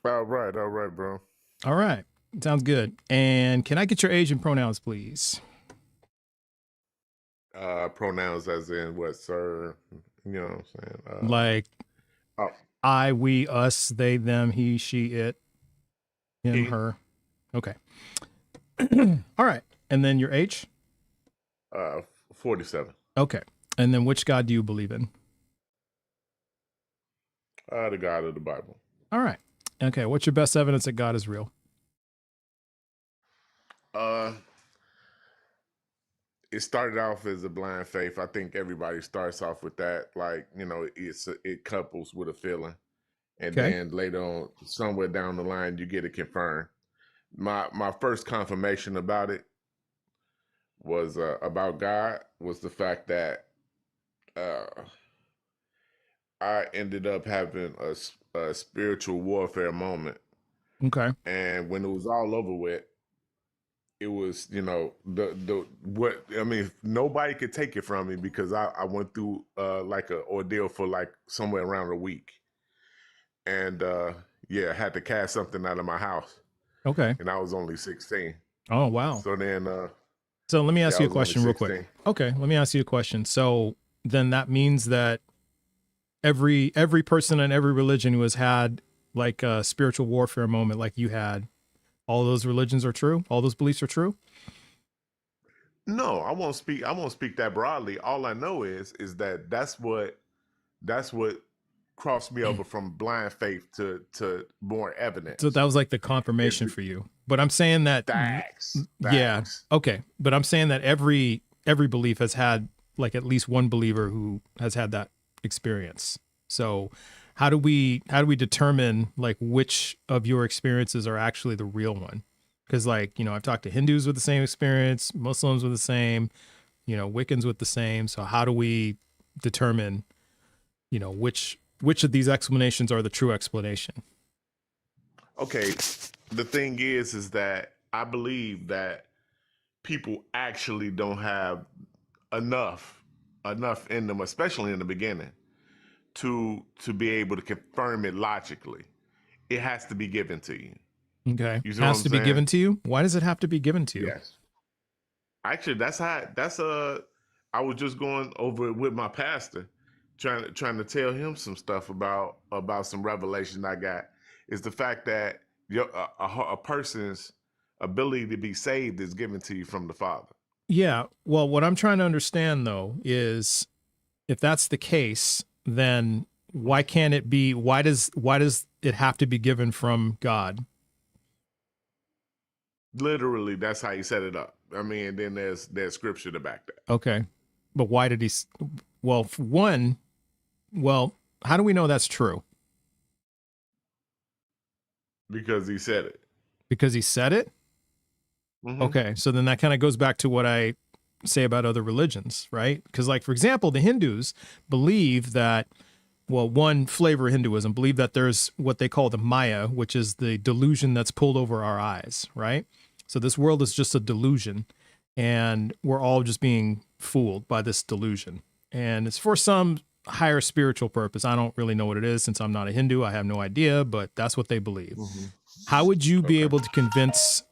All right, bro. All right, sounds good. And can I get your age and pronouns, please? Pronouns as in what, sir? You know what I'm saying? Like oh, I, we, us, they, them, he, she, it, him, he. her. Okay. All right, and then your age? 47. Okay, and then which God do you believe in? The God of the Bible. All right. Okay, what's your best evidence that God is real? It started off as a blind faith. I think everybody starts off with that. Like, you know, it couples with a feeling. And Okay. then later on, somewhere down the line, you get it confirmed. My first confirmation about it was about God was the fact that I ended up having a spiritual warfare moment. Okay. And when it was all over with, it was, you know, nobody could take it from me because I went through like an ordeal for like somewhere around a week. And yeah, I had to cast something out of my house. Okay. And I was only 16. Oh, wow. So then so let me ask yeah, you a question real quick. Okay, let me ask you a question. So then that means that every person in every religion who has had like a spiritual warfare moment like you had, all those religions are true? All those beliefs are true? No, I won't speak that broadly. All I know is that that's what crossed me over from blind faith to more evidence. So that was like the confirmation for you. But I'm saying that facts. Yeah. Okay. But I'm saying that every belief has had like at least one believer who has had that experience. So how do we determine like which of your experiences are actually the real one? Because like, you know, I've talked to Hindus with the same experience, Muslims with the same, you know, Wiccans with the same. So how do we determine, you know, which of these explanations are the true explanation? Okay. The thing is that I believe that people actually don't have enough in them, especially in the beginning, to be able to confirm it logically. It has to be given to you. Okay. It has to be given to you? Why does it have to be given to you? Yes. Actually, I was just going over it with my pastor, trying to tell him some stuff about some revelation I got. Is the fact that a person's ability to be saved is given to you from the Father. Yeah. Well, what I'm trying to understand though is if that's the case, then why can't it be, why does it have to be given from God? Literally, that's how he set it up. I mean, and then there's scripture to back that. Okay. But why did he, well, for one, how do we know that's true? Because he said it. Because he said it? Mm-hmm. Okay. So then that kind of goes back to what I say about other religions, right? Because like, for example, the Hindus believe that, well, one flavor of Hinduism believe that there's what they call the Maya, which is the delusion that's pulled over our eyes, right? So this world is just a delusion and we're all just being fooled by this delusion. And it's for some higher spiritual purpose. I don't really know what it is since I'm not a Hindu. I have no idea, but that's what they believe. Mm-hmm. How would you be able to convince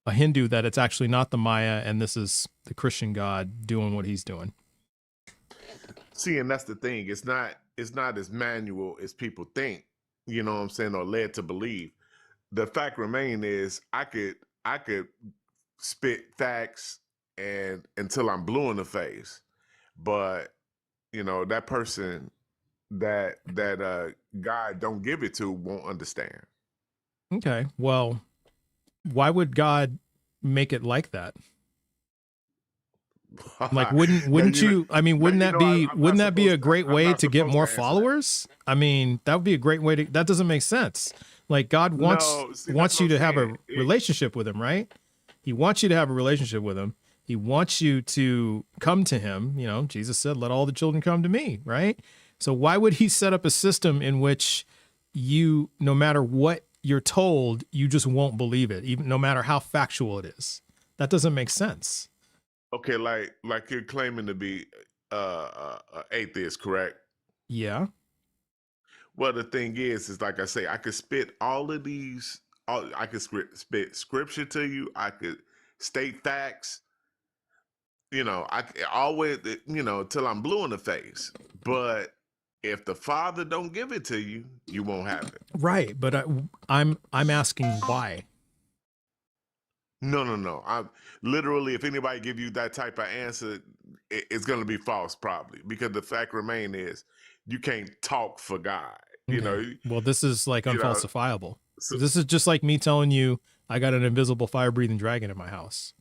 a Hindu that it's actually not the Maya and this is the Christian God doing what he's doing? See, and that's the thing. It's not as manual as people think, you know what I'm saying, or led to believe. the fact remain is I could spit facts and until I'm blue in the face, but that person that God don't give it to won't understand. Okay. Well, why would God make it like that? Like, wouldn't you? I mean, wouldn't that be a great way to get more followers? I mean, that would be a great way to. That doesn't make sense. Like, God wants you to have a relationship with him, right? He wants you to have a relationship with him. He wants you to come to him. Jesus said, "Let all the children come to me," right? So why would he set up a system in which you, no matter what you're told, you just won't believe it, even no matter how factual it is? That doesn't make sense. Okay, like you're claiming to be atheist, correct? Yeah. Well, the thing is like I say, I could spit all of these. I could spit scripture to you. I could state facts. I always, till I'm blue in the face. But if the Father don't give it to you, you won't have it. Right, but I'm asking why. No. I literally, if anybody give you that type of answer, it's going to be false, probably, because the fact remain is you can't talk for God. Okay. Well, this is like unfalsifiable. So, this is just like me telling you I got an invisible fire-breathing dragon in my house.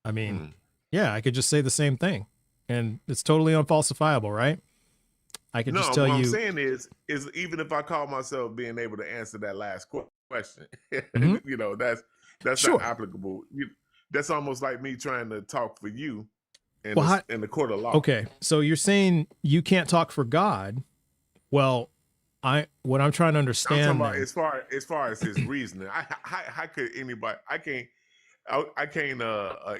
I mean, yeah, I could just say the same thing, and it's totally unfalsifiable, right? I could just tell you. What I'm saying is even if I call myself being able to answer that last question, that's Sure. not applicable. That's almost like me trying to talk for you in the court of law. Okay, so you're saying you can't talk for God. Well, what I'm trying to understand. I'm talking about as far as his reasoning. How could anybody? I can't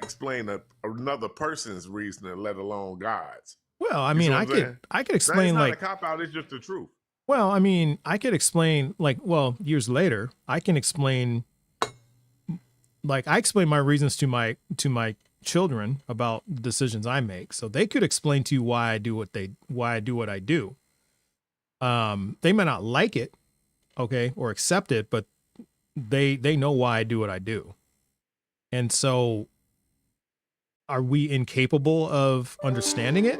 explain another person's reasoning, let alone God's. Well, I mean, I could explain, that's like, not a cop out. It's just the truth. Well, I mean, I could explain, like, years later, I can explain, like, I explain my reasons to my children about the decisions I make, so they could explain to you why I do what I do. They may not like it, okay, or accept it, but they know why I do what I do. And so, are we incapable of understanding it?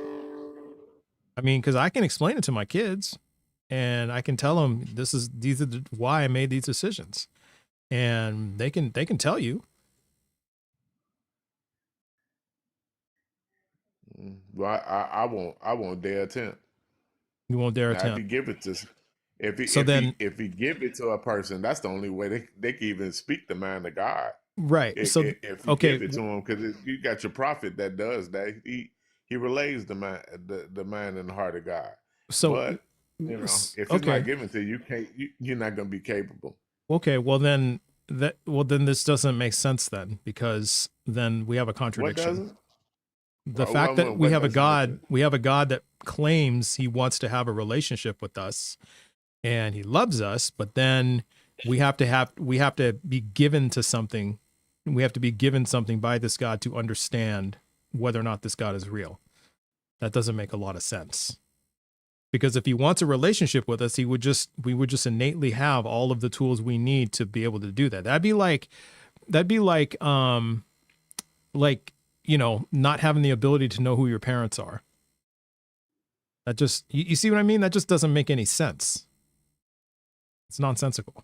I mean, because I can explain it to my kids, and I can tell them these are why I made these decisions, and they can tell you. Well, I won't dare attempt. You won't dare attempt. If he give it to, if he give it to a person, that's the only way they can even speak the mind of God. Right. If you give it to him, because you got your prophet that does that. He relays the mind and the heart of God. So, but if it's not given to you, you're not going to be capable. Okay. Well, then this doesn't make sense then, because then we have a contradiction. What doesn't? The fact that we have a God that claims he wants to have a relationship with us and he loves us, but then we have to be given something by this God to understand whether or not this God is real. That doesn't make a lot of sense. Because if he wants a relationship with us, we would just innately have all of the tools we need to be able to do that. That'd be like not having the ability to know who your parents are. That just, you see what I mean? That just doesn't make any sense. It's nonsensical.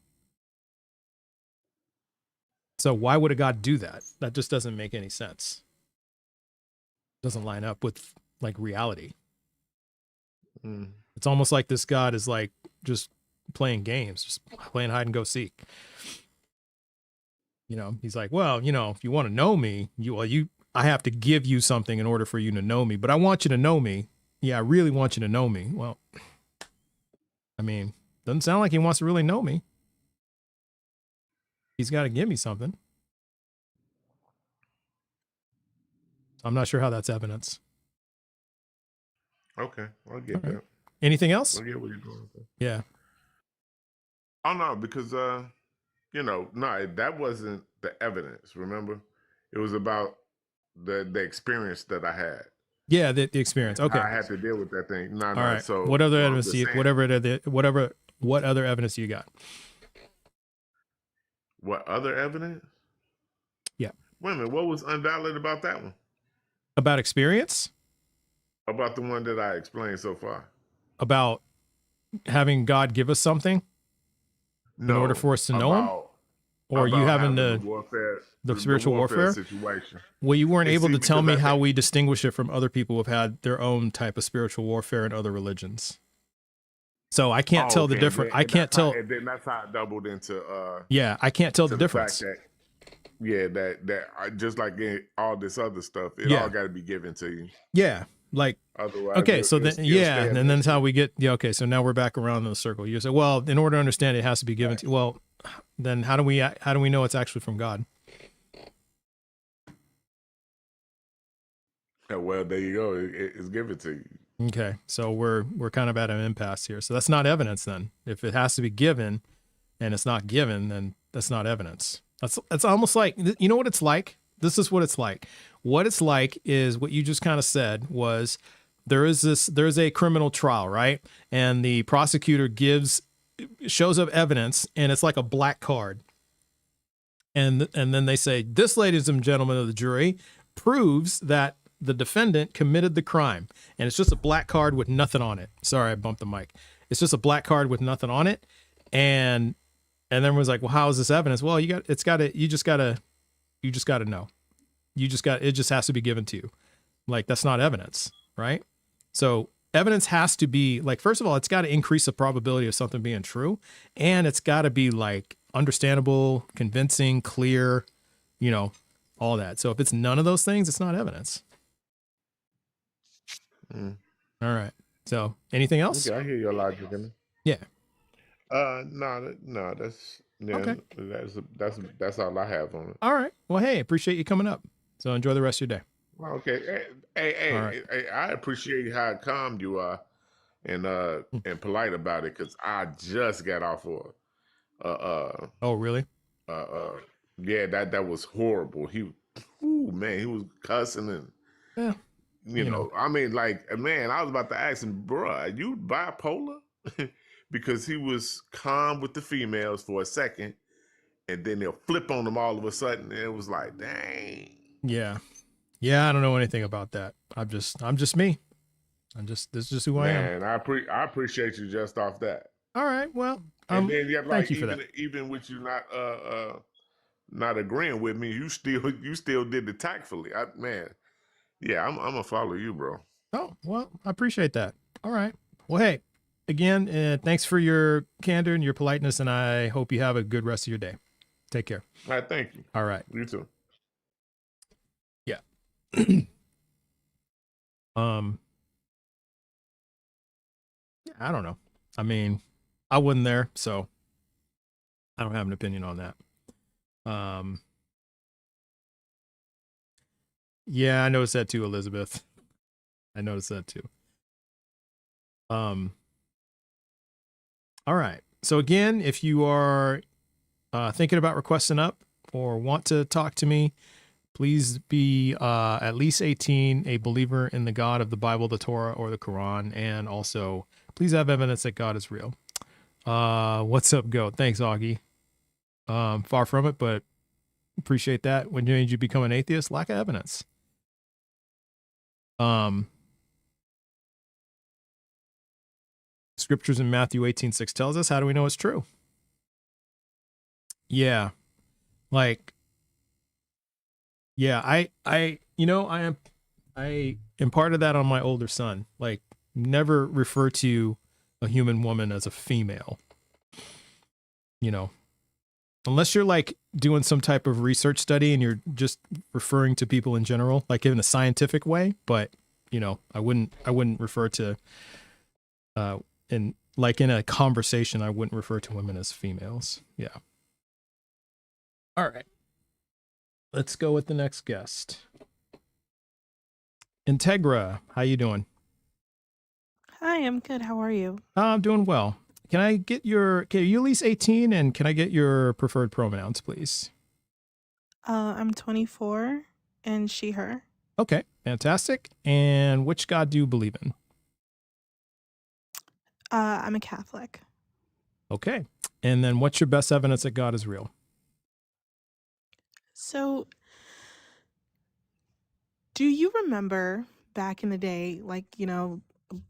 So why would a God do that? That just doesn't make any sense. It doesn't line up with like reality. It's almost like this God is like just playing games, just playing hide and go seek. He's like, well, if you want to know me, I have to give you something in order for you to know me, but I want you to know me. Yeah, I really want you to know me. Well, I mean, doesn't sound like he wants to really know me. He's got to give me something. I'm not sure how that's evidence. Okay, I'll get that. Anything else? I get what you're going with that. Yeah. Oh no, because no, that wasn't the evidence. Remember, it was about the experience that I had. Yeah, the experience. Okay. I had to deal with that thing. No, all right. So what other evidence? What other evidence you got? What other evidence? Yeah. Wait a minute. What was invalid about that one? About experience? About the one that I explained so far? About having God give us something in order for us to know him? Or you having the spiritual warfare situation? Well, you weren't able to tell me how we distinguish it from other people who have had their own type of spiritual warfare in other religions. So I can't tell the difference. I can't tell. And then that's how it doubled into. Yeah, I can't tell the difference. That just like all this other stuff, it all got to be given to you. Yeah, like otherwise. Okay, so then and then that's how we get. Yeah, okay, so now we're back around in the circle. You say, well, in order to understand, it has to be given to you. Well, then how do we know it's actually from God? Well, there you go. It's given to you. Okay, so we're kind of at an impasse here. So that's not evidence then. If it has to be given, and it's not given, then that's not evidence. That's almost like, you know what it's like? This is what it's like. What it's like is what you just kind of said was there's a criminal trial, right? And the prosecutor shows up evidence, and it's like a black card. And then they say, this, ladies and gentlemen of the jury, proves that the defendant committed the crime. And it's just a black card with nothing on it. Sorry, I bumped the mic. It's just a black card with nothing on it. And everyone's like, well, how is this evidence? Well, you just gotta know. It just has to be given to you. Like, that's not evidence, right? So evidence has to be like, first of all, it's got to increase the probability of something being true. And it's got to be like understandable, convincing, clear, all that. So if it's none of those things, it's not evidence. All right. So anything else? Okay, I hear your logic in it. Yeah. No, that's Okay. That's all I have on it. All right. Well, hey, appreciate you coming up. So enjoy the rest of your day. Okay. Hey, I appreciate how calm you are and polite about it, because I just got off of oh, really? Yeah, that was horrible. He was cussing and yeah. I mean, like, man, I was about to ask him, bro, are you bipolar? Because he was calm with the females for a second, and then they'll flip on them all of a sudden, and it was like, dang. Yeah. I don't know anything about that. I'm just me. This is just who I am. Man, I appreciate you just off that. All right. Well, and then thank you for that. Even with you not agreeing with me, you still did it tactfully. I'm gonna follow you, bro. Oh, well, I appreciate that. All right. Well, hey, again, thanks for your candor and your politeness, and I hope you have a good rest of your day. Take care. All right, thank you. All right. You too. Yeah. I don't know. I mean, I wasn't there, so I don't have an opinion on that. Yeah, I noticed that too, Elizabeth. I noticed that too. All right. So again, if you are thinking about requesting up or want to talk to me, please be at least 18, a believer in the God of the Bible, the Torah, or the Quran, and also please have evidence that God is real. What's up, Goat? Thanks, Augie. Far from it, but appreciate that. When did you become an atheist? Lack of evidence. Scriptures in Matthew 18:6 tells us. How do we know it's true? Yeah. Like, yeah, I am part of that on my older son. Like, never refer to a human woman as a female. Unless you're like doing some type of research study and you're just referring to people in general, like in a scientific way. But I wouldn't refer to in a conversation, I wouldn't refer to women as females. Yeah. All right. Let's go with the next guest. Integra, how you doing? Hi, I'm good. How are you? I'm doing well. Can I get are you at least 18, and can I get your preferred pronouns, please? I'm 24 and she, her. Okay, fantastic. And which God do you believe in? I'm a Catholic. Okay. And then what's your best evidence that God is real? So, do you remember back in the day, like,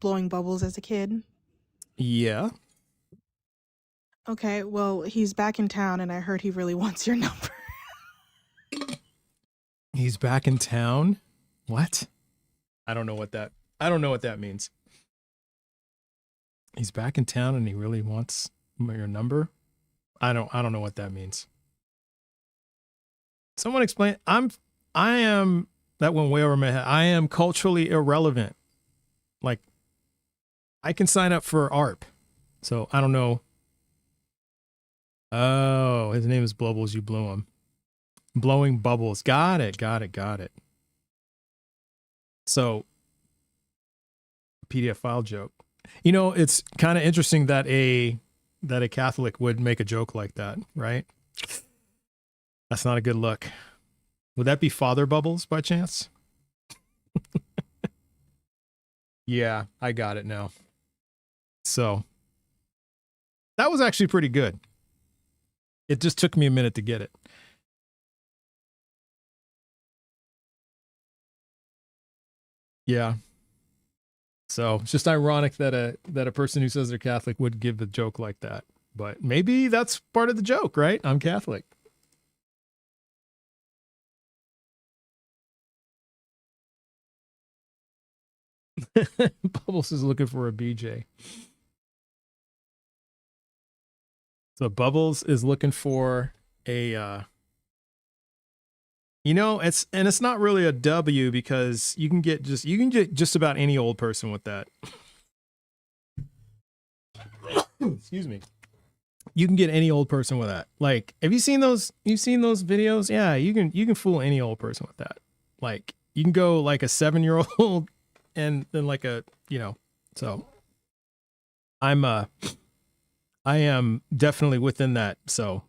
blowing bubbles as a kid? Yeah. Okay, well, he's back in town and I heard he really wants your number. He's back in town? What? I don't know what that means. He's back in town and he really wants your number? I don't know what that means. Someone explain. I am that went way over my head. I am culturally irrelevant. Like, I can sign up for ARP. So I don't know. Oh, his name is Blubbles. You blew him. Blowing bubbles. Got it. So, PDF file joke. It's kind of interesting that a Catholic would make a joke like that, right? That's not a good look. Would that be Father Bubbles by chance? Yeah, I got it now. So, that was actually pretty good. It just took me a minute to get it. Yeah. So it's just ironic that a person who says they're Catholic would give a joke like that. But maybe that's part of the joke, right? I'm Catholic. Bubbles is looking for a BJ. So Bubbles is looking for a it's not really a W because you can get just about any old person with that. Excuse me. You can get any old person with that. Like, have you seen those? You've seen those videos? Yeah, you can fool any old person with that. Like, you can go like a 7-year-old and then like a, so I am definitely within that. So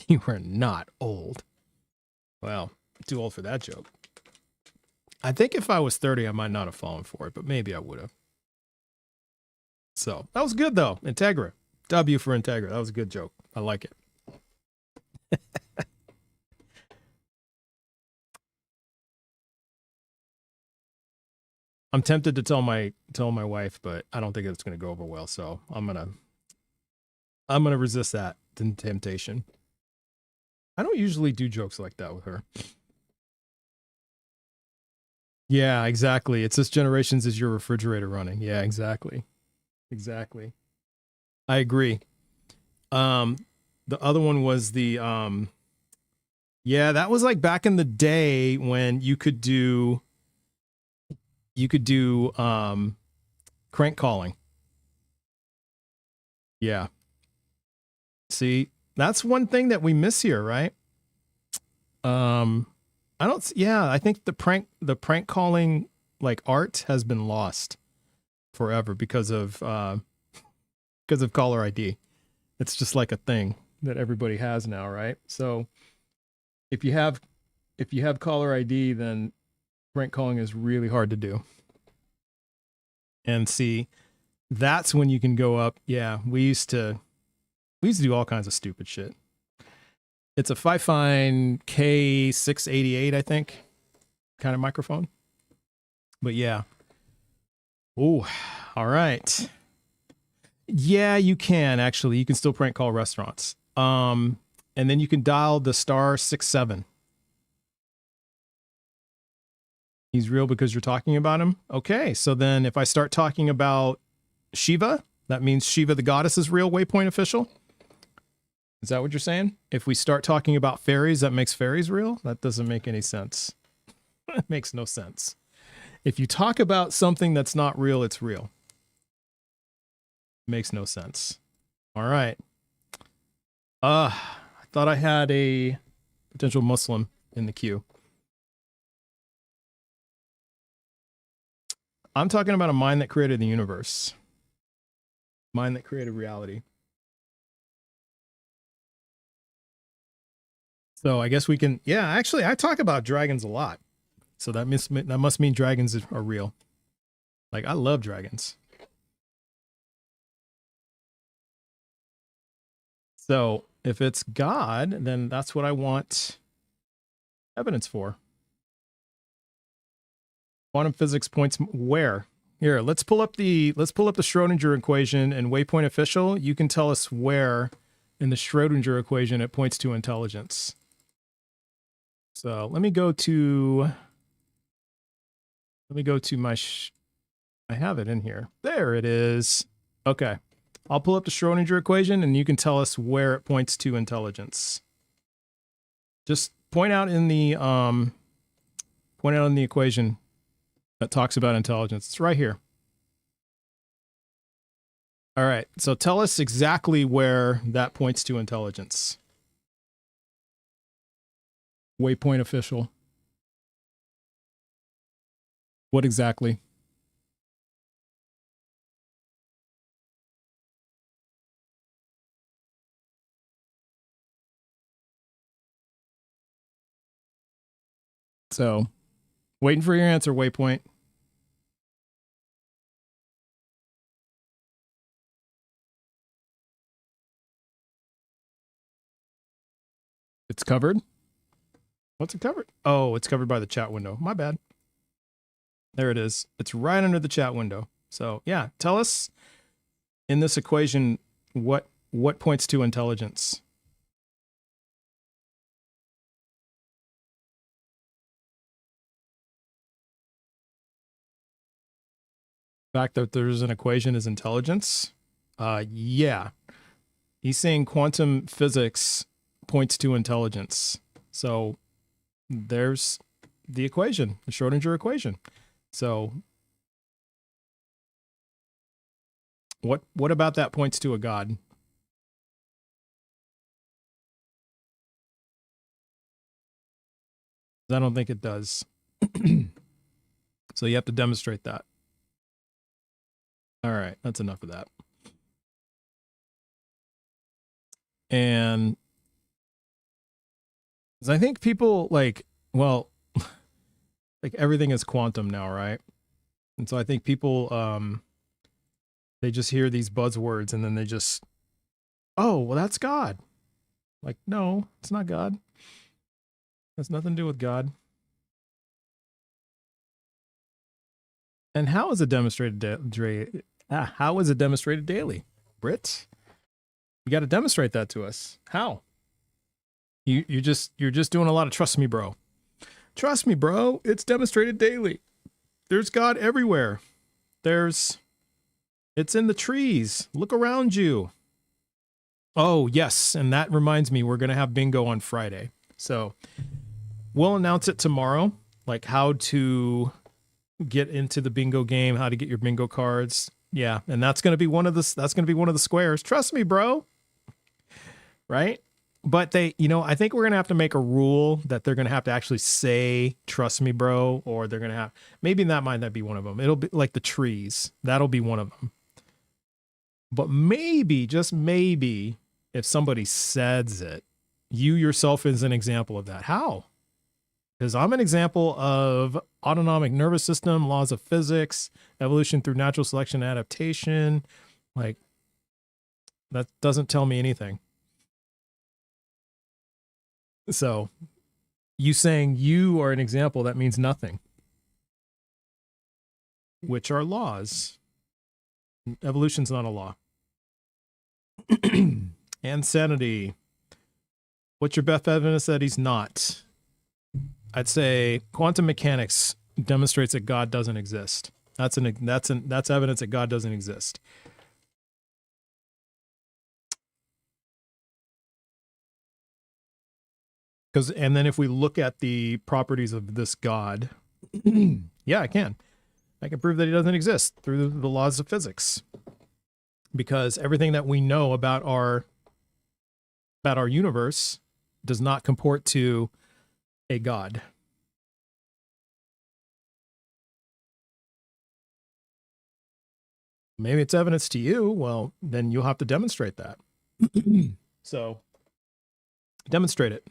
you are not old. Well, too old for that joke. I think if I was 30, I might not have fallen for it, but maybe I would have. So that was good though. Integra. W for Integra. That was a good joke. I like it. I'm tempted to tell my wife, but I don't think it's going to go over well. So I'm gonna resist that temptation. I don't usually do jokes like that with her. Yeah, exactly. It's this generation's is your refrigerator running. Yeah, exactly. I agree. The other one was the yeah, that was like back in the day when you could do crank calling. Yeah. See, that's one thing that we miss here, right? I think the prank calling like art has been lost forever because of caller ID. It's just like a thing that everybody has now, right? So if you have caller ID, then prank calling is really hard to do. And see, that's when you can go up. Yeah, we used to do all kinds of stupid shit. It's a Fifine K688, I think, kind of microphone. But yeah. Oh, all right. Yeah, you can actually. You can still prank call restaurants. And then you can dial the *67. He's real because you're talking about him. Okay, so then if I start talking about Shiva, that means Shiva the goddess is real. Waypoint official. Is that what you're saying? If we start talking about fairies, that makes fairies real? That doesn't make any sense. It makes no sense. If you talk about something that's not real, it's real. Makes no sense. All right. I thought I had a potential Muslim in the queue. I'm talking about a mind that created the universe. Mind that created reality. So I guess we can, yeah, actually I talk about dragons a lot. So that must mean dragons are real. Like, I love dragons. So if it's God, then that's what I want evidence for. Quantum physics points where? Here, let's pull up the Schrodinger equation and waypoint official. You can tell us where in the Schrodinger equation it points to intelligence. So let me go to my I have it in here. There it is. Okay. I'll pull up the Schrodinger equation and you can tell us where it points to intelligence. Just point out in the equation that talks about intelligence. It's right here. All right. So tell us exactly where that points to intelligence. Waypoint official. What exactly? So, waiting for your answer, Waypoint. It's covered? What's it covered? Oh, it's covered by the chat window. My bad. There it is. It's right under the chat window. So, yeah, tell us in this equation what points to intelligence. The fact that there's an equation is intelligence. Yeah. He's saying quantum physics points to intelligence. So there's the equation, the Schrodinger equation. So what about that points to a god? I don't think it does. So you have to demonstrate that. All right, that's enough of that. And I think people like everything is quantum now, right? And so I think people they just hear these buzzwords and then they just, oh, well, that's God. Like, no, it's not God. It has nothing to do with God. And how is it demonstrated how is it demonstrated daily? Brit? You got to demonstrate that to us. How? You're just doing a lot of trust me, bro. Trust me, bro. It's demonstrated daily. There's God everywhere. It's in the trees. Look around you. Oh, yes. And that reminds me, we're going to have bingo on Friday. So we'll announce it tomorrow, like how to get into the bingo game, how to get your bingo cards. Yeah. And that's going to be one of the squares. Trust me, bro. Right? But I think we're going to have to make a rule that they're going to have to actually say, trust me, bro, or they're going to have, maybe that might not be one of them. It'll be like the trees. That'll be one of them. But maybe, just maybe, if somebody says it, you yourself is an example of that. How? Because I'm an example of autonomic nervous system, laws of physics, evolution through natural selection, adaptation. Like, that doesn't tell me anything. So, you saying you are an example, that means nothing. Which are laws. Evolution's not a law. Insanity. What's your best evidence that he's not? I'd say quantum mechanics demonstrates that God doesn't exist. That's evidence that God doesn't exist. And then if we look at the properties of this God, yeah, I can prove that he doesn't exist through the laws of physics. Because everything that we know about our universe does not comport to a God. Maybe it's evidence to you. Well, then you'll have to demonstrate that. So, demonstrate it.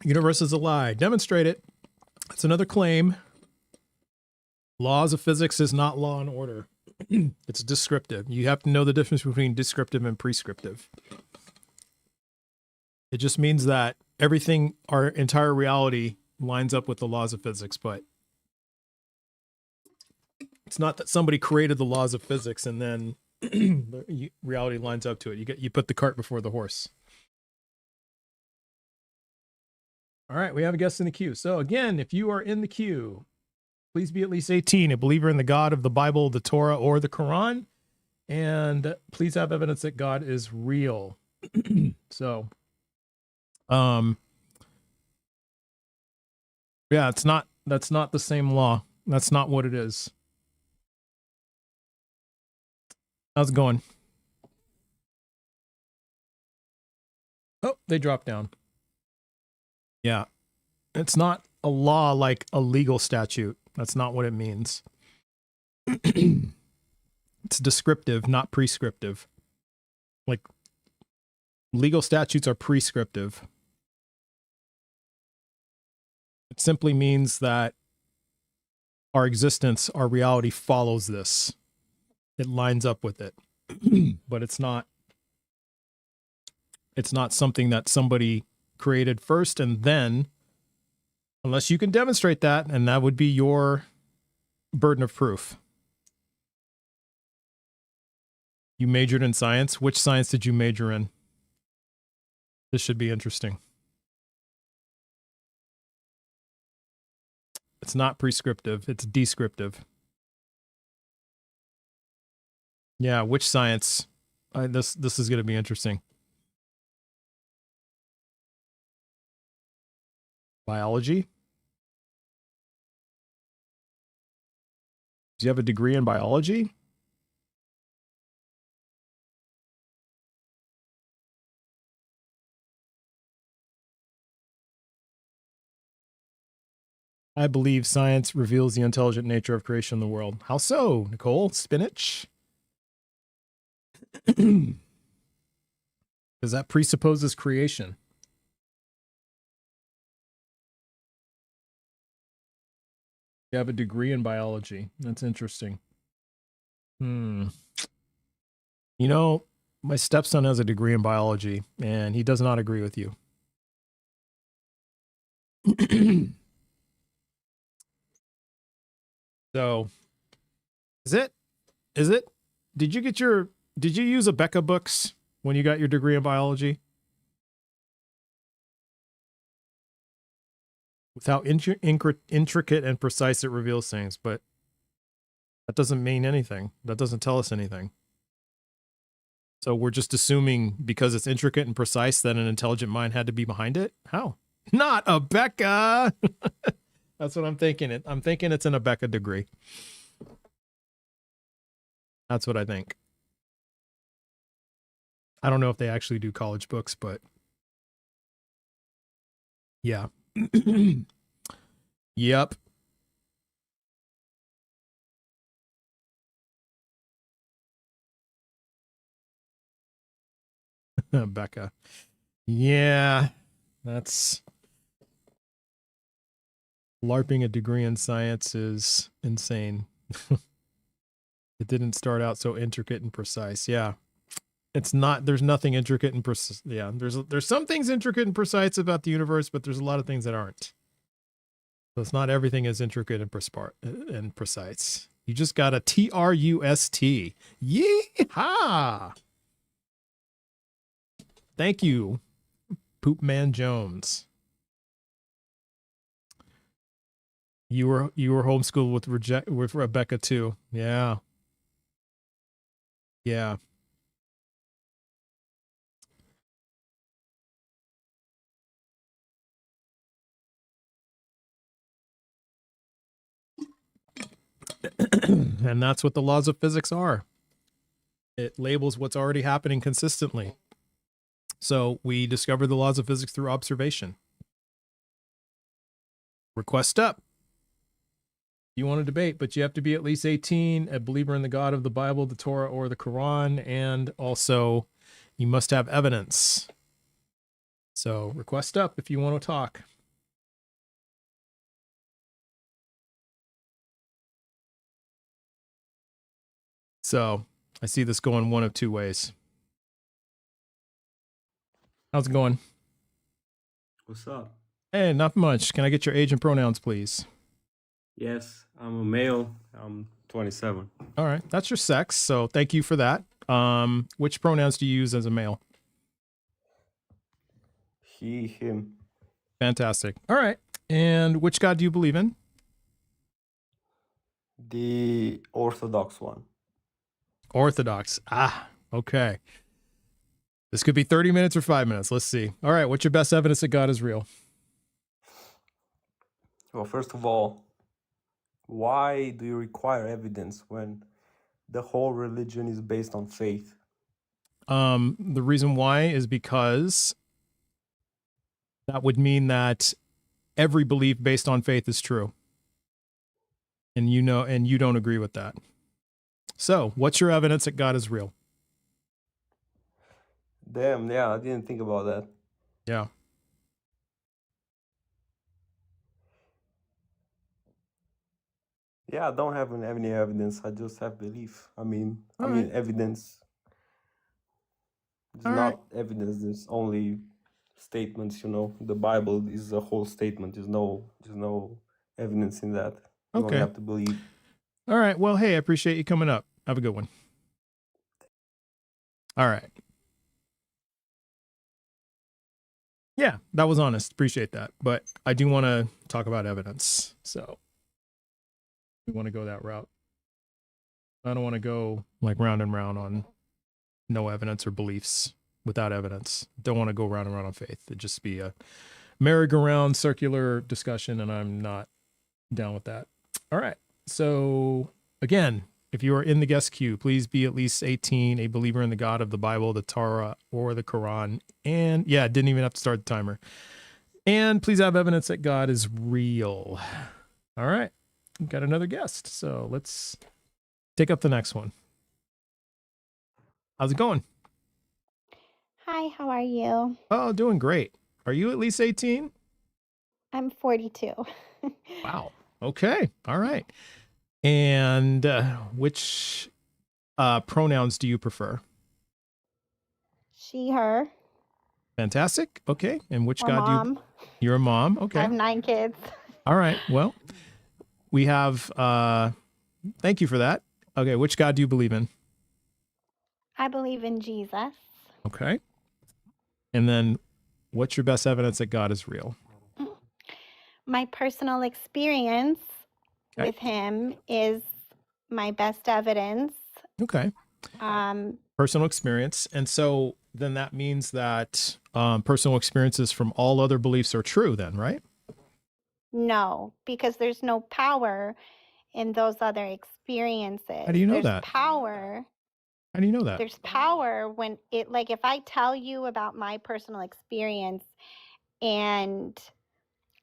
Universe is a lie. Demonstrate it. That's another claim. Laws of physics is not law and order. It's descriptive. You have to know the difference between descriptive and prescriptive. It just means that everything, our entire reality lines up with the laws of physics, but it's not that somebody created the laws of physics and then reality lines up to it. You put the cart before the horse. All right, we have a guest in the queue. So again, if you are in the queue, please be at least 18, a believer in the God of the Bible, the Torah, or the Quran, and please have evidence that God is real. So, yeah, that's not the same law. That's not what it is. How's it going? Oh, they dropped down. Yeah. It's not a law like a legal statute. That's not what it means. It's descriptive, not prescriptive. Like, legal statutes are prescriptive. It simply means that our existence, our reality follows this. It lines up with it. But it's not something that somebody created first and then, unless you can demonstrate that, and that would be your burden of proof. You majored in science. Which science did you major in? This should be interesting. It's not prescriptive, it's descriptive. Yeah, which science? This is going to be interesting. Biology? Do you have a degree in biology? I believe science reveals the intelligent nature of creation in the world. How so, Nicole? Spinach? Because that presupposes creation. You have a degree in biology. That's interesting. You know, my stepson has a degree in biology, and he does not agree with you. So, is it? Did you use Abeka books when you got your degree in biology? With how intricate and precise it reveals things, but that doesn't mean anything. That doesn't tell us anything. So we're just assuming because it's intricate and precise that an intelligent mind had to be behind it? How? Not Abeka! That's what I'm thinking. I'm thinking it's an Abeka degree. That's what I think. I don't know if they actually do college books, but yeah. Yep. Becca. Yeah, that's LARPing a degree in science is insane. It didn't start out so intricate and precise. Yeah. It's not, there's nothing intricate and precise. Yeah, there's some things intricate and precise about the universe, but there's a lot of things that aren't. So it's not everything is intricate and precise. You just got a TRUST. Yeehaw! Thank you, Poop Man Jones. You were homeschooled with Rebecca too. Yeah. Yeah. And that's what the laws of physics are. It labels what's already happening consistently. So we discover the laws of physics through observation. Request up. You want to debate, but you have to be at least 18, a believer in the God of the Bible, the Torah, or the Quran, and also you must have evidence. So request up if you want to talk. So I see this going one of two ways. How's it going? What's up? Hey, not much. Can I get your age and pronouns, please? Yes, I'm a male. I'm 27. All right. That's your sex. So thank you for that. Which pronouns do you use as a male? He, him. Fantastic. All right. And which God do you believe in? The Orthodox one. Orthodox. Ah, okay. This could be 30 minutes or 5 minutes. Let's see. All right. What's your best evidence that God is real? Well, first of all, why do you require evidence when the whole religion is based on faith? The reason why is because that would mean that every belief based on faith is true. And you don't agree with that. So what's your evidence that God is real? Damn, yeah, I didn't think about that. Yeah. Yeah, I don't have any evidence. I just have belief. All right. Evidence. It's All not right. evidence. It's only statements. The Bible is a whole statement. There's no evidence in that. You only Okay. have to believe. All right. Well, hey, I appreciate you coming up. Have a good one. All right. Yeah, that was honest. Appreciate that. But I do want to talk about evidence. So we want to go that route. I don't want to go like round and round on no evidence or beliefs without evidence. Don't want to go round and round on faith. It'd just be a merry-go-round circular discussion, and I'm not down with that. All right. So again, if you are in the guest queue, please be at least 18, a believer in the God of the Bible, the Torah, or the Quran. And yeah, didn't even have to start the timer. And please have evidence that God is real. All right. We've got another guest. So let's take up the next one. How's it going? Hi, how are you? Oh, doing great. Are you at least 18? I'm 42. Wow. Okay. All right. And which pronouns do you prefer? She, her, Fantastic. Okay. And which or God do you? mom. You're a mom. I Okay. have 9 kids. All right. Well, we have, thank you for that. Okay. Which God do you believe in? I believe in Jesus. Okay. And then what's your best evidence that God is real? My personal experience Okay. with him is my best evidence. Okay. Um, Personal experience. And so then that means that personal experiences from all other beliefs are true then, right? no, because there's no power in those other experiences. How do you know There's that? power. How do you know that? There's power when if I tell you about my personal experience and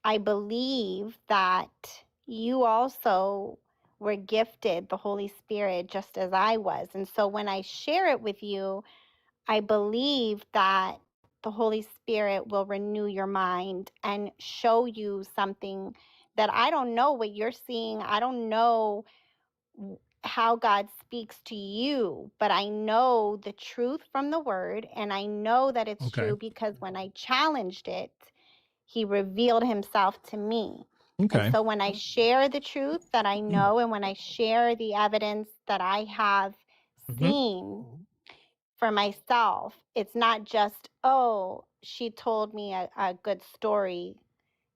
I believe that you also were gifted the Holy Spirit just as I was. And so when I share it with you, I believe that the Holy Spirit will renew your mind and show you something that I don't know what you're seeing. I don't know how God speaks to you, but I know the truth from the word, and I know that it's Okay. true because when I challenged it, he revealed himself to me. And Okay. so when I share the truth that I know, and when I share the evidence that I have Mhm. seen for myself, it's not just, oh, she told me a good story.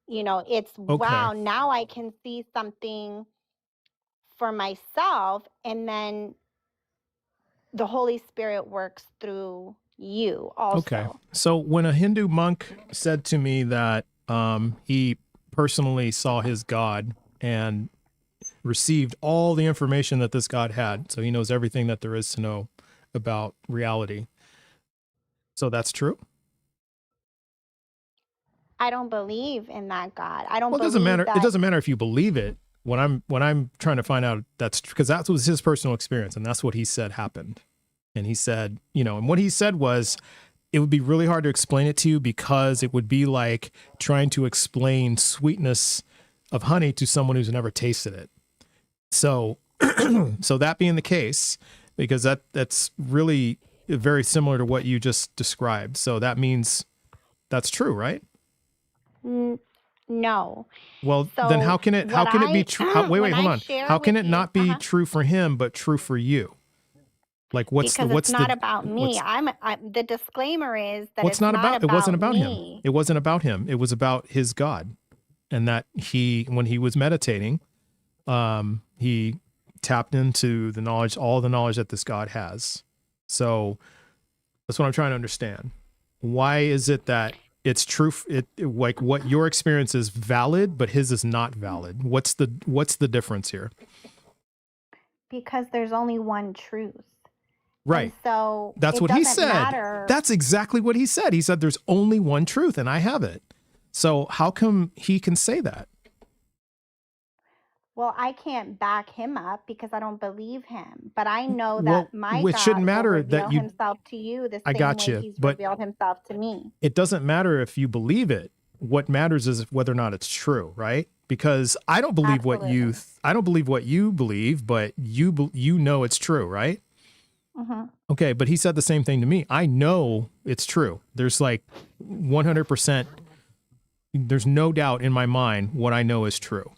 It's, Okay. wow, now I can see something for myself, and then the Holy Spirit works through you Okay. also. So when a Hindu monk said to me that he personally saw his God and received all the information that this God had, so he knows everything that there is to know about reality. So that's true? I don't believe in that God. I don't Well, it doesn't believe matter. It that. doesn't matter if you believe it. When I'm trying to find out that's because that was his personal experience and that's what he said happened. And he said, and what he said was it would be really hard to explain it to you because it would be like trying to explain sweetness of honey to someone who's never tasted it. So, so that being the case, because that's really very similar to what you just described. So that means that's true, right? No. Well, then how So can it be true? Wait, when hold I on. share How can with it you, not be true for him but true for you? Like because it's not about me. The disclaimer is that what's it's not it wasn't about about him. me. It wasn't about him. It was about his God. And that when he was meditating, he tapped into all the knowledge that this God has. So that's what I'm trying to understand. Why is it that it's true? Like what your experience is valid, but his is not valid. What's the difference here? Because there's only one truth. Right. And so that's it what he doesn't said. matter. That's exactly what he said. He said there's only one truth and I have it. So how come he can say that? Well, I can't back him up because I don't believe him. But I know Well, that my it God shouldn't matter will that reveal you- himself to you the I same got way you, he's but- revealed himself to me. It doesn't matter if you believe it. What matters is whether or not it's true, right? Because I don't believe what you believe, but you know it's true, right? Mm-hmm. Okay, but he said the same thing to me. I know it's true. There's like 100%. There's no doubt in my mind what I know is true.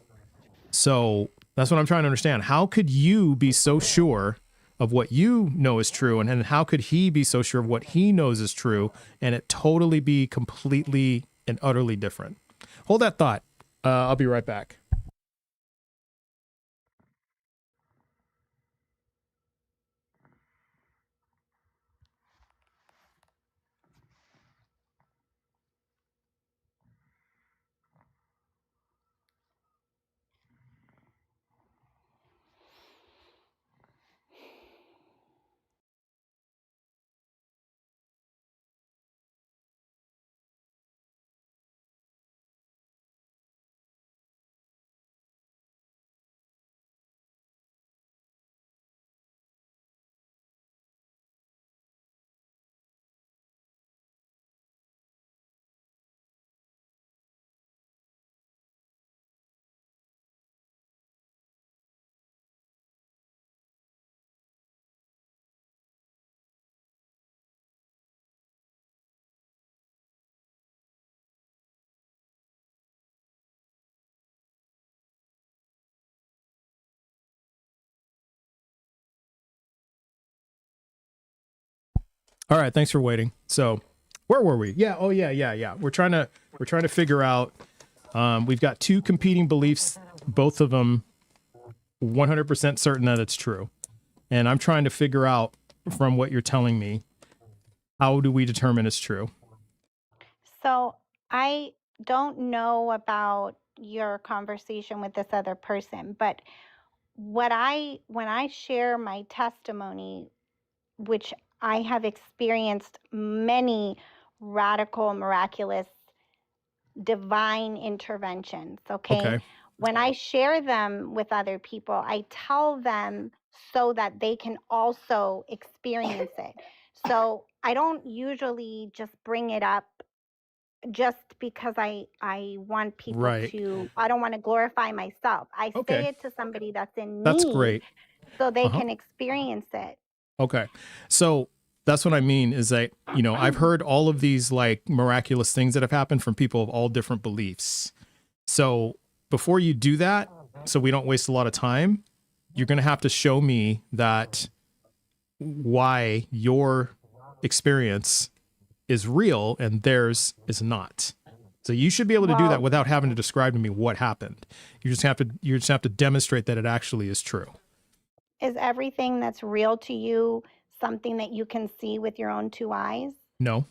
So that's what I'm trying to understand. How could you be so sure of what you know is true? And then how could he be so sure of what he knows is true and it totally be completely and utterly different? Hold that thought. I'll be right back. All right, thanks for waiting. So, where were we? Yeah. Oh, yeah. We're trying to figure out. We've got two competing beliefs, both of them 100% certain that it's true, and I'm trying to figure out from what you're telling me, how do we determine it's true? So I don't know about your conversation with this other person, but when I share my testimony, which I have experienced many radical, miraculous, divine interventions, okay? Okay. When I share them with other people, I tell them so that they can also experience it. So I don't usually just bring it up just because I want people Right. to, I don't want to glorify myself. I say Okay. it to somebody that's in That's need great. so they Uh-huh. can experience it. Okay. So that's what I mean is that, I've heard all of these like miraculous things that have happened from people of all different beliefs. So before you do that, so we don't waste a lot of time, you're going to have to show me that why your experience is real and theirs is not. So you should be able to do that Well- without having to describe to me what happened. You just have to demonstrate that it actually is true. Is everything that's real to you something that you can see with your own two eyes? No.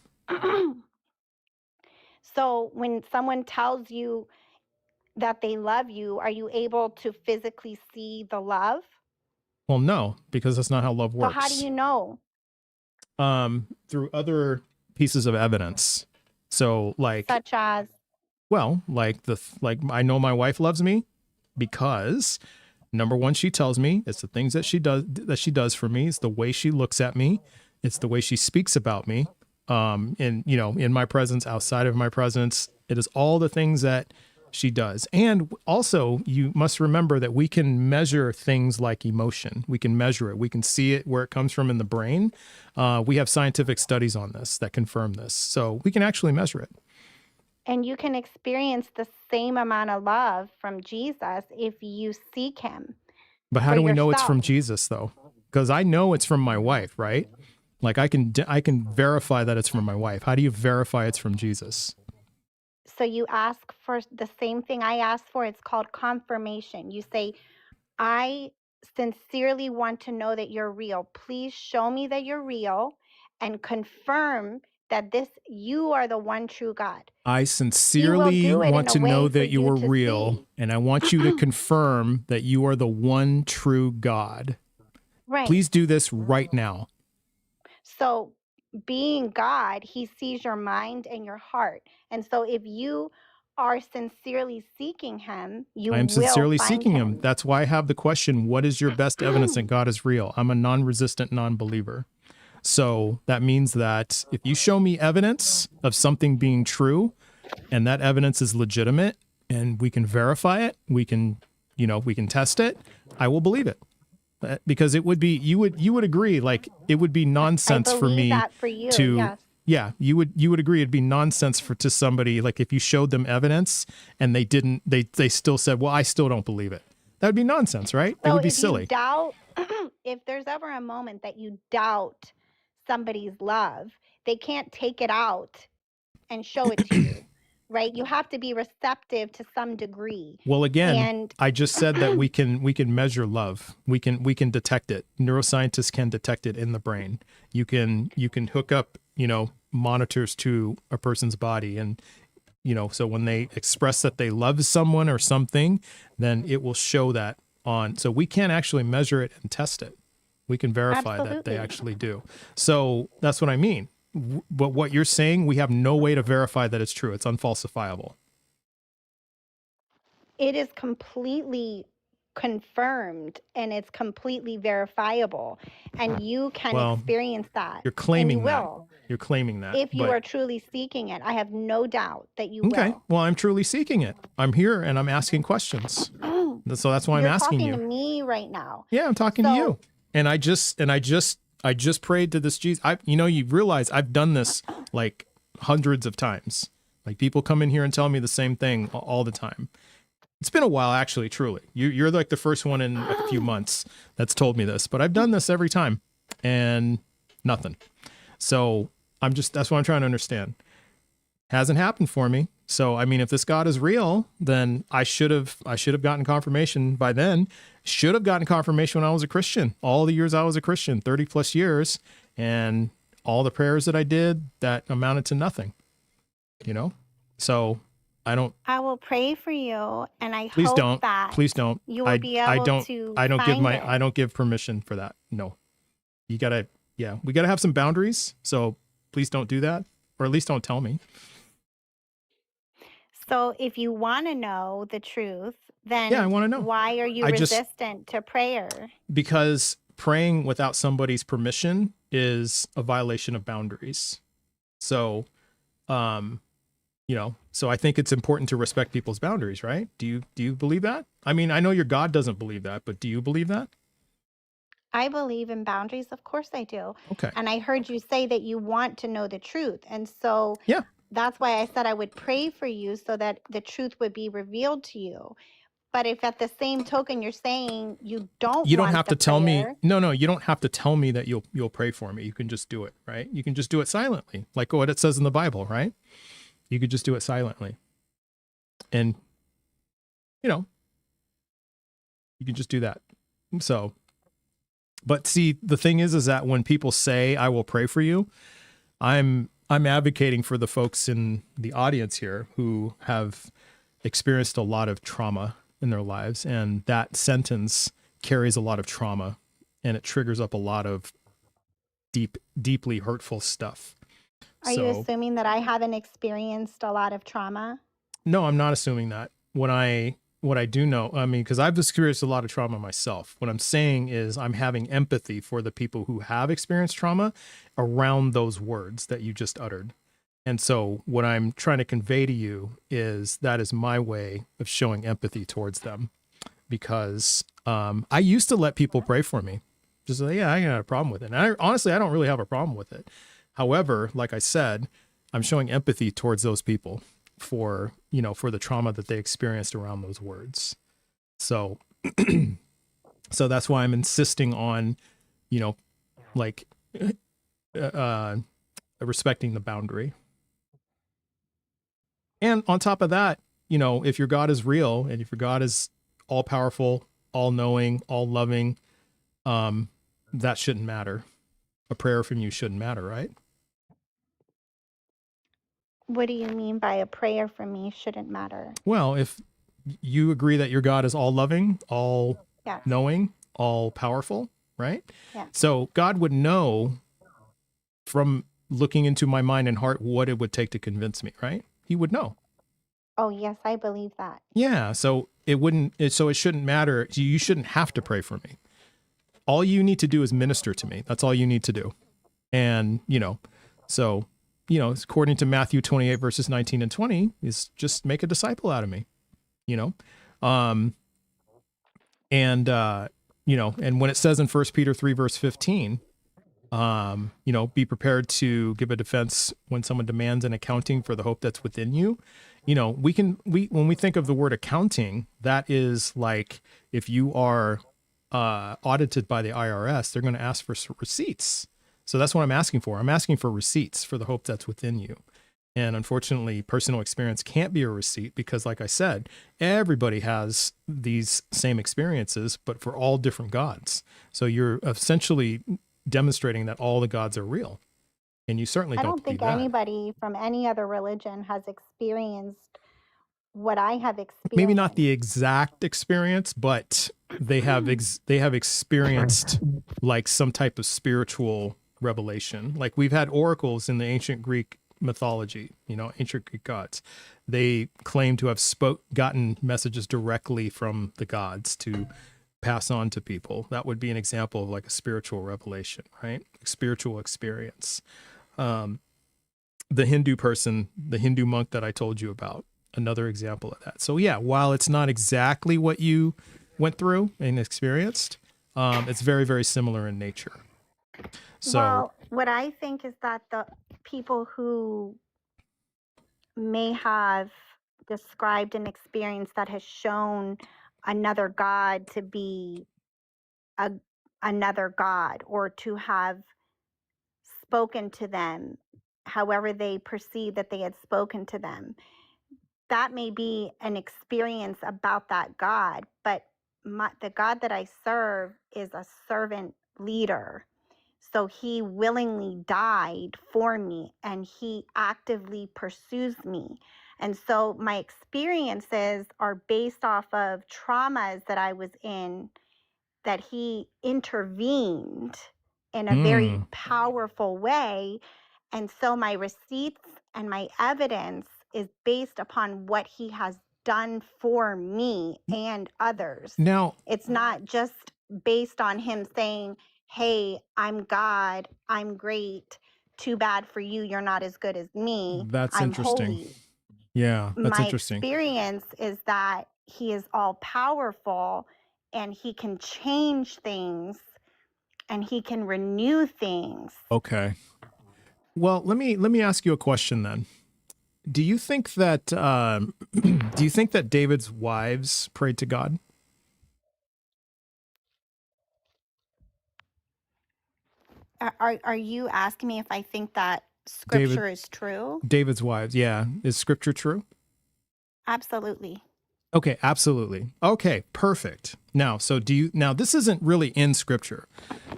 So when someone tells you that they love you, are you able to physically see the love? Well, no, because that's not how love works. So how do you know? Through other pieces of evidence. So like, Such as? well, like I know my wife loves me because number one, she tells me it's the things that she does for me. It's the way she looks at me. It's the way she speaks about me. In my presence, outside of my presence, it is all the things that she does. And also you must remember that we can measure things like emotion. We can measure it. We can see it where it comes from in the brain. We have scientific studies on this that confirm this. So we can actually measure it. And you can experience the same amount of love from Jesus if you seek him But how for do we know it's from yourself. Jesus though? Because I know it's from my wife, right? Like I can verify that it's from my wife. How do you verify it's from Jesus? So you ask for the same thing I asked for. It's called confirmation. You say, I sincerely want to know that you're real. Please show me that you're real and confirm that you are the one true God. I He will sincerely do it in want a to know way for that you you are to real, see. and I want you to confirm that you are the one true God. Right. Please do this right now. So being God, he sees your mind and your heart. And so if you are sincerely seeking him, you I am will sincerely find seeking him. him. That's why I have the question, what is your best evidence that God is real? I'm a non-resistant non-believer. So that means that if you show me evidence of something being true and that evidence is legitimate and we can verify it, we can test it, I will believe it. Because it would be, you would agree, like it would be I nonsense for believe me that for you, to, yes. yeah, you would agree it'd be nonsense to somebody, like if you showed them evidence and they still said, well, I still don't believe it. That would be nonsense, right? It So would be if you silly. doubt, if there's ever a moment that you doubt somebody's love, they can't take it out and show it to you, right? You have to be receptive to some degree. Well, again, And I just said that we can measure love. We can detect it. Neuroscientists can detect it in the brain. You can hook up, monitors to a person's body, and so when they express that they love someone or something, then it will show that on. So we can actually measure it and test it. We can verify that they absolutely. actually do. So that's what I mean. But what you're saying, we have no way to verify that it's true. It's unfalsifiable. It is completely confirmed and it's completely verifiable. And you can Well, experience that. you're And you claiming that. will. You're claiming that. If you but are truly seeking it, I have no doubt that you okay. will. Well, I'm truly seeking it. I'm here and I'm asking questions. So that's why I'm You're asking talking to you. me right now. Yeah, I'm talking to So you. And I just prayed to this Jesus. You realize I've done this like hundreds of times. Like people come in here and tell me the same thing all the time. It's been a while, actually, truly. You're like the first one in a few months that's told me this, but I've done this every time and nothing. So that's what I'm trying to understand. Hasn't happened for me. So, I mean, if this God is real, then I should have gotten confirmation by then. Should have gotten confirmation when I was a Christian. All the years I was a Christian, 30 plus years, and all the prayers that I did that amounted to nothing. So I will pray for you, and I please hope don't. that Please don't. you will be able to I find don't give permission for that. No. We gotta have some boundaries. So please don't do that. Or at least don't tell me. So if you want to know the truth, then Yeah, I want to know. why are you resistant to prayer? Because praying without somebody's permission is a violation of boundaries. So, so I think it's important to respect people's boundaries, right? Do you believe that? I mean, I know your God doesn't believe that, but do you believe that? I believe in boundaries. Of course I do. Okay. And I heard you say that you want to know the truth. And so Yeah. that's why I said I would pray for you so that the truth would be revealed to you. But if at the same token you're saying you don't have to tell me. No, you don't have to tell me that you'll pray for me. You can just do it, right? You can just do it silently, like what it says in the Bible, right? You could just do it silently. And you can just do that. So, but see, the thing is that when people say I will pray for you, I'm advocating for the folks in the audience here who have experienced a lot of trauma in their lives, and that sentence carries a lot of trauma, and it triggers up a lot of deeply hurtful stuff. Are you assuming that I haven't experienced a lot of trauma? No, I'm not assuming that. What I do know, I mean, because I've experienced a lot of trauma myself. What I'm saying is I'm having empathy for the people who have experienced trauma around those words that you just uttered. And so what I'm trying to convey to you is that is my way of showing empathy towards them, because I used to let people pray for me. Just like, yeah, I ain't got a problem with it. And honestly, I don't really have a problem with it. However, like I said, I'm showing empathy towards those people. for, for the trauma that they experienced around those words. So, so that's why I'm insisting on, like, respecting the boundary. And on top of that, if your God is real and if your God is all powerful, all knowing, all loving, that shouldn't matter. A prayer from you shouldn't matter, right? What do you mean by a prayer from me shouldn't matter? Well, if you agree that your God is all loving, all Yeah. knowing, all powerful, right? Yeah. So God would know from looking into my mind and heart what it would take to convince me, right? He would know. Oh, yes, I believe that. Yeah. So it shouldn't matter. You shouldn't have to pray for me. All you need to do is minister to me. That's all you need to do. And, so, according to Matthew 28, verses 19 and 20 is just make a disciple out of me, and when it says in 1 Peter 3, verse 15, be prepared to give a defense when someone demands an accounting for the hope that's within you. When we think of the word accounting, that is like, if you are audited by the IRS, they're going to ask for receipts. So that's what I'm asking for. I'm asking for receipts for the hope that's within you. And unfortunately, personal experience can't be a receipt because, like I said, everybody has these same experiences, but for all different gods. So you're essentially demonstrating that all the gods are real. And you certainly I don't don't think believe that. anybody from any other religion has experienced what I have experienced. Maybe not the exact experience, but they have experienced like some type of spiritual revelation. Like we've had oracles in the ancient Greek mythology, ancient Greek gods. They claim to have gotten messages directly from the gods to pass on to people. That would be an example of like a spiritual revelation, right? A spiritual experience. The Hindu monk that I told you about, another example of that. So yeah, while it's not exactly what you went through and experienced, it's very, very similar in nature. So, well, what I think is that the people who may have described an experience that has shown another God to be another God, or to have spoken to them however they perceive that they had spoken to them, that may be an experience about that God. But the God that I serve is a servant leader. So he willingly died for me and he actively pursues me. And so my experiences are based off of traumas that I was in, that he intervened in a very powerful way. And so my receipts and my evidence is based upon what he has done for me and others. now, It's not just based on him saying, hey, I'm God, I'm great, too bad for you, you're not as good as me, that's I'm interesting. holy. Yeah, that's My interesting. experience is that he is all powerful and he can change things and he can renew things. Okay. Well, let me ask you a question then. Do you think that David's wives prayed to God? Are you asking me if I think that scripture is true? David's wives, yeah. Is scripture true? Absolutely. Okay, absolutely. Okay, perfect. Now, this isn't really in scripture,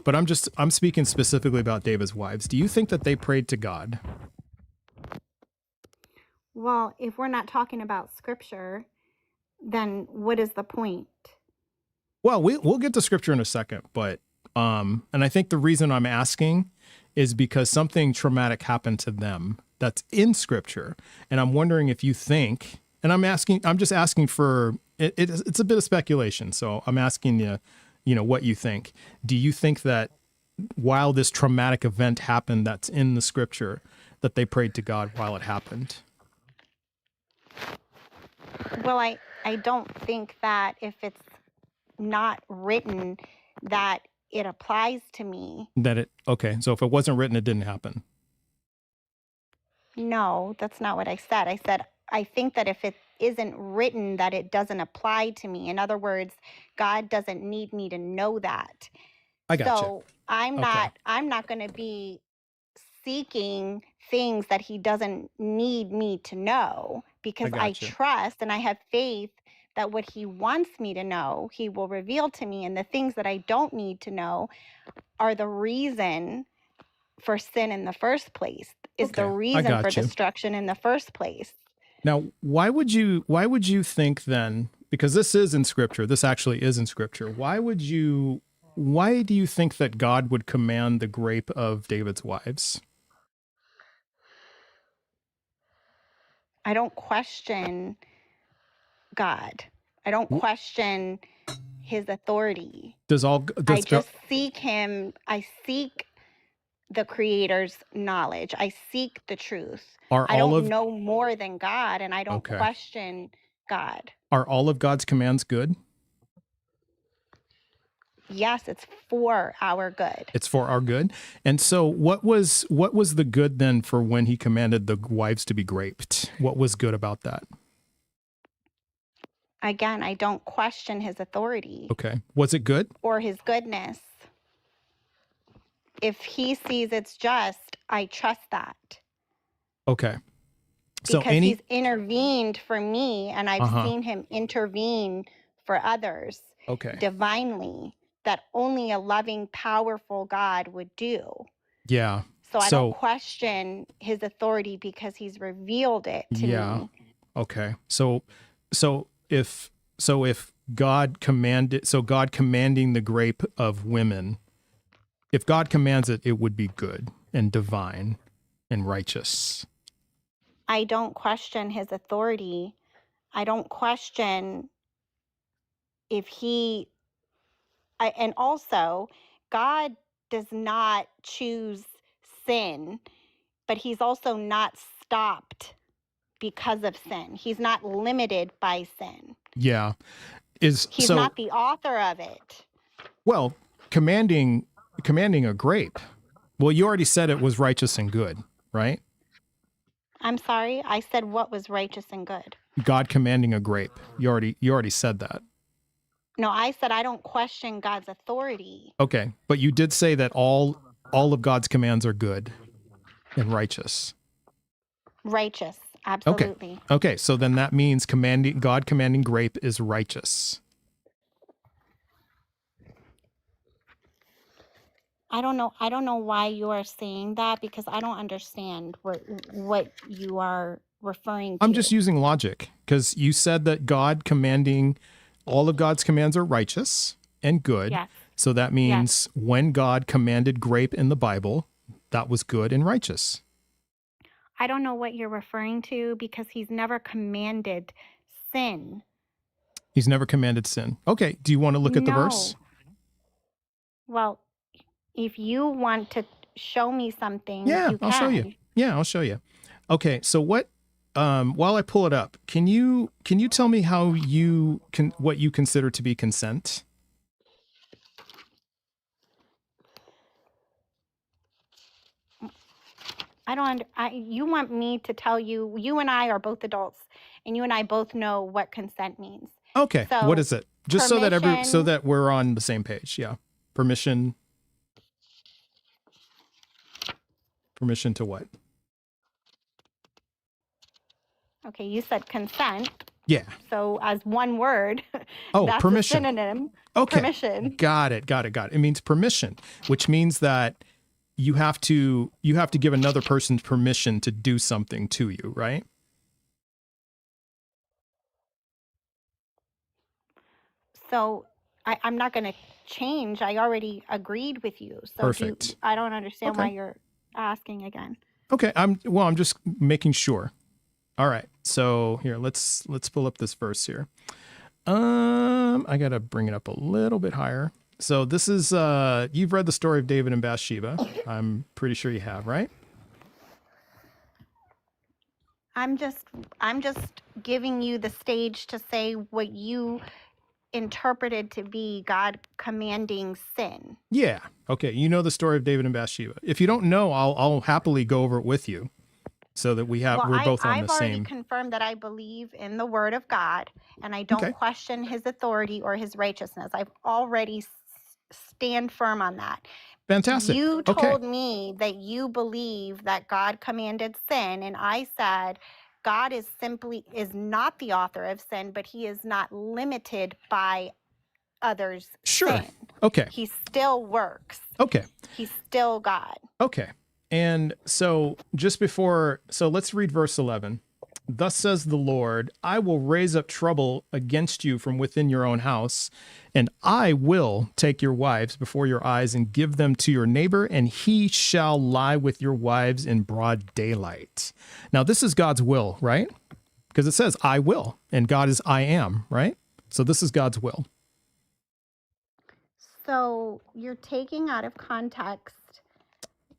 but I'm speaking specifically about David's wives. Do you think that they prayed to God? Well, if we're not talking about scripture, then what is the point? Well, we'll get to scripture in a second, but and I think the reason I'm asking is because something traumatic happened to them that's in scripture, and I'm wondering if you think, and I'm just asking for it's a bit of speculation, so I'm asking you, what you think. Do you think that while this traumatic event happened that's in the scripture, that they prayed to God while it happened? Well, I don't think that if it's not written that it applies to me. Okay, so if it wasn't written, it didn't happen. No, that's not what I said. I said I think that if it isn't written, that it doesn't apply to me. In other words, God doesn't need me to know that. I got you. So I'm Okay. not going to be seeking things that he doesn't need me to know, because I got you. trust and I have faith that what he wants me to know, he will reveal to me. And the things that I don't need to know are the reason for sin in the first place, is the Okay, I reason for got you. destruction in the first place. Now, why would you think then, because this is in scripture, this actually is in scripture, why do you think that God would command the grape of David's wives? I don't question God. I don't question his authority. I just seek him. I seek the Creator's knowledge. I seek the truth. I don't know more than God, and I don't question God. Are all of God's commands good? Yes, it's for our good. It's for our good. And so what was the good then for when he commanded the wives to be graped? What was good about that? Again, I don't question his authority. Okay. Was it good? Or his goodness. If he sees it's just, I trust that. Okay. So because he's intervened for me, and I've seen him intervene for others divinely, that only a loving, powerful God would do. Yeah. So I don't question his authority because he's revealed it to me. Okay. So if God commanded, God commanding the grape of women, if God commands it, it would be good and divine and righteous. I don't question his authority. I don't question if he, and also God does not choose sin, but he's also not stopped because of sin. He's not limited by sin. Yeah. He's not the author of it. Well, commanding a grape. Well, you already said it was righteous and good, right? I'm sorry. I said what was righteous and good. God commanding a grape. You already said that. No, I said I don't question God's authority. Okay, but you did say that all of God's commands are good and righteous. Righteous, absolutely. Okay, so then that means God commanding grape is righteous. I don't know why you are saying that, because I don't understand what you are referring to. I'm just using logic, because you said that God commanding all of God's commands are righteous and good. Yes. So that means when God commanded grape in the Bible, that was good and righteous. I don't know what you're referring to, because he's never commanded sin. He's never commanded sin. Okay, do you want to look at the verse? Well, if you want to show me something, I'll show you. Yeah, I'll show you. Okay, so what? While I pull it up, can you tell me how what you consider to be consent? You want me to tell you? You and I are both adults, and you and I both know what consent means. Okay, So, what is it? Just so that we're on the same page. Yeah, permission. Permission to what? Okay, you said consent. Yeah. So as one word, that's permission. a synonym. Okay. Permission. Got it. It means permission, which means that you have to give another person permission to do something to you, right? So I'm not going to change. I already agreed with you. So Perfect. I don't understand why you're asking again. Okay. I'm just making sure. All right. So here, let's pull up this verse here. I got to bring it up a little bit higher. So this is, you've read the story of David and Bathsheba. I'm pretty sure you have, right? I'm just giving you the stage to say what you interpreted to be God commanding sin. Yeah. Okay. You know the story of David and Bathsheba. If you don't know, I'll happily go over it with you. so that we're Well, both on I've the already same. confirmed that I believe in the word of God and I don't Okay. question his authority or his righteousness. I've already stand firm on that. Fantastic. You Okay. told me that you believe that God commanded sin, and I said God is not the author of sin, but he is not limited by others' Sure. sin. Okay. He still works. Okay. He's still God. Okay. And so let's read verse 11. Thus says the Lord, I will raise up trouble against you from within your own house, and I will take your wives before your eyes and give them to your neighbor, and he shall lie with your wives in broad daylight. Now, this is God's will, right? Because it says, I will, and God is I am, right? So this is God's will. So you're taking out of context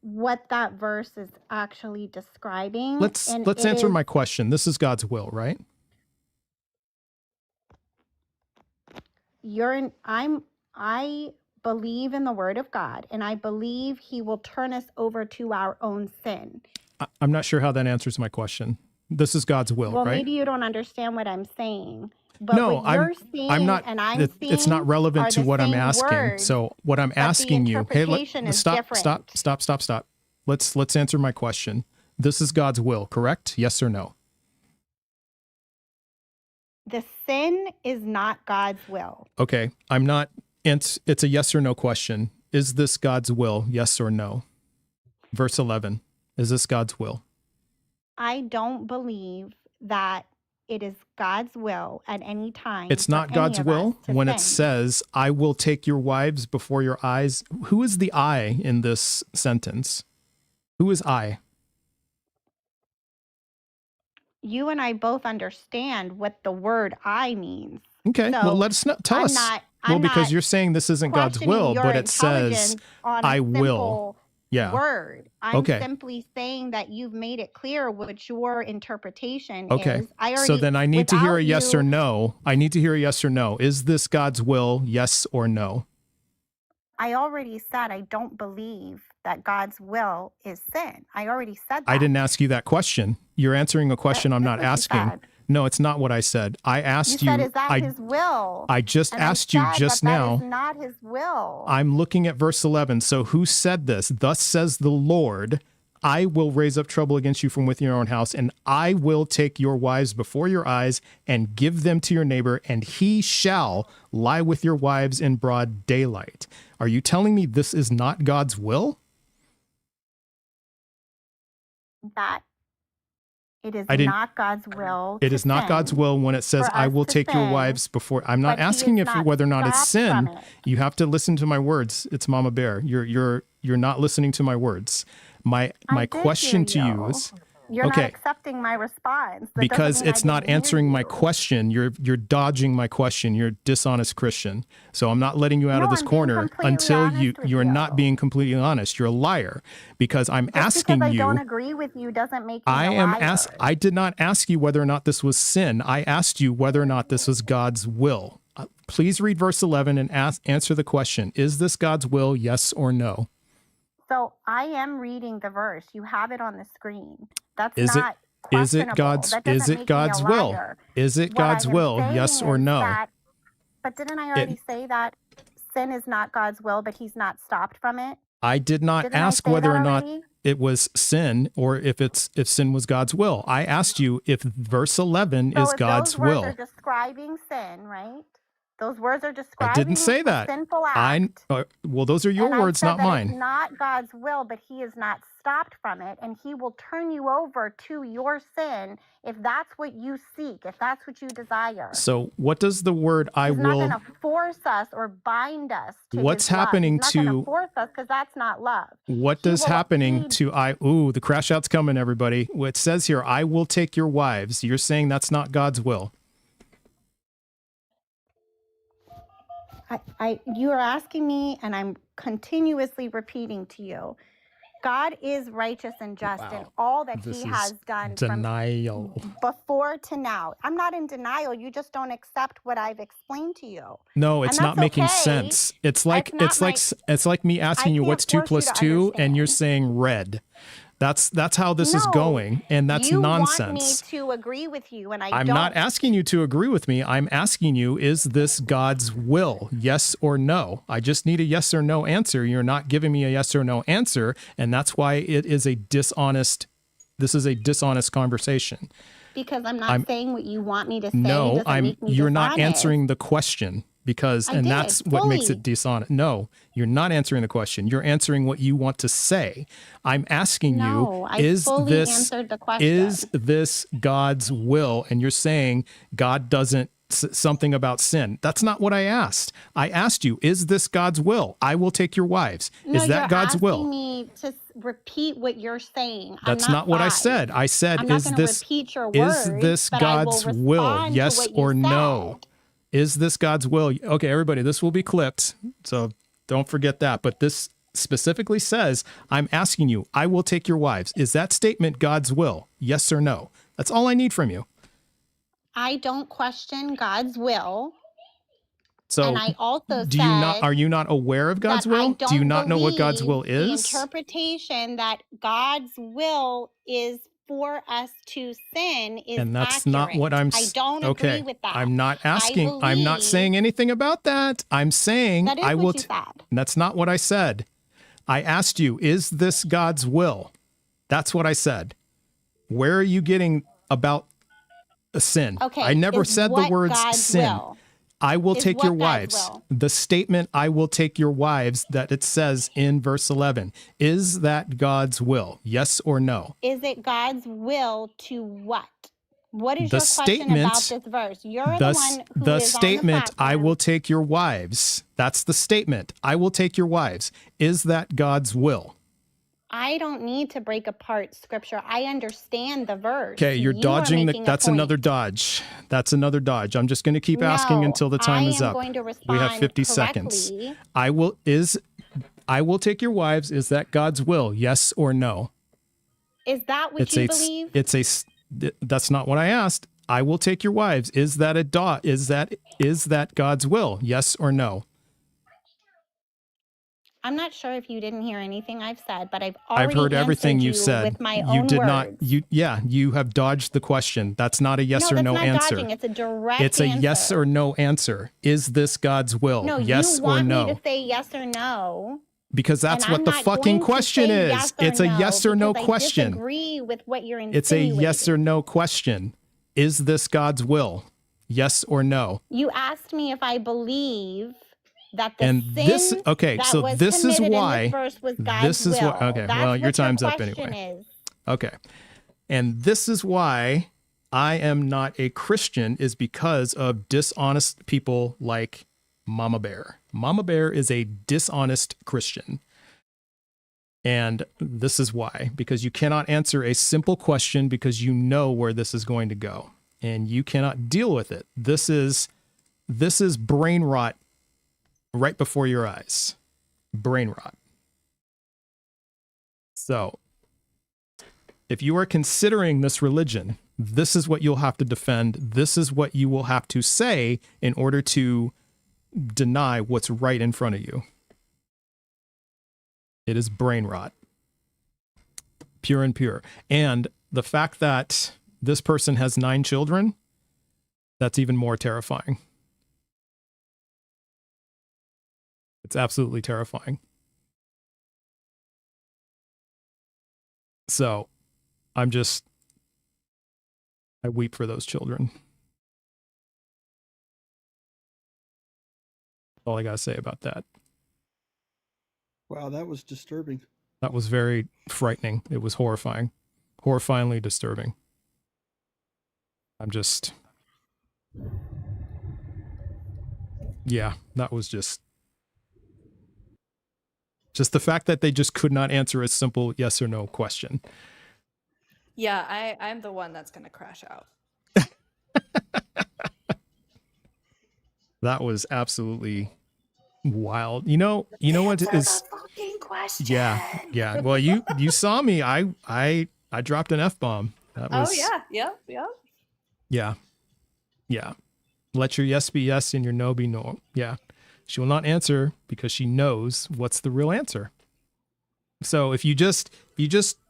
what that verse is actually describing. Let's answer my question. This is God's will, right? I believe in the word of God, and I believe he will turn us over to our own sin. I'm not sure how that answers my question. This is God's will, Well, right? maybe you don't understand what I'm saying. But No, what you're seeing I'm not. and I'm seeing It's not relevant are to the what I'm same asking. words, So what I'm but the asking you, hey, interpretation is stop. different. Let's answer my question. This is God's will, correct? Yes or no? The sin is not God's will. Okay, I'm not. It's a yes or no question. Is this God's will? Yes or no? Verse 11. Is this God's will? I don't believe that it is God's will at any time. It's not for God's any of us will to when it sin. says, I will take your wives before your eyes. Who is the I in this sentence? Who is I? You and I both understand what the word "I" means. Okay, well, So let us know. Tell us. I'm Because not you're saying this isn't God's questioning will, your but it says, intelligence on a I will. simple Yeah. word. I'm Okay. simply saying that you've made it clear what your interpretation Okay. is. I So already, then I need to hear a without yes or you, no. I need to hear a yes or no. Is this God's will? Yes or no? I already said I don't believe that God's will is sin. I already said that. I didn't ask you that question. You're answering a question I'm That's not what you asking. said. No, it's not what I said. I asked You you. said, "Is that His will?" I just And asked I you said just that now. That is not His will. I'm looking at verse 11. So who said this? Thus says the Lord, I will raise up trouble against you from within your own house, and I will take your wives before your eyes and give them to your neighbor, and he shall lie with your wives in broad daylight. Are you telling me this is not God's will? That it is I didn't- not God's will. It to is not God's sin, will when it says, for I us will to take your sin, wives before. I'm not but He asking is if not whether or not it's stopped sin. from it. You have to listen to my words. It's Mama Bear. You're not listening to my words. My I did question to hear you is, You're okay, not accepting my response. That because doesn't mean it's I not didn't hear answering my you. question. You're dodging my question. You're a dishonest Christian. So I'm not letting you out of No, this I'm being corner completely until honest with you're you. not being completely honest. You're a liar because I'm Just asking because I don't you. agree with you doesn't make me I a am liar. I did not ask you whether or not this was sin. I asked you whether or not this was God's will. Please read verse 11 and answer the question. Is this God's will? Yes or no? So I am reading the verse. You have it on the screen. That's Is not questionable. That doesn't make me a will? liar. Is it What I God's am will? saying Yes or is no? that, but didn't I already say that sin is not God's will, but He's not stopped from it? I did not Didn't I ask say whether that or not already? it was sin or if sin was God's will. I asked you if verse 11 So is if God's those words will. are describing sin, right? Those words are I describing didn't say a that. sinful act. Well, those are your And words, I said not that mine. it's not God's will, but He is not stopped from it, and He will turn you over to your sin if that's what you seek, if that's what you desire. So what does the word I He's not will? going to force us or bind us to What's His love. happening He's not going to- to force us because that's not love. What He does will happening feed- to ooh, the crash out's coming, everybody. It says here, I will take your wives. You're saying that's not God's will. You are asking me, and I'm continuously repeating to you. God is righteous and just in all that This He is has done denial. from before to now. I'm not in denial. You just don't accept what I've explained to you. No, And it's not that's making okay. sense. It's like It's not it's like me asking you can't what's 2 force you plus to 2, and you're understand. saying red. That's how this is No, going, and that's you nonsense. want me to agree with you, and I I'm don't. not asking you to agree with me. I'm asking you, is this God's will? Yes or no? I just need a yes or no answer. You're not giving me a yes or no answer, and that's why it is a dishonest. This is a dishonest conversation. Because I'm not saying what you want me to say. No, doesn't make me you're not dishonest. answering the question I did, that's what makes fully. it dishonest. No, you're not answering the question. You're answering what you want to say. I'm asking No, I you, is fully this answered the question. is this God's will? And you're saying God doesn't something about sin. That's not what I asked. I asked you, is this God's will? I will take your wives. No, Is that you're God's asking will? me to repeat what you're saying. That's I'm not what I God. said. I said, I'm not is gonna this repeat your is words, this but I will God's will? respond to Yes what you or no? said. Is this God's will? Okay, everybody, this will be clipped, so don't forget that. But this specifically says, I'm asking you, I will take your wives. Is that statement God's will? Yes or no? That's all I need from you. I don't question God's will. So And I also do you not, said are you not aware of God's that I will? Do you don't not know what God's will believe the is? interpretation that God's will is for us to sin is And that's accurate. not what I'm I don't agree okay. with that. I'm not asking, I I'm not believe saying anything about that. I'm saying that is I will what you said. That's not what I said. I asked you, is this God's will? That's what I said. Where are you getting about a sin? Okay, I never is said the what words God's sin. will? I will Is take what your God's wives. will? The statement, I will take your wives, that it says in verse 11, is that God's will? Yes or no? Is it God's will to what? What is The your question statement, about this verse? You're the the, one who the is statement, on the I platform. will take your wives. That's the statement. I will take your wives. Is that God's will? I don't need to break apart scripture. I understand the verse. Okay, you're You are dodging making a that's point. another dodge. That's another dodge. I'm just going to keep asking No, until the time I is am up. going to We have respond 50 seconds. correctly. I will take your wives. Is that God's will? Yes or no? Is that what you believe? That's not what I asked. I will take your wives. Is that is that God's will? Yes or no? I'm not sure if you didn't hear anything I've said, but I've already I've heard everything answered you've you said. with my You own did words. not. You have dodged the question. That's not a yes No, or that's no not answer. dodging. It's a direct It's a answer. yes or no answer. Is this God's will? No, yes you or want no? me to say yes or no. Because that's And what I'm the not fucking going to question say is. yes or It's a yes or no because question. I disagree with what you're It's a insinuating. yes or no question. Is this God's will? Yes or no? You asked me if I believe that the And sin this, okay, that so was this is committed in why. this verse was God's This is will. what. Okay, That's well, your what time's up question anyway. is. Okay, and this is why I am not a Christian, is because of dishonest people like Mama Bear. Mama Bear is a dishonest Christian. And this is why, because you cannot answer a simple question because you know where this is going to go and you cannot deal with it. This is brain rot right before your eyes. Brain rot. So if you are considering this religion, this is what you'll have to defend. This is what you will have to say in order to deny what's right in front of you. It is brain rot. Pure and pure. And the fact that this person has 9 children, that's even more terrifying. It's absolutely terrifying. So I weep for those children. That's all I got to say about that. Wow, that was disturbing. That was very frightening. It was horrifying. Horrifyingly disturbing. Yeah, that was just the fact that they just could not answer a simple yes or no question. Yeah, I'm the one that's gonna crash out. That was absolutely wild. You know what is yeah. Well, you saw me. I dropped an F-bomb. That was Yep. Yeah. Let your yes be yes and your no be no. Yeah. She will not answer because she knows what's the real answer. So if you just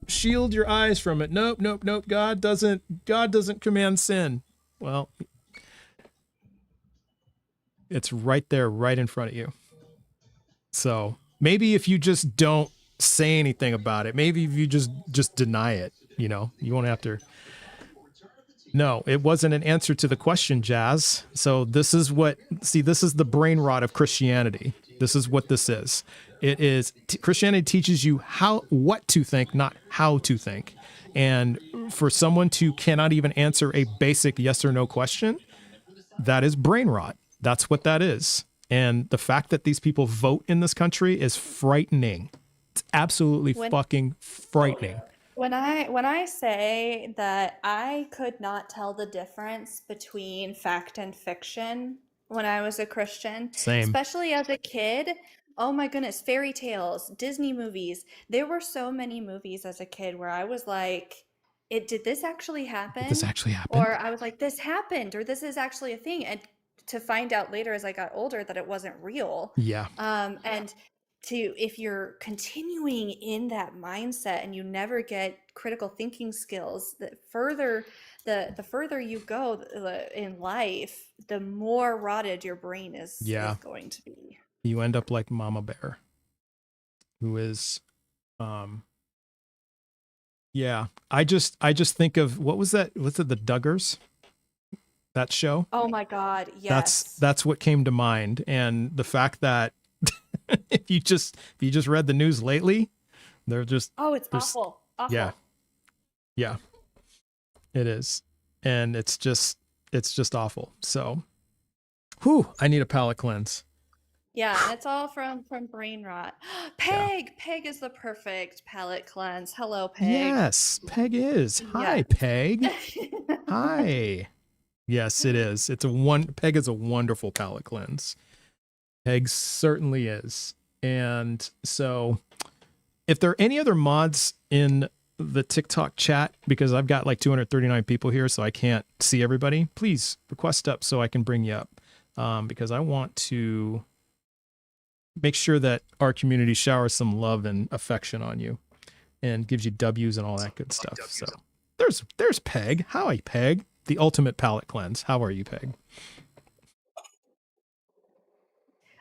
shield your eyes from it, nope. God doesn't command sin. Well, it's right there, right in front of you. So maybe if you just don't say anything about it, maybe if you just deny it, you won't have to. No, it wasn't an answer to the question, Jazz. So this is the brain rot of Christianity. This is what this is. It is Christianity teaches you what to think, not how to think. And for someone to cannot even answer a basic yes or no question, that is brain rot. That's what that is. And the fact that these people vote in this country is frightening. It's absolutely fucking frightening. When I say that I could not tell the difference between fact and fiction when I was a Christian, Same. especially as a kid. Oh my goodness, fairy tales, Disney movies. There were so many movies as a kid where I was like, did this actually happen? Did this actually happen? Or I was like, this happened, or this is actually a thing. And to find out later as I got older that it wasn't real. Yeah. And if you're continuing in that mindset and you never get critical thinking skills, that the further you go in life, the more rotted your brain is going to be. You end up like mommabear, who is, I just think of, what was that? Was it the Duggars? That show? Oh my God. Yes. That's what came to mind. And the fact that if you just read the news lately, they're just, it's awful. Yeah. It is. And it's just awful. So, I need a palate cleanse. Yeah, and it's all from brain rot. Peg is the perfect palate cleanse. Hello, Peg. Yes, Peg is. Hi, Peg. Hi. Yes, it is. Peg is a wonderful palate cleanse. Peg certainly is. And so if there are any other mods in the TikTok chat, because I've got like 239 people here, so I can't see everybody, please request up so I can bring you up. Because I want to make sure that our community showers some love and affection on you and gives you W's and all that good stuff. So there's Peg. Hi, Peg. The ultimate palate cleanse. How are you, Peg?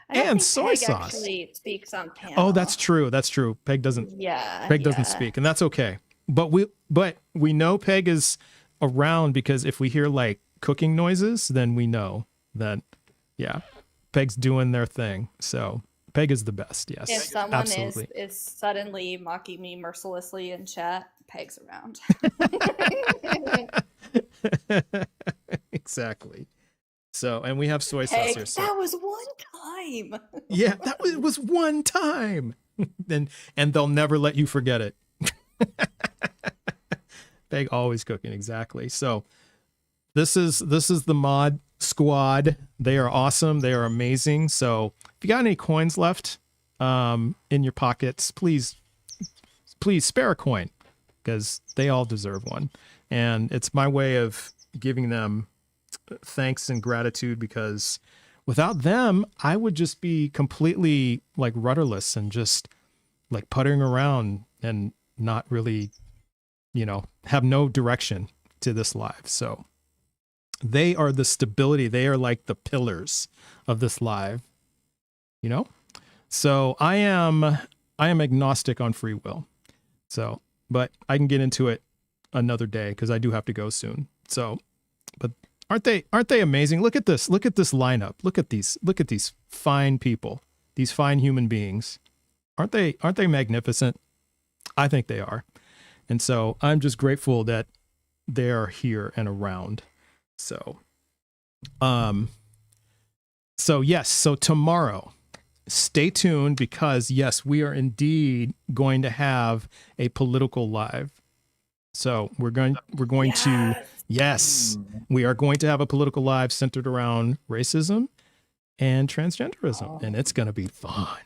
And soy Peg sauce. Actually speaks on panel. Oh, that's true. That's true. Peg doesn't speak, and that's okay. But we know Peg is around because if we hear like cooking noises, then we know that Peg's doing their thing. So Peg is the best. Yes. If someone absolutely. is suddenly mocking me mercilessly in chat, Peg's around. Exactly. So, and we have soy sauce here. So. That was one time. Yeah, that was one time. and they'll never let you forget it. Peg always cooking, exactly. So this is the mod squad. They are awesome. They are amazing. So if you got any coins left in your pockets, please spare a coin, because they all deserve one. And it's my way of giving them thanks and gratitude, because without them, I would just be completely like rudderless and just like puttering around and not really, have no direction to this live. So they are the stability. They are like the pillars of this live, So I am agnostic on free will. So, but I can get into it another day because I do have to go soon. So, but aren't they amazing? Look at this lineup. Look at these fine people, these fine human beings. Aren't they magnificent? I think they are. And so I'm just grateful that they are here and around. So, so tomorrow, stay tuned, because yes, we are indeed going to have a political live. So we are going to have a political live centered around racism and transgenderism, and it's going to be fun.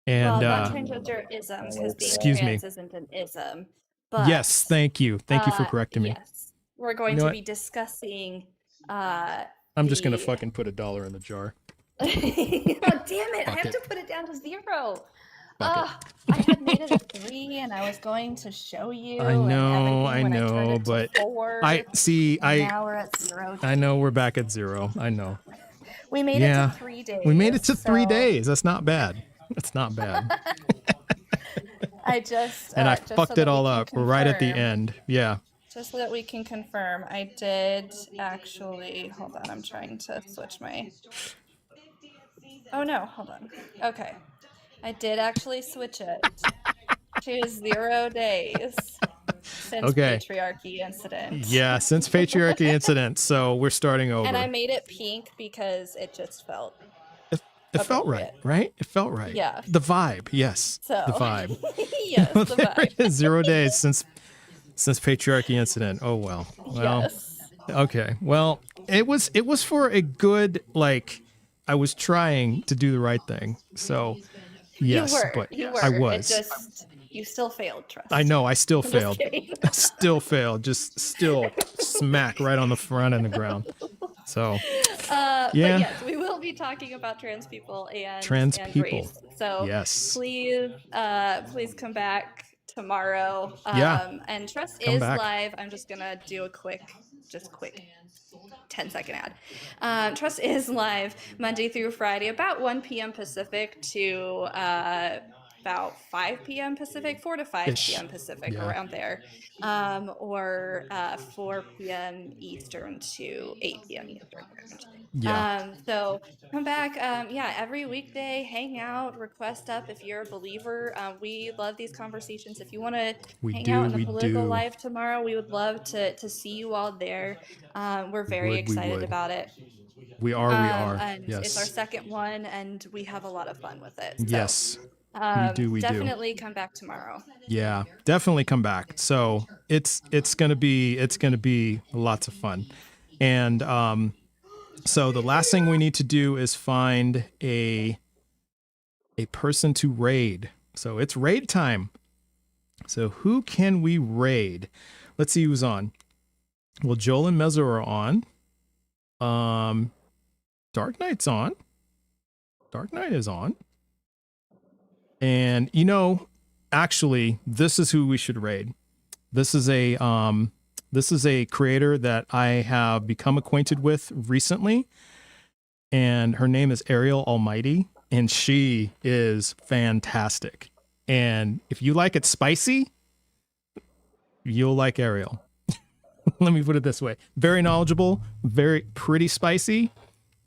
And not transgenderism, because being trans isn't an ism. But, yes, thank you for correcting me. Yes, we're going to be discussing. I'm just going to fucking put $1 in the jar. Oh, damn it! I have to put it down to 0. bucket. I had made it a 3 and I was going to show you I and know, everything when I turned it but to 4. I see. And now we're at 0 I know days. we're back at 0. I know. We made it to 3 days. We made it to 3 so days. That's not bad. That's not bad. I just And I just so fucked that it we all can up. We're right at the confirm- end. Yeah. Just so that we can confirm, I did actually. Hold on, I'm trying to switch my. Oh no, hold on. Okay, I did actually switch it to 0 days since patriarchy incident. Yeah, since patriarchy incident. So we're starting over. And I made it pink because it just felt. It felt right, right? It felt right. Yeah. The vibe, yes. So The vibe. yes, the vibe. 0 days since patriarchy incident. Oh well. Well. Yes. Okay. Well, it was for a good, like, I was trying to do the right thing. So yes, but You were. I was. It just you still failed, trust. I know, I still I'm just failed. kidding. Still failed. Just still smack right on the front and the ground. So But yeah. yes, we will be talking about trans people and Trans and people. race. So Yes. please come back tomorrow. Yeah. And Trust Come is back. live. I'm just gonna do a quick 10-second ad. Trust is live Monday through Friday, about 1 p.m. Pacific to about 5 p.m. Pacific, 4 to 5 Ish. p.m. Pacific, Yeah. around there, or 4 p.m. Eastern to 8 p.m. Eastern. Yeah. So come back. Yeah, every weekday, hang out, request up if you're a believer. We love these conversations. If you want to hang out in the political life tomorrow, we would love to see you all there. We're very excited about it. We are. And Yes. it's our second one, and we have a lot of fun with it. So, Yes. We do. Definitely come back tomorrow. Yeah, definitely come back. So it's gonna be lots of fun. And so the last thing we need to do is find a person to raid. So it's raid time. So who can we raid? Let's see who's on. Well, Joel and Mezzo are on. Dark Knight's on. Dark Knight is on. And actually, this is who we should raid. This is a creator that I have become acquainted with recently, and her name is Ariel Almighty, and she is fantastic. And if you like it spicy, you'll like Ariel. Let me put it this way. Very knowledgeable, very pretty spicy,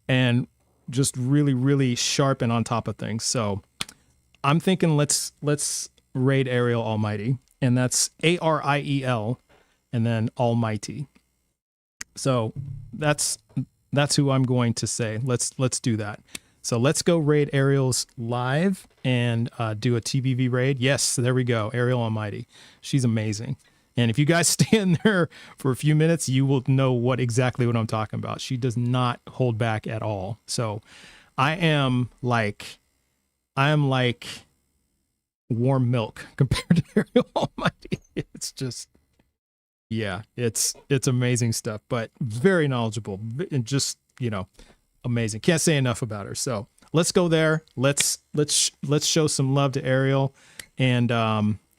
and just really, really sharp and on top of things. So I'm thinking let's raid Ariel Almighty, and that's Ariel and then Almighty. So that's who I'm going to say. Let's do that. So let's go raid Ariel's live and do a TBV raid. Yes, there we go. Ariel Almighty. She's amazing. And if you guys stay in there for a few minutes, you will know exactly what I'm talking about. She does not hold back at all. So I am like warm milk compared to Ariel Almighty. It's just, yeah, it's amazing stuff, but very knowledgeable and just, amazing. Can't say enough about her. So let's go there. Let's show some love to Ariel, and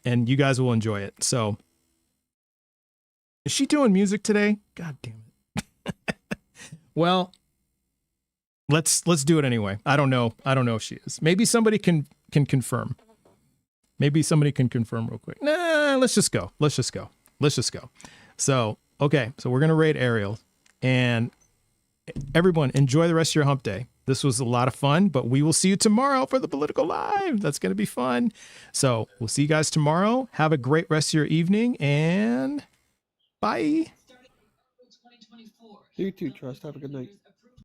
you guys will enjoy it. So is she doing music today? God damn it. Well, let's do it anyway. I don't know if she is. Maybe somebody can confirm. Maybe somebody can confirm real quick. Nah, let's just go. So, okay. So we're going to raid Ariel, and everyone enjoy the rest of your hump day. This was a lot of fun, but we will see you tomorrow for the political live. That's going to be fun. So we'll see you guys tomorrow. Have a great rest of your evening, and bye. You too, Trust. Have a good night.